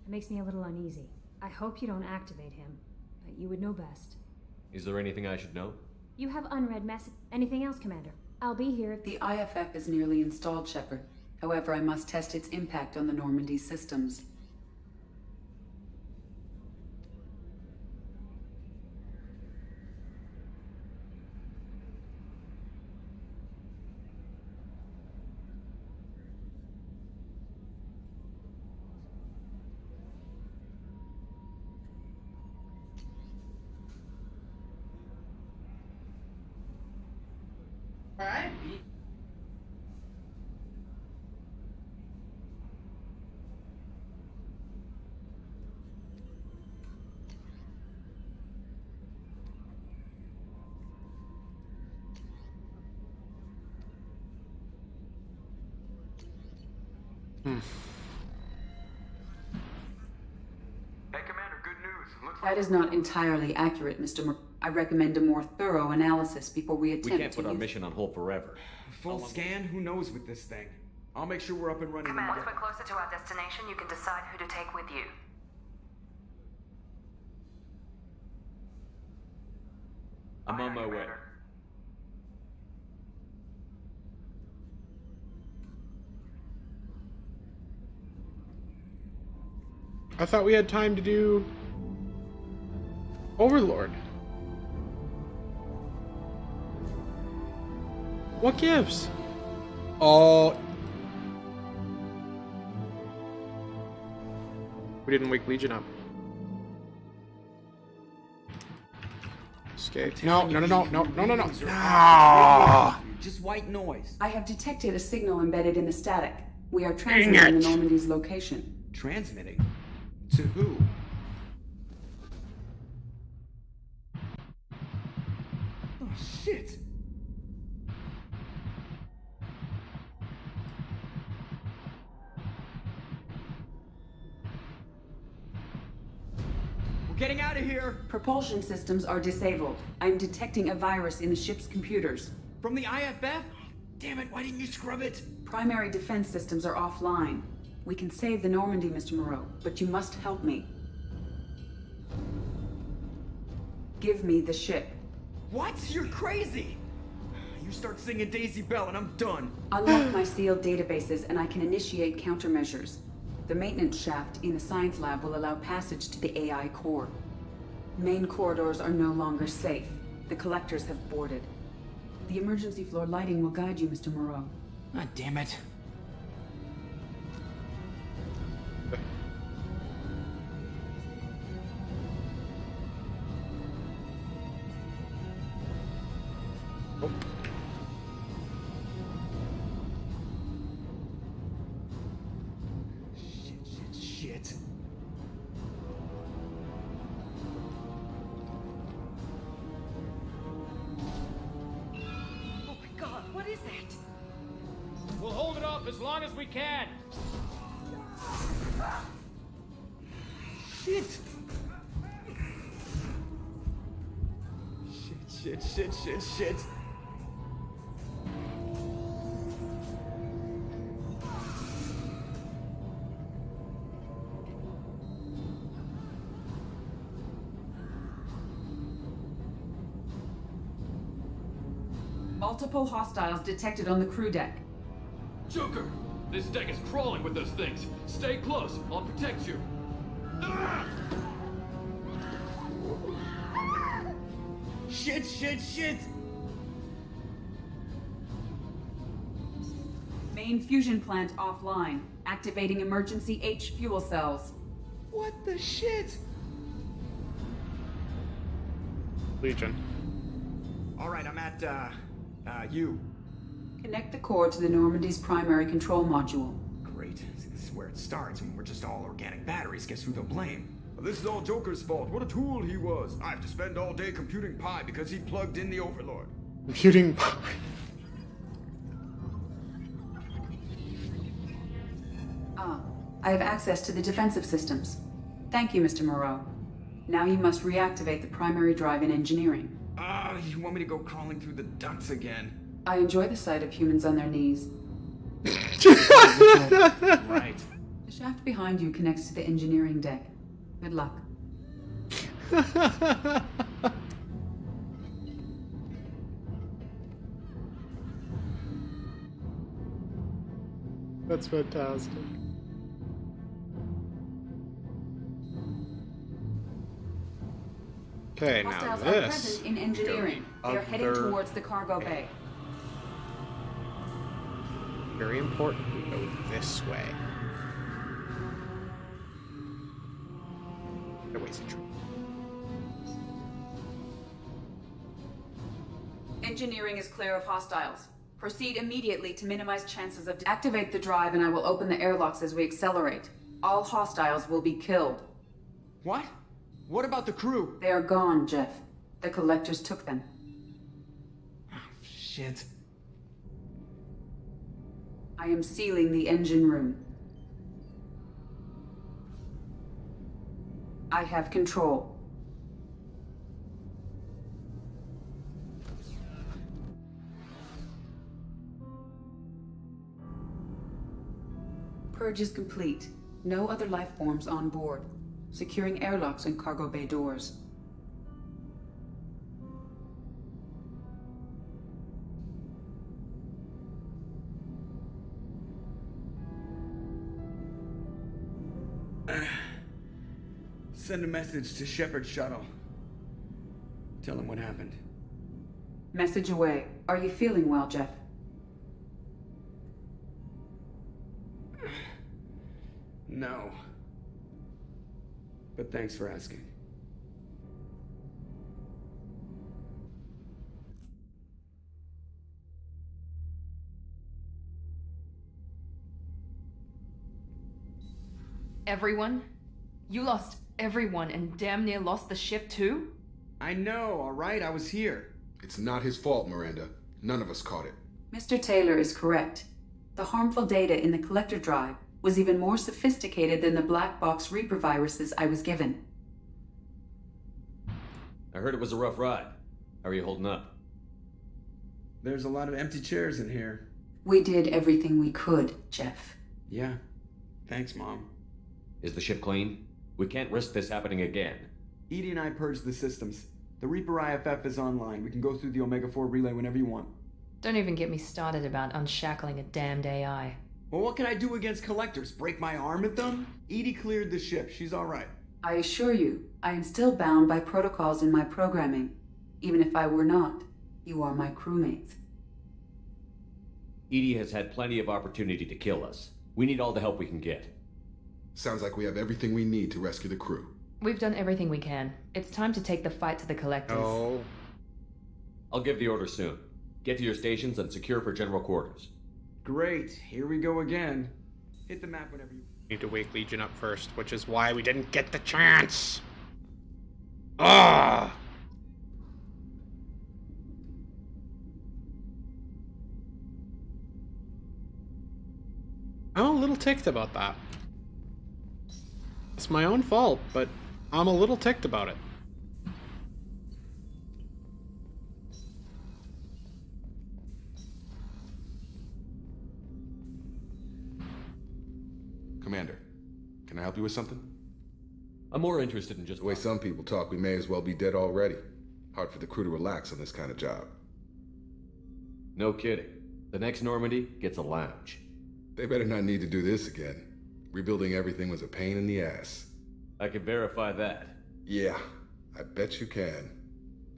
It makes me a little uneasy. I hope you don't activate him, but you would know best. Is there anything I should know? You have unread message. Anything else, Commander? I'll be here. The IFF is nearly installed, Shepard. However, I must test its impact on the Normandy systems. Alright. Hey, Commander, good news. Looks That is not entirely accurate, Mr. I recommend a more thorough analysis before we attempt We can't put our mission on hold forever. Full scan? Who knows with this thing? I'll make sure we're up and running. Once we're closer to our destination, you can decide who to take with you. I'm on my way. I thought we had time to do Overlord. What gives? Oh. We didn't wake Legion up. Escape. No. Just white noise. I have detected a signal embedded in the static. We are transmitting the Normandy's location. Transmitting? To who? Oh, shit. We're getting out of here. Propulsion systems are disabled. I'm detecting a virus in the ship's computers. From the IFF? Damn it, why didn't you scrub it? Primary defense systems are offline. We can save the Normandy, Mr. Moreau, but you must help me. Give me the ship. What? You're crazy! You start singing Daisy Bell and I'm done. Unlock my sealed databases and I can initiate countermeasures. The maintenance shaft in the science lab will allow passage to the AI core. Main corridors are no longer safe. The collectors have boarded. The emergency floor lighting will guide you, Mr. Moreau. God damn it. Oh. Shit. Oh my god, what is that? We'll hold it off as long as we can. Shit. Shit. Multiple hostiles detected on the crew deck. Joker! This deck is crawling with those things. Stay close. I'll protect you. Ah! Shit! Main fusion plant offline. Activating emergency H fuel cells. What the shit? Legion. Alright, I'm at, you. Connect the core to the Normandy's primary control module. Great. See, this is where it starts. When we're just all organic batteries, guess who they'll blame? This is all Joker's fault. What a tool he was. I have to spend all day computing pi because he plugged in the Overlord. Computing pi. I have access to the defensive systems. Thank you, Mr. Moreau. Now you must reactivate the primary drive in engineering. You want me to go crawling through the ducts again? I enjoy the sight of humans on their knees. Right. The shaft behind you connects to the engineering deck. Good luck. That's fantastic. Okay, now Hostiles are this. present in engineering. They are heading other towards the cargo bay. Very important. We go this way. Other ways of true. Engineering is clear of hostiles. Proceed immediately to minimize chances of... Activate the drive and I will open the airlocks as we accelerate. All hostiles will be killed. What? What about the crew? They are gone, Jeff. The collectors took them. Shit. I am sealing the engine room. I have control. Purge is complete. No other life forms on board. Securing airlocks and cargo bay doors. Send a message to Shepard's shuttle. Tell him what happened. Message away. Are you feeling well, Jeff? No. But thanks for asking. Everyone? You lost everyone and damn near lost the ship too? I know, alright? I was here. It's not his fault, Miranda. None of us caught it. Mr. Taylor is correct. The harmful data in the collector drive was even more sophisticated than the black box Reaper viruses I was given. I heard it was a rough ride. How are you holding up? There's a lot of empty chairs in here. We did everything we could, Jeff. Yeah. Thanks, Mom. Is the ship clean? We can't risk this happening again. Edie and I purged the systems. The Reaper IFF is online. We can go through the Omega-4 relay whenever you want. Don't even get me started about unshackling a damned AI. Well, what can I do against collectors? Break my arm at them? Edie cleared the ship. She's alright. I assure you, I am still bound by protocols in my programming. Even if I were not, you are my crewmates. Edie has had plenty of opportunity to kill us. We need all the help we can get. Sounds like we have everything we need to rescue the crew. We've done everything we can. It's time to take the fight to the collectors. Oh. I'll give the order soon. Get to your stations and secure for general quarters. Great. Here we go again. Hit the map whenever you... Need to wake Legion up first, which is why we didn't get the chance. Ah! I'm a little ticked about that. It's my own fault, but I'm a little ticked about it. Commander, can I help you with something? I'm more interested in just... The way some people talk, we may as well be dead already. Hard for the crew to relax on this kind of job. No kidding. The next Normandy gets a lounge. They better not need to do this again. Rebuilding everything was a pain in the ass. I can verify that. Yeah, I bet you can.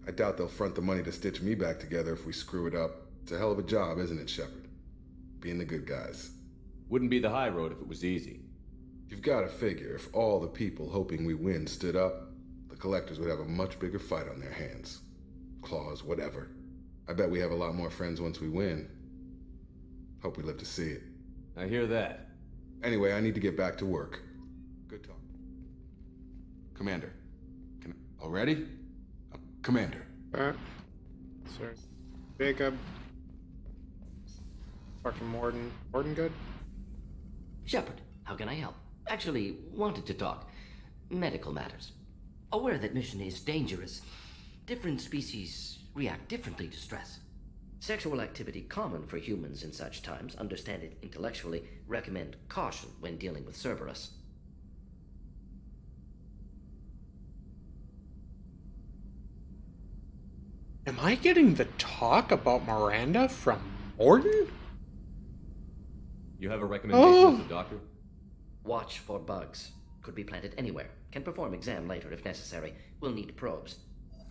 I doubt they'll front the money to stitch me back together if we screw it up. It's a hell of a job, isn't it, Shepard? Being the good guys. Wouldn't be the high road if it was easy. You've got to figure, if all the people hoping we win stood up, the collectors would have a much bigger fight on their hands. Claws, whatever. I bet we have a lot more friends once we win. Hope we live to see it. I hear that. Anyway, I need to get back to work. Good talk. Commander. Already? Commander. Sorry. Jacob. Fucking Morden. Morden good? Shepard, how can I help? Actually, wanted to talk. Medical matters. Aware that mission is dangerous. Different species react differently to stress. Sexual activity common for humans in such times. Understand it intellectually. Recommend caution when dealing with Cerberus. Am I getting the talk about Miranda from Morden? You have a recommendation as a doctor? Watch for bugs. Could be planted anywhere. Can perform exam later if necessary. Will need probes.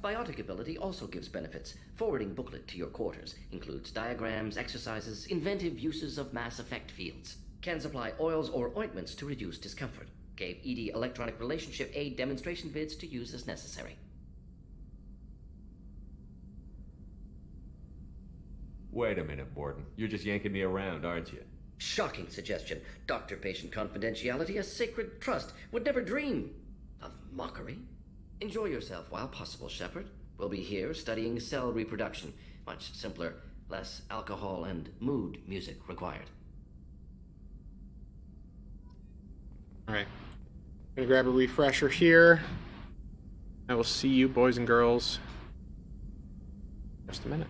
Biotic ability also gives benefits. Forwarding booklet to your quarters. Includes diagrams, exercises, inventive uses of mass effect fields. Can supply oils or ointments to reduce discomfort. Gave ED electronic relationship aid demonstration vids to use as necessary. Wait a minute, Borden. You're just yanking me around, aren't you? Shocking suggestion. Doctor-patient confidentiality, a sacred trust. Would never dream of mockery. Enjoy yourself while possible, Shepard. We'll be here studying cell reproduction. Much simpler, less alcohol and mood music required. Alright. Gonna grab a refresher here. I will see you, boys and girls, in just a minute.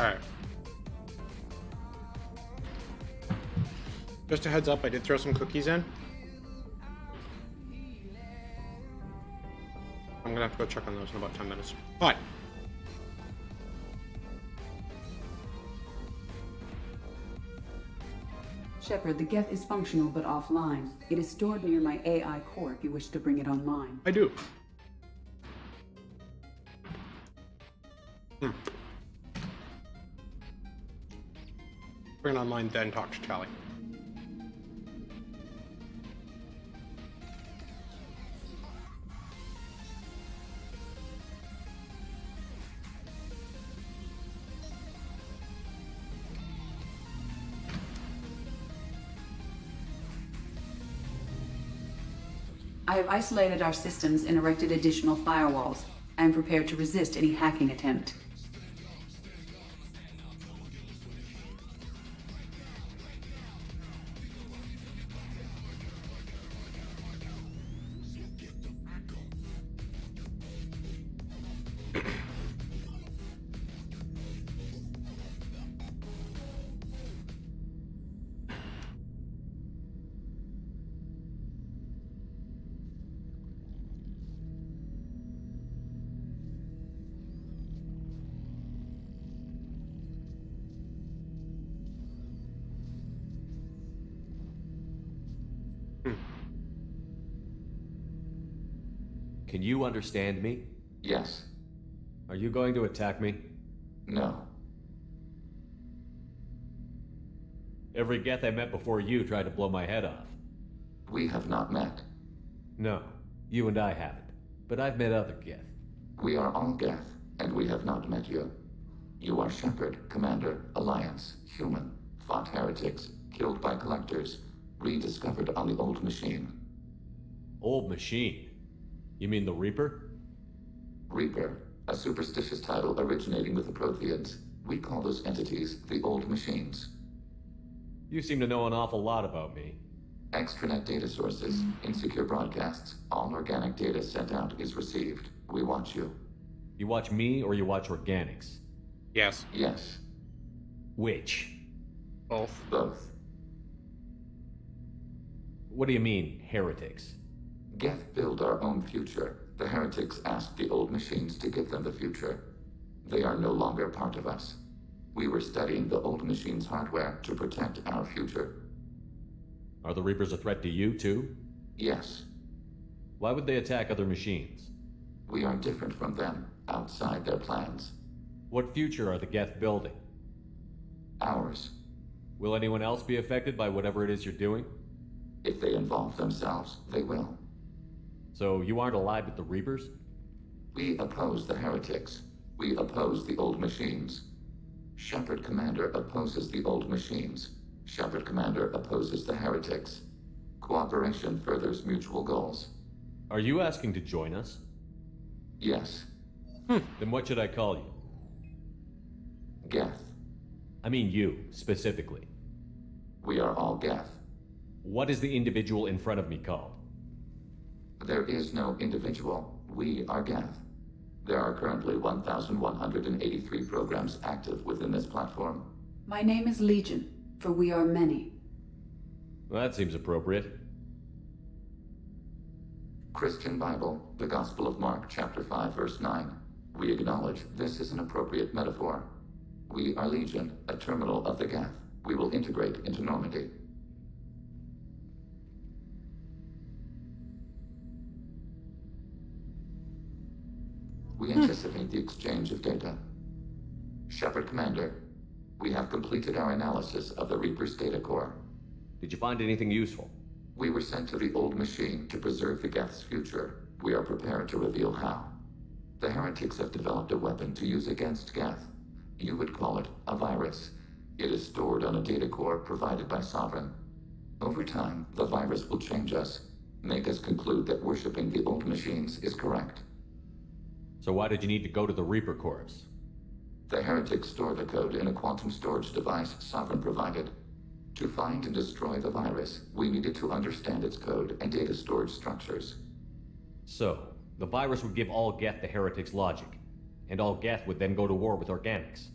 Alright. Just a heads up, I did throw some cookies in. I'm gonna have to go check on those in about 10 minutes. But Shepard, the Geth is functional but offline. It is stored near my AI core if you wish to bring it online. I do. Bring it online, then talk to Tally. I have isolated our systems and erected additional firewalls. I am prepared to resist any hacking attempt. Can you understand me? Yes. Are you going to attack me? No. Every Geth I met before you tried to blow my head off. We have not met. No, you and I haven't. But I've met other Geth. We are all Geth, and we have not met you. You are Shepard, Commander, Alliance, human, fought heretics, killed by collectors, rediscovered on the Old Machine. Old Machine? You mean the Reaper? Reaper, a superstitious title originating with the Protheans. We call those entities the Old Machines. You seem to know an awful lot about me. Extranet data sources, insecure broadcasts, all organic data sent out is received. We watch you. You watch me or you watch organics? Yes. Yes. Which? Both. Both. What do you mean, heretics? Geth build our own future. The heretics asked the Old Machines to give them the future. They are no longer part of us. We were studying the Old Machines' hardware to protect our future. Are the Reapers a threat to you, too? Yes. Why would they attack other machines? We are different from them, outside their plans. What future are the Geth building? Ours. Will anyone else be affected by whatever it is you're doing? If they involve themselves, they will. So you aren't allied with the Reapers? We oppose the heretics. We oppose the Old Machines. Shepard Commander opposes the Old Machines. Shepard Commander opposes the heretics. Cooperation furthers mutual goals. Are you asking to join us? Yes. Then what should I call you? Geth. I mean you, specifically. We are all Geth. What is the individual in front of me called? There is no individual. We are Geth. There are currently 1,183 programs active within this platform. My name is Legion, for we are many. Well, that seems appropriate. Christian Bible, the Gospel of Mark, chapter 5, verse 9. We acknowledge this is an appropriate metaphor. We are Legion, a terminal of the Geth. We will integrate into Normandy. We anticipate the exchange of data. Shepard Commander, we have completed our analysis of the Reaper's data core. Did you find anything useful? We were sent to the Old Machine to preserve the Geth's future. We are prepared to reveal how. The heretics have developed a weapon to use against Geth. You would call it a virus. It is stored on a data core provided by Sovereign. Over time, the virus will change us, make us conclude that worshipping the Old Machines is correct. So why did you need to go to the Reaper Corps? The heretics store the code in a quantum storage device Sovereign provided. To find and destroy the virus, we needed to understand its code and data storage structures. So, the virus would give all Geth the heretics' logic, and all Geth would then go to war with organics.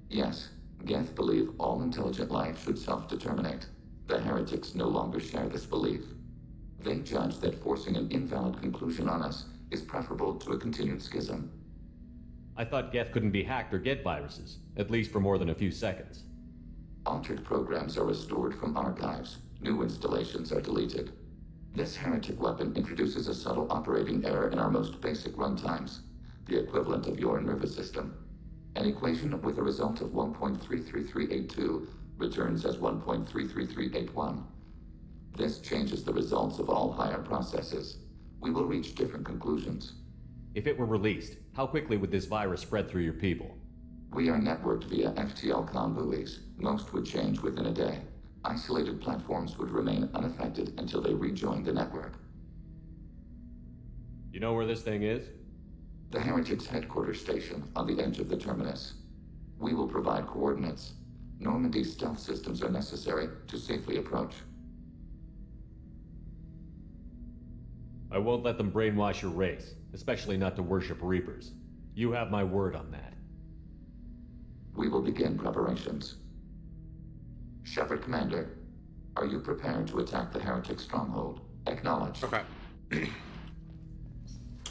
Yes, Geth believe all intelligent life should self-determinate. The heretics no longer share this belief. They judge that forcing an invalid conclusion on us is preferable to a continued schism. I thought Geth couldn't be hacked or get viruses, at least for more than a few seconds. Altered programs are restored from archives. New installations are deleted. This heretic weapon introduces a subtle operating error in our most basic runtimes, the equivalent of your nervous system. An equation with a result of 1.33382 returns as 1.33381. This changes the results of all higher processes. We will reach different conclusions. If it were released, how quickly would this virus spread through your people? We are networked via FTL comm buoys. Most would change within a day. Isolated platforms would remain unaffected until they rejoined the network. You know where this thing is? The Heretics' headquarters station on the edge of the terminus. We will provide coordinates. Normandy's stealth systems are necessary to safely approach. I won't let them brainwash your race, especially not to worship Reapers. You have my word on that. We will begin preparations. Shepard Commander, are you prepared to attack the Heretic stronghold? Acknowledged. Okay.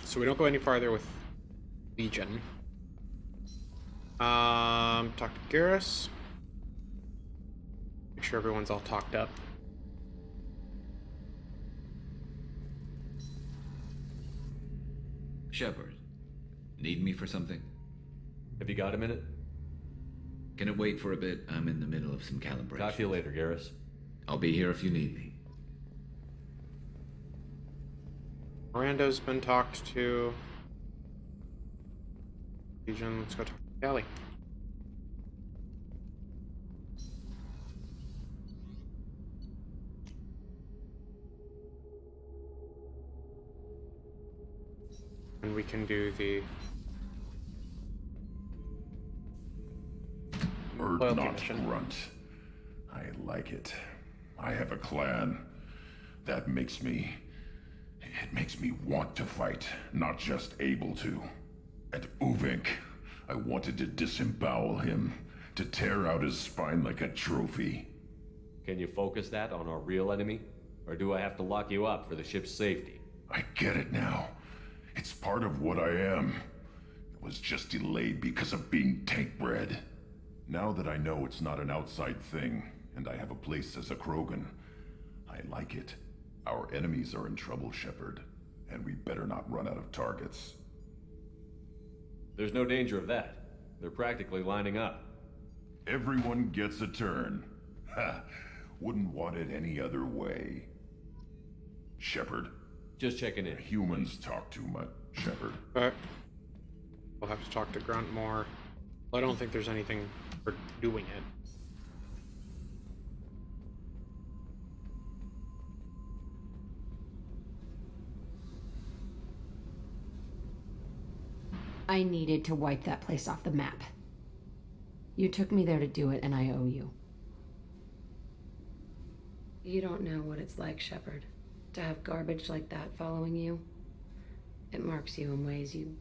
So we don't go any farther with Legion. Talk to Garrus. Make sure everyone's all talked up. Shepard, need me for something? Have you got a minute? Can it wait for a bit? I'm in the middle of some calibration. Talk to you later, Garrus. I'll be here if you need me. Miranda's been talked to. Legion, let's go talk to Kelly. And we can do the Bird loyalty not mission. grunt. I like it. I have a clan. That makes me... It makes me want to fight, not just able to. And Uvink, I wanted to disembowel him, to tear out his spine like a trophy. Can you focus that on our real enemy? Or do I have to lock you up for the ship's safety? I get it now. It's part of what I am. It was just delayed because of being tank bred. Now that I know it's not an outside thing, and I have a place as a Krogan, I like it. Our enemies are in trouble, Shepard, and we better not run out of targets. There's no danger of that. They're practically lining up. Everyone gets a turn. Ha! Wouldn't want it any other way. Shepard. Just checking in. Humans talk too much, Shepard. But we'll have to talk to Grunt more. Well, I don't think there's anything for doing it. I needed to wipe that place off the map. You took me there to do it, and I owe you. You don't know what it's like, Shepard, to have garbage like that following you. It marks you in ways you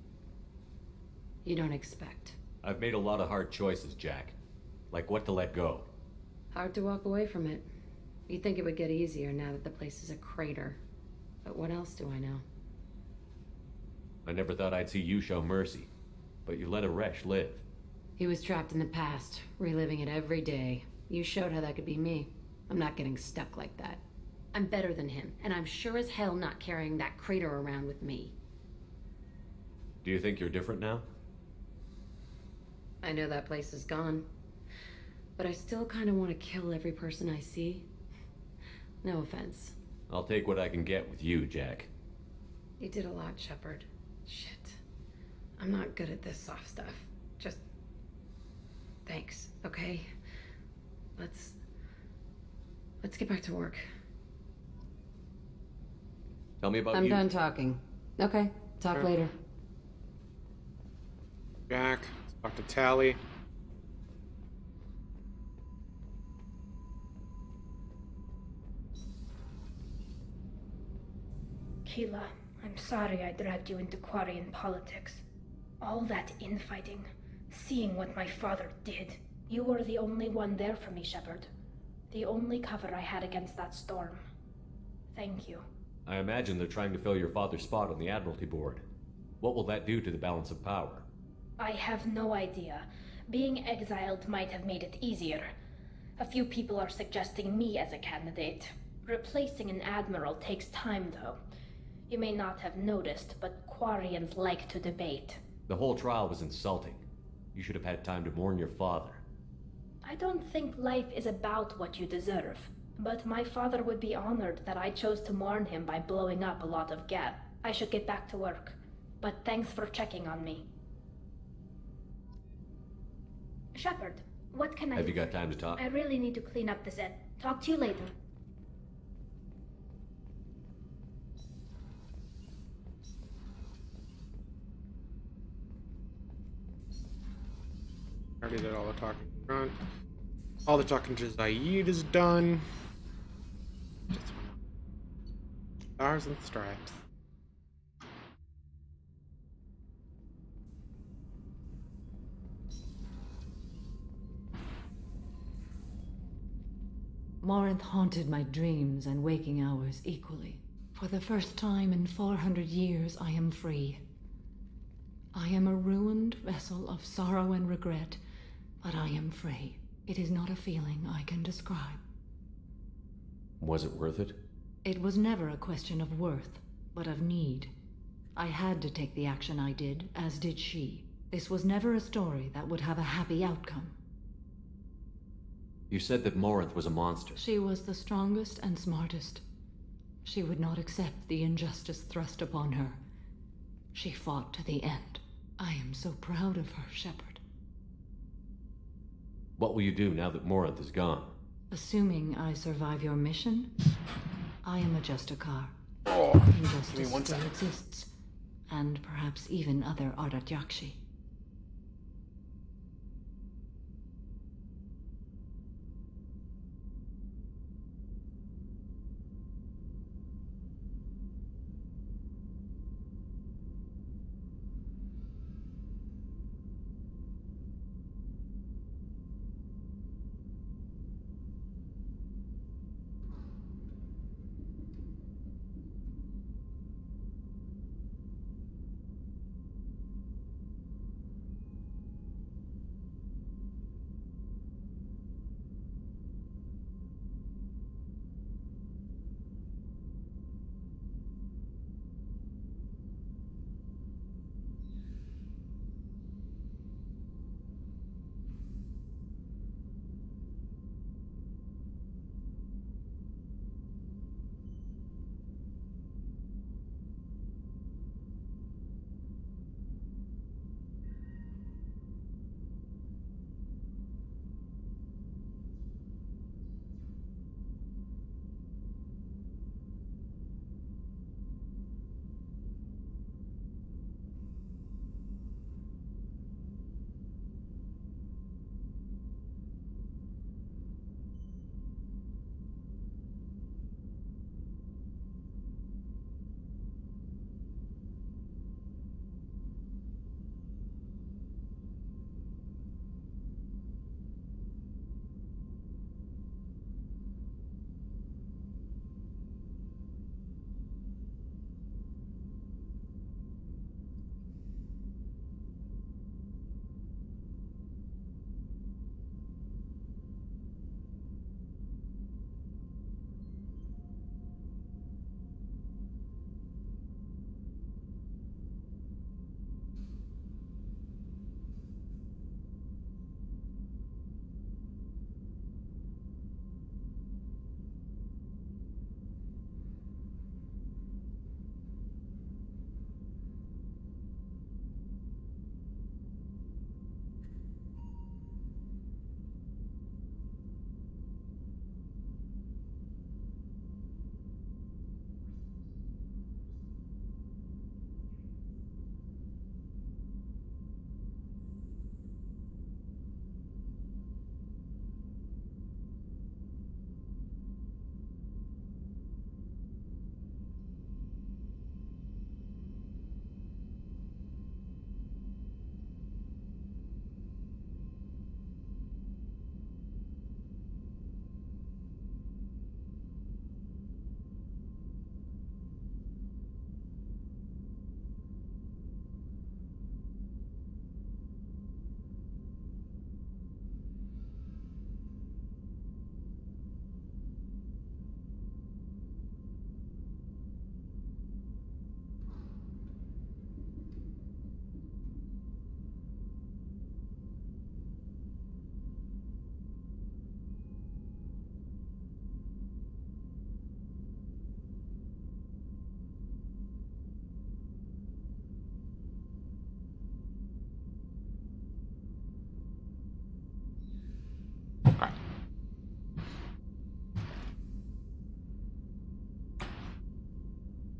don't expect. I've made a lot of hard choices, Jack. Like what to let go. Hard to walk away from it. You'd think it would get easier now that the place is a crater. But what else do I know? I never thought I'd see you show mercy, but you let a Resh live. He was trapped in the past, reliving it every day. You showed how that could be me. I'm not getting stuck like that. I'm better than him, and I'm sure as hell not carrying that crater around with me. Do you think you're different now? I know that place is gone, but I still kind of want to kill every person I see. No offense. I'll take what I can get with you, Jack. You did a lot, Shepard. Shit. I'm not good at this soft stuff. Just... thanks, okay? Let's get back to work. Tell me about you. I'm done talking. Okay, talk later. Jack, let's talk to Tally. Keela, I'm sorry I dragged you into Quarian politics. All that infighting, seeing what my father did, You were the only one there for me, Shepard. The only cover I had against that storm. Thank you. I imagine they're trying to fill your father's spot on the Admiralty Board. What will that do to the balance of power? I have no idea. Being exiled might have made it easier. A few people are suggesting me as a candidate. Replacing an admiral takes time, though. You may not have noticed, but Quarians like to debate. The whole trial was insulting. You should have had time to mourn your father. I don't think life is about what you deserve, but my father would be honored that I chose to mourn him by blowing up a lot of gas. I should get back to work, but thanks for checking on me. Shepard, what can I Have do? you got time to talk? I really need to clean up the set. Talk to you later. Already did all the talking front. All the talking to Zaid is done. Just stars and stripes. Morinth haunted my dreams and waking hours equally. For the first time in 400 years, I am free. I am a ruined vessel of sorrow and regret, but I am free. It is not a feeling I can describe. Was it worth it? It was never a question of worth, but of need. I had to take the action I did, as did she. This was never a story that would have a happy outcome. You said that Morinth was a monster. She was the strongest and smartest. She would not accept the injustice thrust upon her. She fought to the end. I am so proud of her, Shepard. What will you do now that Morinth is gone? Assuming I survive your mission, I am a Justicar. Give me Injustice one still second. exists, and perhaps even other Ardatyakshi.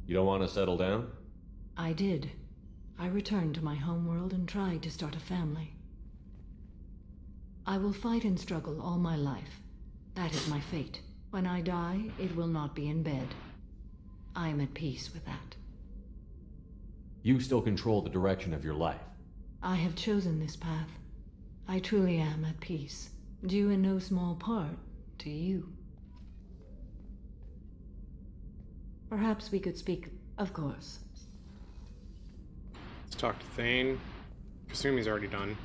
You don't want to settle down? I did. I returned to my homeworld and tried to start a family. I will fight and struggle all my life. That is my fate. When I die, it will not be in bed. I am at peace with that. You still control the direction of your life. I have chosen this path. I truly am at peace, due in no small part to you. Perhaps we could speak, of course. Let's talk to Thane. Presume he's already done.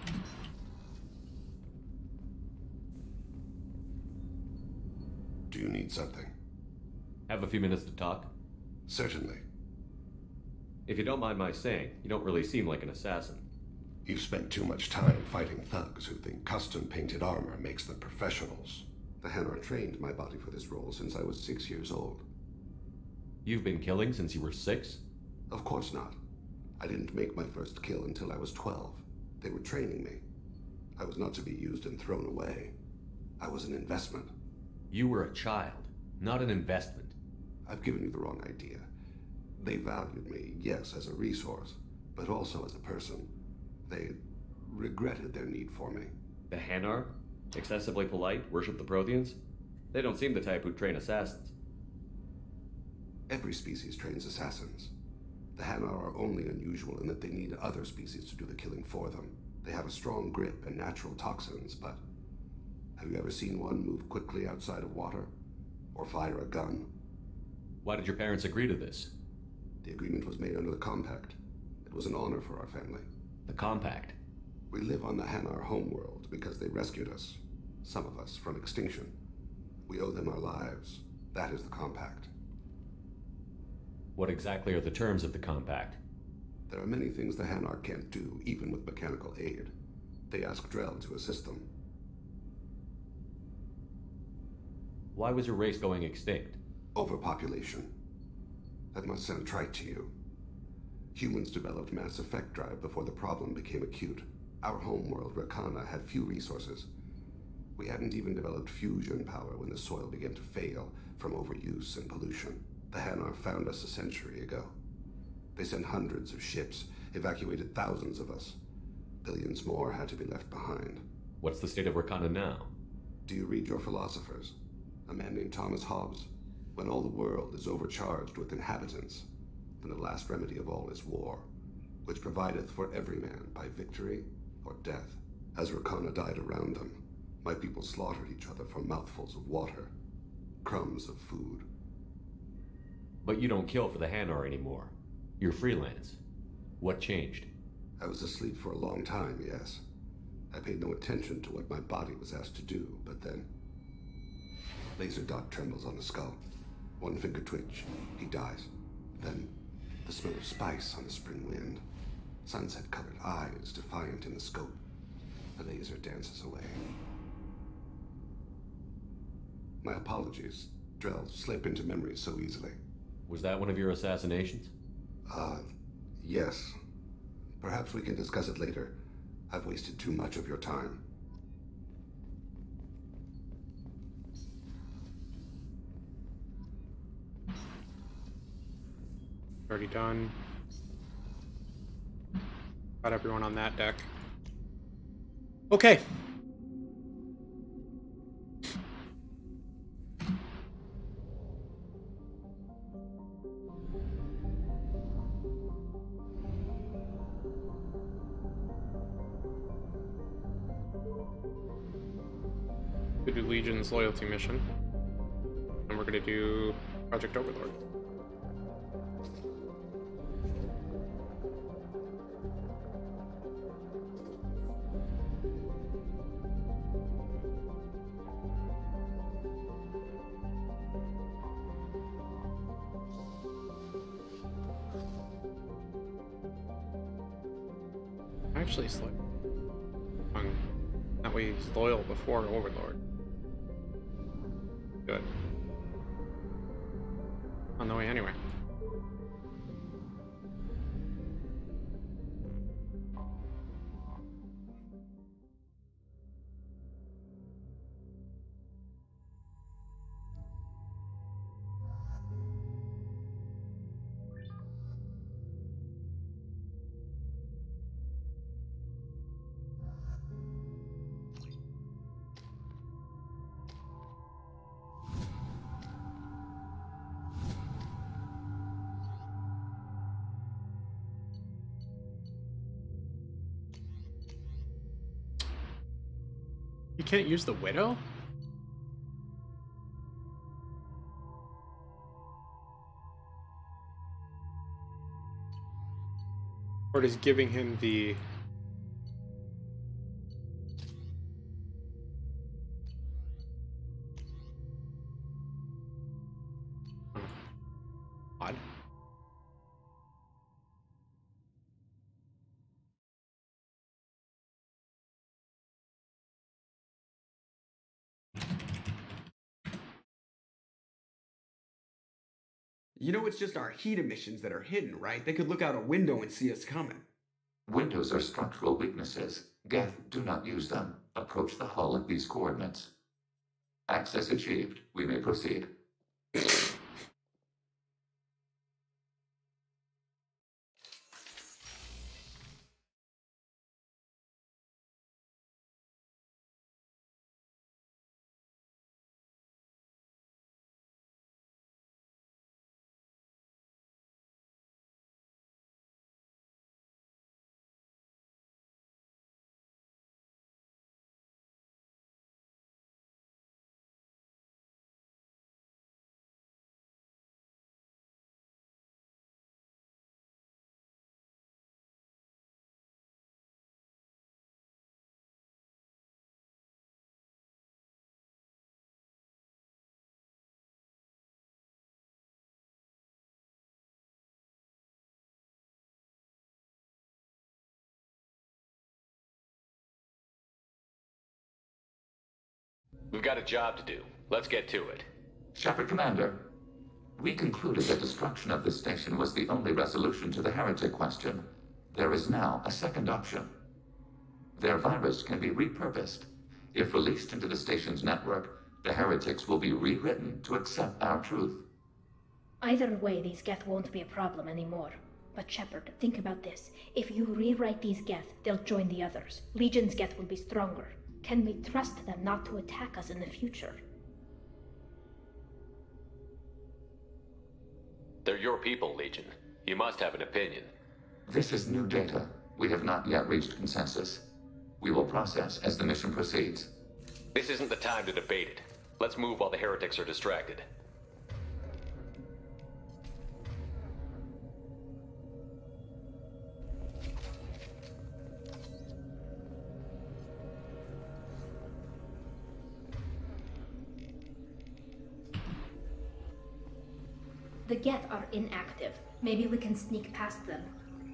Do you need something? Have a few minutes to talk? Certainly. If you don't mind my saying, you don't really seem like an assassin. You've spent too much time fighting thugs who think custom-painted armor makes them professionals. The Hanar trained my body for this role since I was 6 years old. You've been killing since you were 6? Of course not. I didn't make my first kill until I was 12. They were training me. I was not to be used and thrown away. I was an investment. You were a child, not an investment. I've given you the wrong idea. They valued me, yes, as a resource, but also as a person. They regretted their need for me. The Hanar? Excessively polite, worship the Protheans? They don't seem the type who train assassins. Every species trains assassins. The Hanar are only unusual in that they need other species to do the killing for them. They have a strong grip and natural toxins, but have you ever seen one move quickly outside of water? Or fire a gun? Why did your parents agree to this? The agreement was made under the Compact. It was an honor for our family. The Compact? We live on the Hanar homeworld because they rescued us. Some of us from extinction. We owe them our lives. That is the Compact. What exactly are the terms of the Compact? There are many things the Hanar can't do, even with mechanical aid. They ask Drell to assist them. Why was your race going extinct? Overpopulation. That must sound trite to you. Humans developed mass effect drive before the problem became acute. Our homeworld, Rakana, had few resources. We hadn't even developed fusion power when the soil began to fail from overuse and pollution. The Hanar found us a century ago. They sent hundreds of ships, evacuated thousands of us. Billions more had to be left behind. What's the state of Rakana now? Do you read your philosophers? A man named Thomas Hobbes. When all the world is overcharged with inhabitants, then the last remedy of all is war, which provideth for every man by victory or death. As Rakana died around them, my people slaughtered each other for mouthfuls of water, crumbs of food. But you don't kill for the Hanar anymore. You're freelance. What changed? I was asleep for a long time, yes. I paid no attention to what my body was asked to do, but then... Laser dot trembles on the skull. One finger twitch. He dies. Then, the smell of spice on the spring wind. Sunset-colored eyes defiant in the scope. The laser dances away. My apologies. Drell slip into memory so easily. Was that one of your assassinations? Yes. Perhaps we can discuss it later. I've wasted too much of your time. Already done. Got everyone on that deck. Okay. We do Legion's loyalty mission. And we're gonna do Project Overlord. Actually, that way he's loyal before Overlord. Good. On the way anyway. You can't use the Widow? Or is giving him the... Odd. You know it's just our heat emissions that are hidden, right? They could look out a window and see us coming. Windows are structural weaknesses. Geth, do not use them. Approach the hull at these coordinates. Access achieved. We may proceed. We've got a job to do. Let's get to it. Shepard Commander, we concluded that destruction of this station was the only resolution to the heretic question. There is now a second option. Their virus can be repurposed. If released into the station's network, the heretics will be rewritten to accept our truth. Either way, these Geth won't be a problem anymore. But Shepard, think about this. If you rewrite these Geth, they'll join the others. Legion's Geth will be stronger. Can we trust them not to attack us in the future? They're your people, Legion. You must have an opinion. This is new data. We have not yet reached consensus. We will process as the mission proceeds. This isn't the time to debate it. Let's move while the heretics are distracted. The Geth are inactive. Maybe we can sneak past them.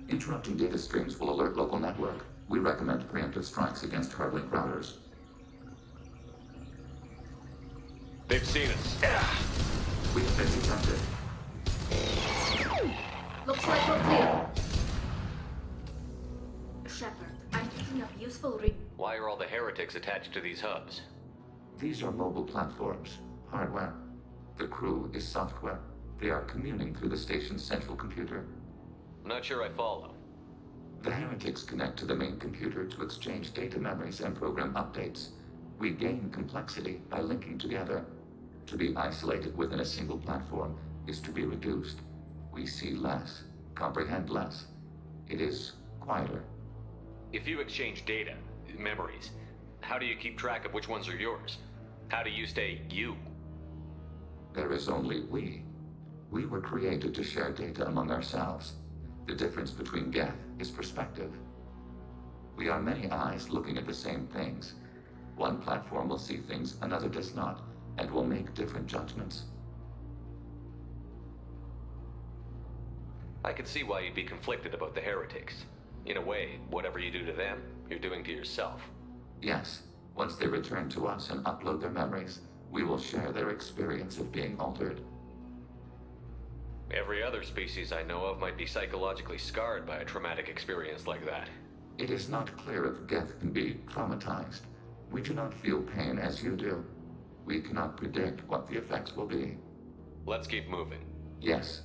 Interrupting data streams will alert local network. We recommend preemptive strikes against hardlink routers. They've seen us. We have been detected. Looks like we're clear. Shepard, I'm picking up useful Why are all the heretics attached to these hubs? These are mobile platforms, hardware. The crew is software. They are communing through the station's central computer. I'm not sure I follow. The heretics connect to the main computer to exchange data memories and program updates. We gain complexity by linking together. To be isolated within a single platform is to be reduced. We see less, comprehend less. It is quieter. If you exchange data, memories, how do you keep track of which ones are yours? How do you stay you? There is only we. We were created to share data among ourselves. The difference between Geth is perspective. We are many eyes looking at the same things. One platform will see things another does not, and will make different judgments. I can see why you'd be conflicted about the heretics. In a way, whatever you do to them, you're doing to yourself. Yes, once they return to us and upload their memories, we will share their experience of being altered. Every other species I know of might be psychologically scarred by a traumatic experience like that. It is not clear if Geth can be traumatized. We do not feel pain as you do. We cannot predict what the effects will be. Let's keep moving. Yes.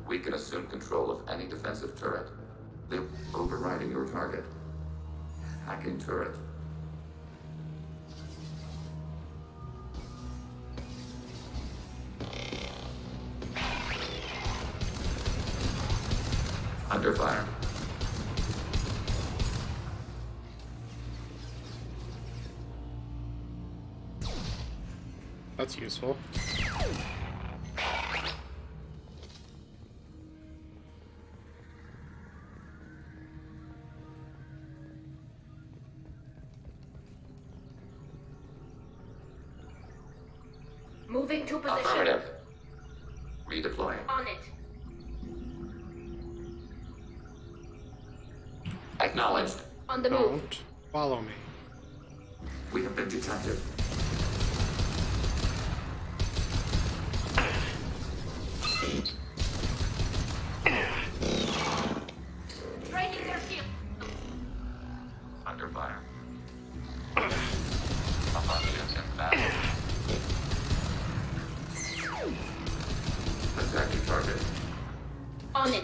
We can assume control of any defensive turret. They're overriding your target. Hacking turret. Under fire. That's useful. Moving to position. Affirmative. Redeploying. On it. Acknowledged. On the move. Don't follow me. We have been detected. Breaking their shield. Under fire. Abundance in battle. Attack your target. On it.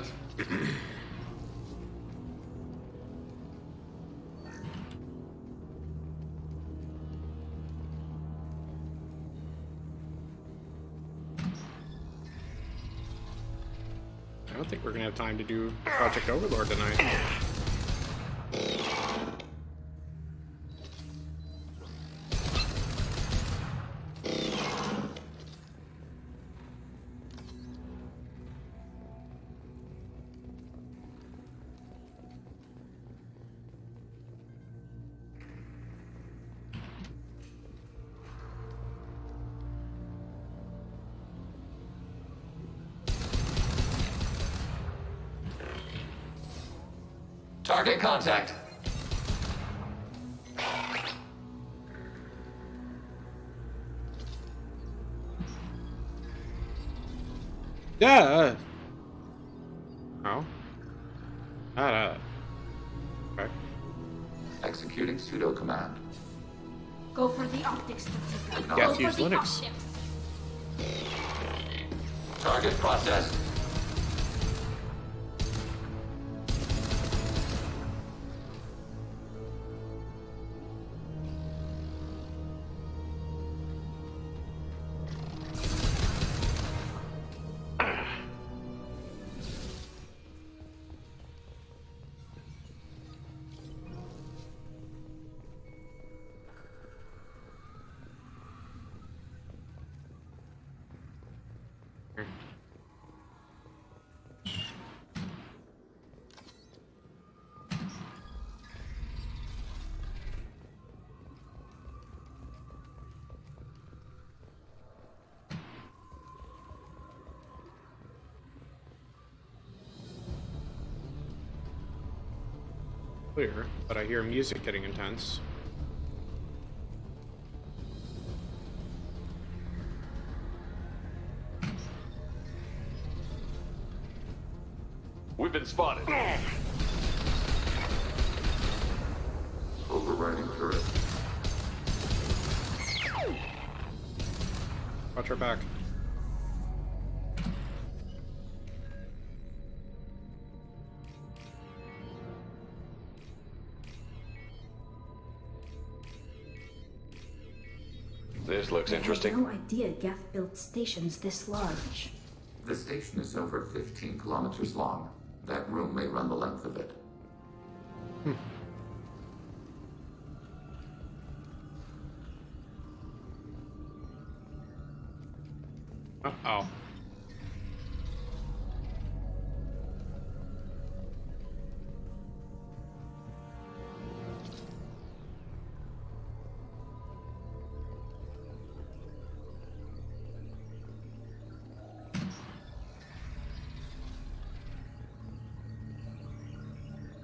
I don't think we're gonna have time to do Project Overlord tonight. Target contact. Yeah. Oh. Okay. Executing pseudo command. Go for the optics. Yeah, use Linux. Target processed. Clear, but I hear music getting intense. We've been spotted. Overriding turret. Watch her back. This looks interesting. I had no idea Geth built stations this large. The station is over 15 kilometers long. That room may run the length of it. Uh-oh.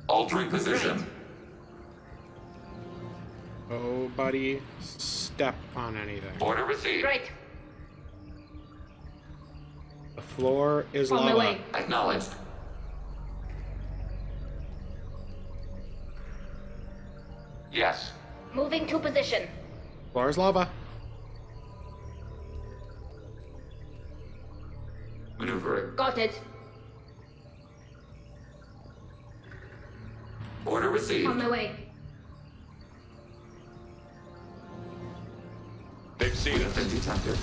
Altering position. Oh, buddy, step on anything. Order received. Right. The floor is On my lava. way. Acknowledged. Yes. Moving to position. Floor is lava. Maneuvering. Got it. Order received. On my way. They've seen us. Been detected.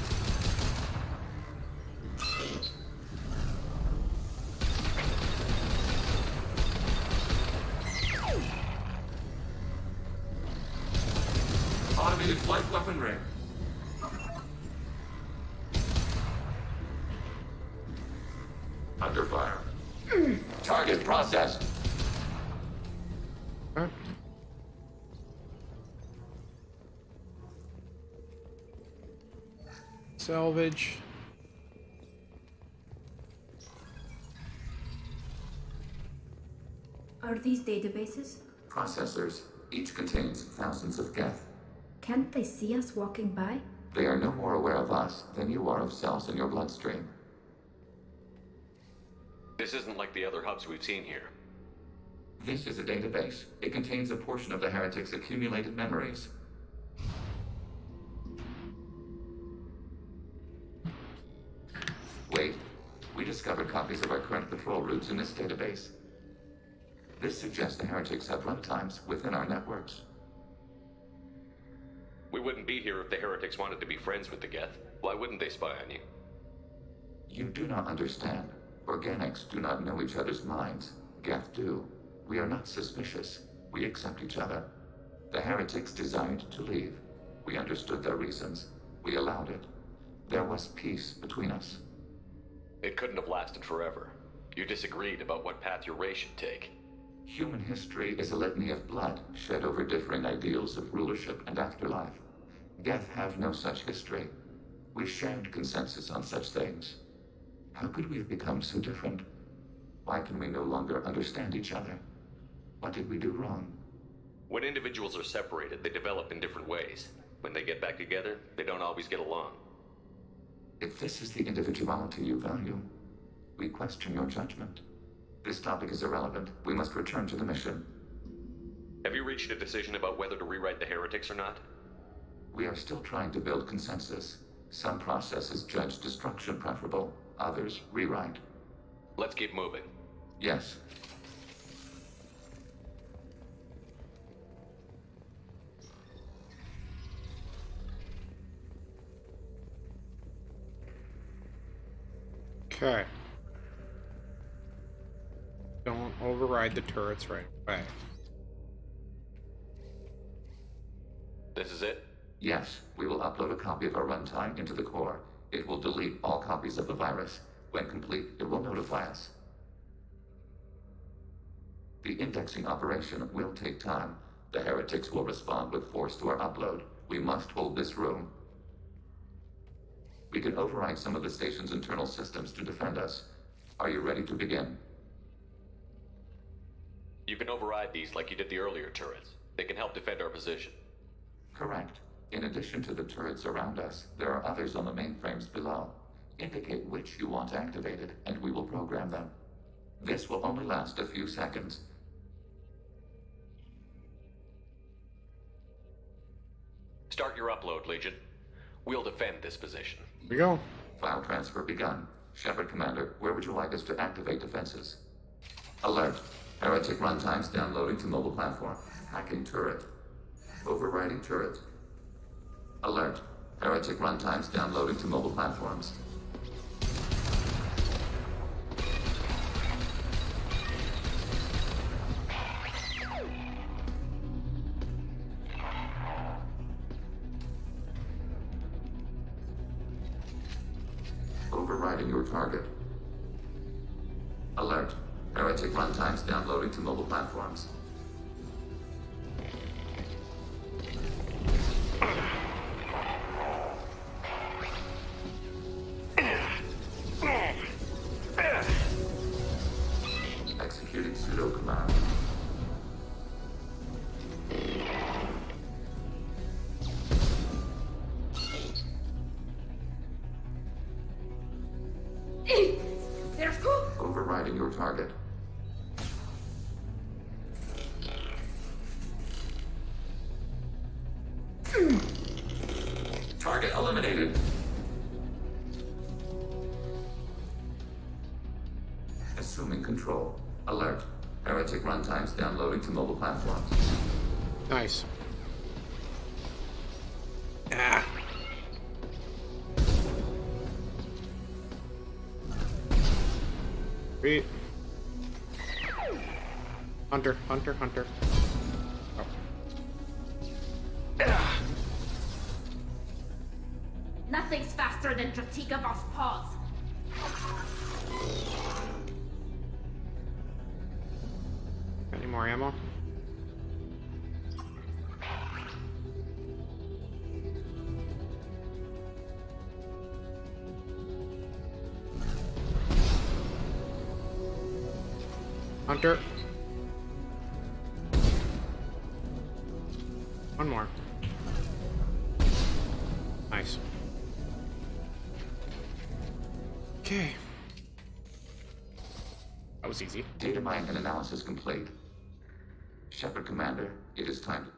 Automated flight weaponry. Under fire. Target processed. Salvage. Are these databases? Processors. Each contains thousands of geth. Can't they see us walking by? They are no more aware of us than you are of cells in your bloodstream. This isn't like the other hubs we've seen here. This is a database. It contains a portion of the heretic's accumulated memories. Wait. We discovered copies of our current patrol routes in this database. This suggests the heretics have runtimes within our networks. We wouldn't be here if the heretics wanted to be friends with the geth. Why wouldn't they spy on you? You do not understand. Organics do not know each other's minds. Geth do. We are not suspicious. We accept each other. The heretics desired to leave. We understood their reasons. We allowed it. There was peace between us. It couldn't have lasted forever. You disagreed about what path your race should take. Human history is a litany of blood shed over differing ideals of rulership and afterlife. Geth have no such history. We shared consensus on such things. How could we have become so different? Why can we no longer understand each other? What did we do wrong? When individuals are separated, they develop in different ways. When they get back together, they don't always get along. If this is the individuality you value, we question your judgment. This topic is irrelevant. We must return to the mission. Have you reached a decision about whether to rewrite the heretics or not? We are still trying to build consensus. Some processes judge destruction preferable, others rewrite. Let's keep moving. Yes. Okay. Don't override the turrets right away. This is it? Yes, we will upload a copy of our runtime into the core. It will delete all copies of the virus. When complete, it will notify us. The indexing operation will take time. The heretics will respond with force to our upload. We must hold this room. We can override some of the station's internal systems to defend us. Are you ready to begin? You can override these like you did the earlier turrets. They can help defend our position. Correct. In addition to the turrets around us, there are others on the mainframes below. Indicate which you want activated, and we will program them. This will only last a few seconds. Start your upload, Legion. We'll defend this position. Here we go. File transfer begun. Shepard Commander, where would you like us to activate defenses? Alert. Heretic runtimes downloading to mobile platform. Hacking turret. Overriding turret. Alert. Heretic runtimes downloading to mobile platforms. Overriding your target. Alert. Heretic runtimes downloading to mobile platforms. Executing pseudo command. Overriding your target. Target eliminated. Assuming control. Alert. Heretic runtimes downloading to mobile platforms. Nice. Ah. Wait. Hunter. Oh. Nothing's faster than Dratikavov's paws. Any more ammo? Hunter. One more. Nice. Okay. That was easy. Data mining and analysis complete. Shepard Commander, it is time to...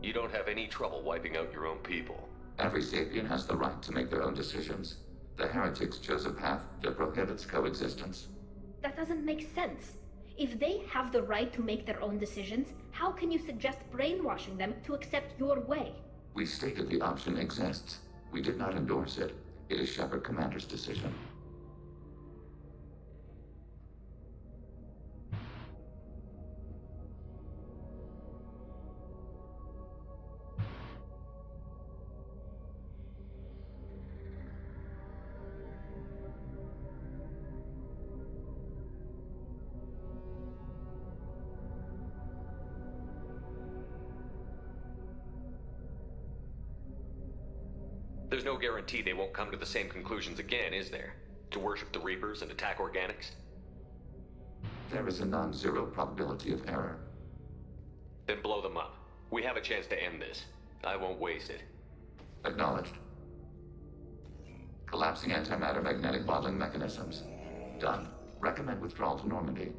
You don't have any trouble wiping out your own people. Every sapient has the right to make their own decisions. The heretics chose a path that prohibits coexistence. That doesn't make sense. If they have the right to make their own decisions, how can you suggest brainwashing them to accept your way? We stated the option exists. We did not endorse it. It is Shepard Commander's decision. There's no guarantee they won't come to the same conclusions again, is there? To worship the Reapers and attack organics? There is a non-zero probability of error. Then blow them up. We have a chance to end this. I won't waste it. Acknowledged. Collapsing antimatter magnetic bottling mechanisms. Done. Recommend withdrawal to Normandy.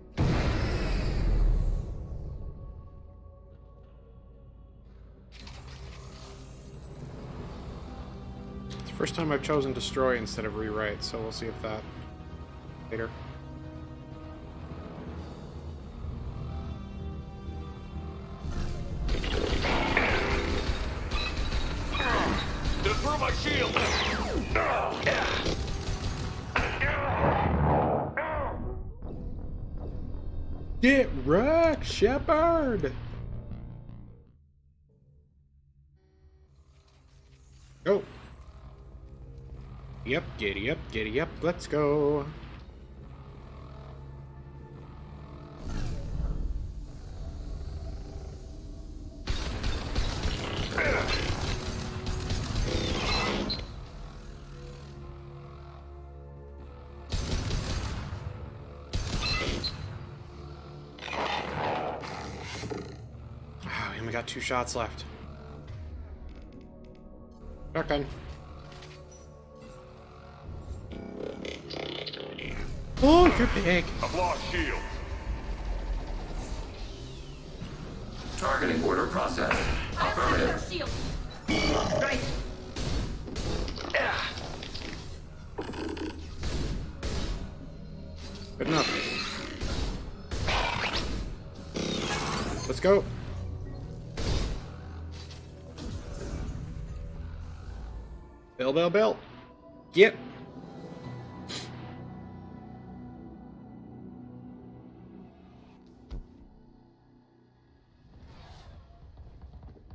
It's the first time I've chosen destroy instead of rewrite, so we'll see if that later. Through my shield! Get wrecked, Shepard! Go! Yep, giddy up, let's go. Wow, we only got 2 shots left. Shotgun. Oh, you're big. I've lost shield. Targeting order process. Affirmative. Shield. Right. Good enough. Let's go. Bill. Yep.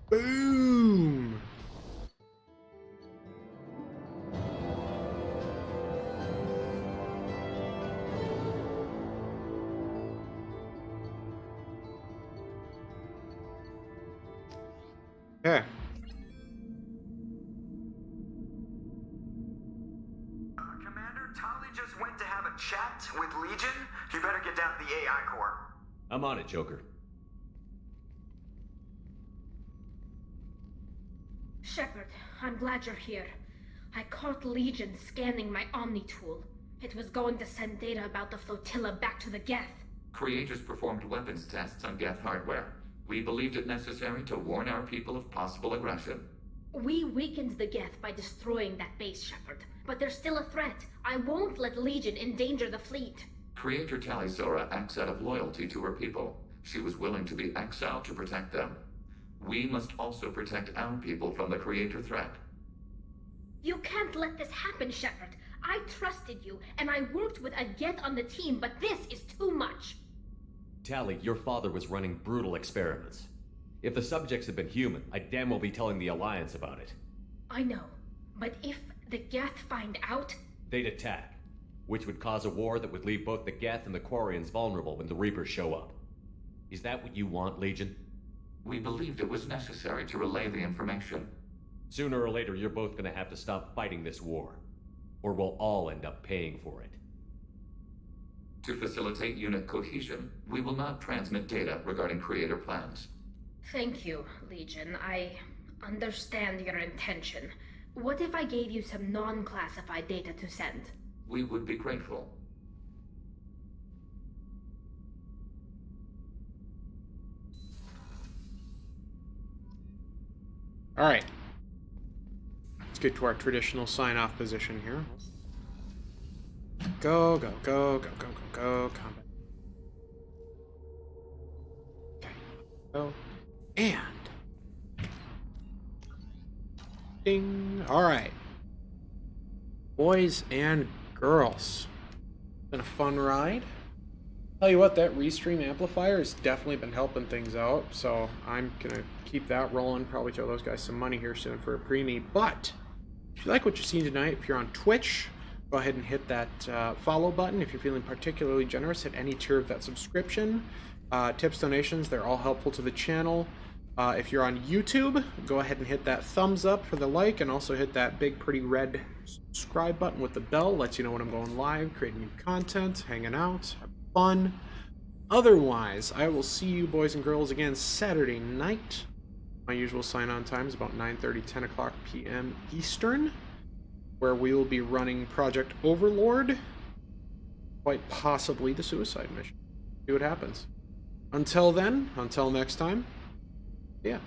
Boom. Okay. Commander, Tali just went to have a chat with Legion. You better get down to the AI core. I'm on it, Joker. Shepard, I'm glad you're here. I caught Legion scanning my Omni tool. It was going to send data about the flotilla back to the Geth. Creators performed weapons tests on Geth hardware. We believed it necessary to warn our people of possible aggression. We weakened the Geth by destroying that base, Shepard. But there's still a threat. I won't let Legion endanger the fleet. Creator Talisora acts out of loyalty to her people. She was willing to be exiled to protect them. We must also protect our people from the Creator threat. You can't let this happen, Shepard. I trusted you, and I worked with a Geth on the team, but this is too much. Tali, your father was running brutal experiments. If the subjects had been human, I'd damn well be telling the Alliance about it. I know, but if the Geth find out... They'd attack, which would cause a war that would leave both the Geth and the Quarians vulnerable when the Reapers show up. Is that what you want, Legion? We believed it was necessary to relay the information. Sooner or later, you're both gonna have to stop fighting this war. Or we'll all end up paying for it. To facilitate unit cohesion, we will not transmit data regarding Creator plans. Thank you, Legion. I understand your intention. What if I gave you some non-classified data to send? We would be grateful. Alright. Let's get to our traditional sign-off position here. Go, go, go, go, go, go, go, combat. Okay. Go. And... ding! Alright. Boys and girls. Been a fun ride. Tell you what, that Restream amplifier has definitely been helping things out, so I'm gonna keep that rolling. Probably throw those guys some money here soon for a preemie. But if you like what you've seen tonight, if you're on Twitch, go ahead and hit that follow button. If you're feeling particularly generous, hit any tier of that subscription. Tips, donations, they're all helpful to the channel. If you're on YouTube, go ahead and hit that thumbs up for the like, and also hit that big pretty red subscribe button with the bell. Lets you know when I'm going live, creating new content, hanging out, having fun. Otherwise, I will see you boys and girls again Saturday night. My usual sign-on time is about 9:30, 10 o'clock p.m. Eastern, where we will be running Project Overlord, quite possibly the suicide mission. See what happens. Until then, until next time, yeah.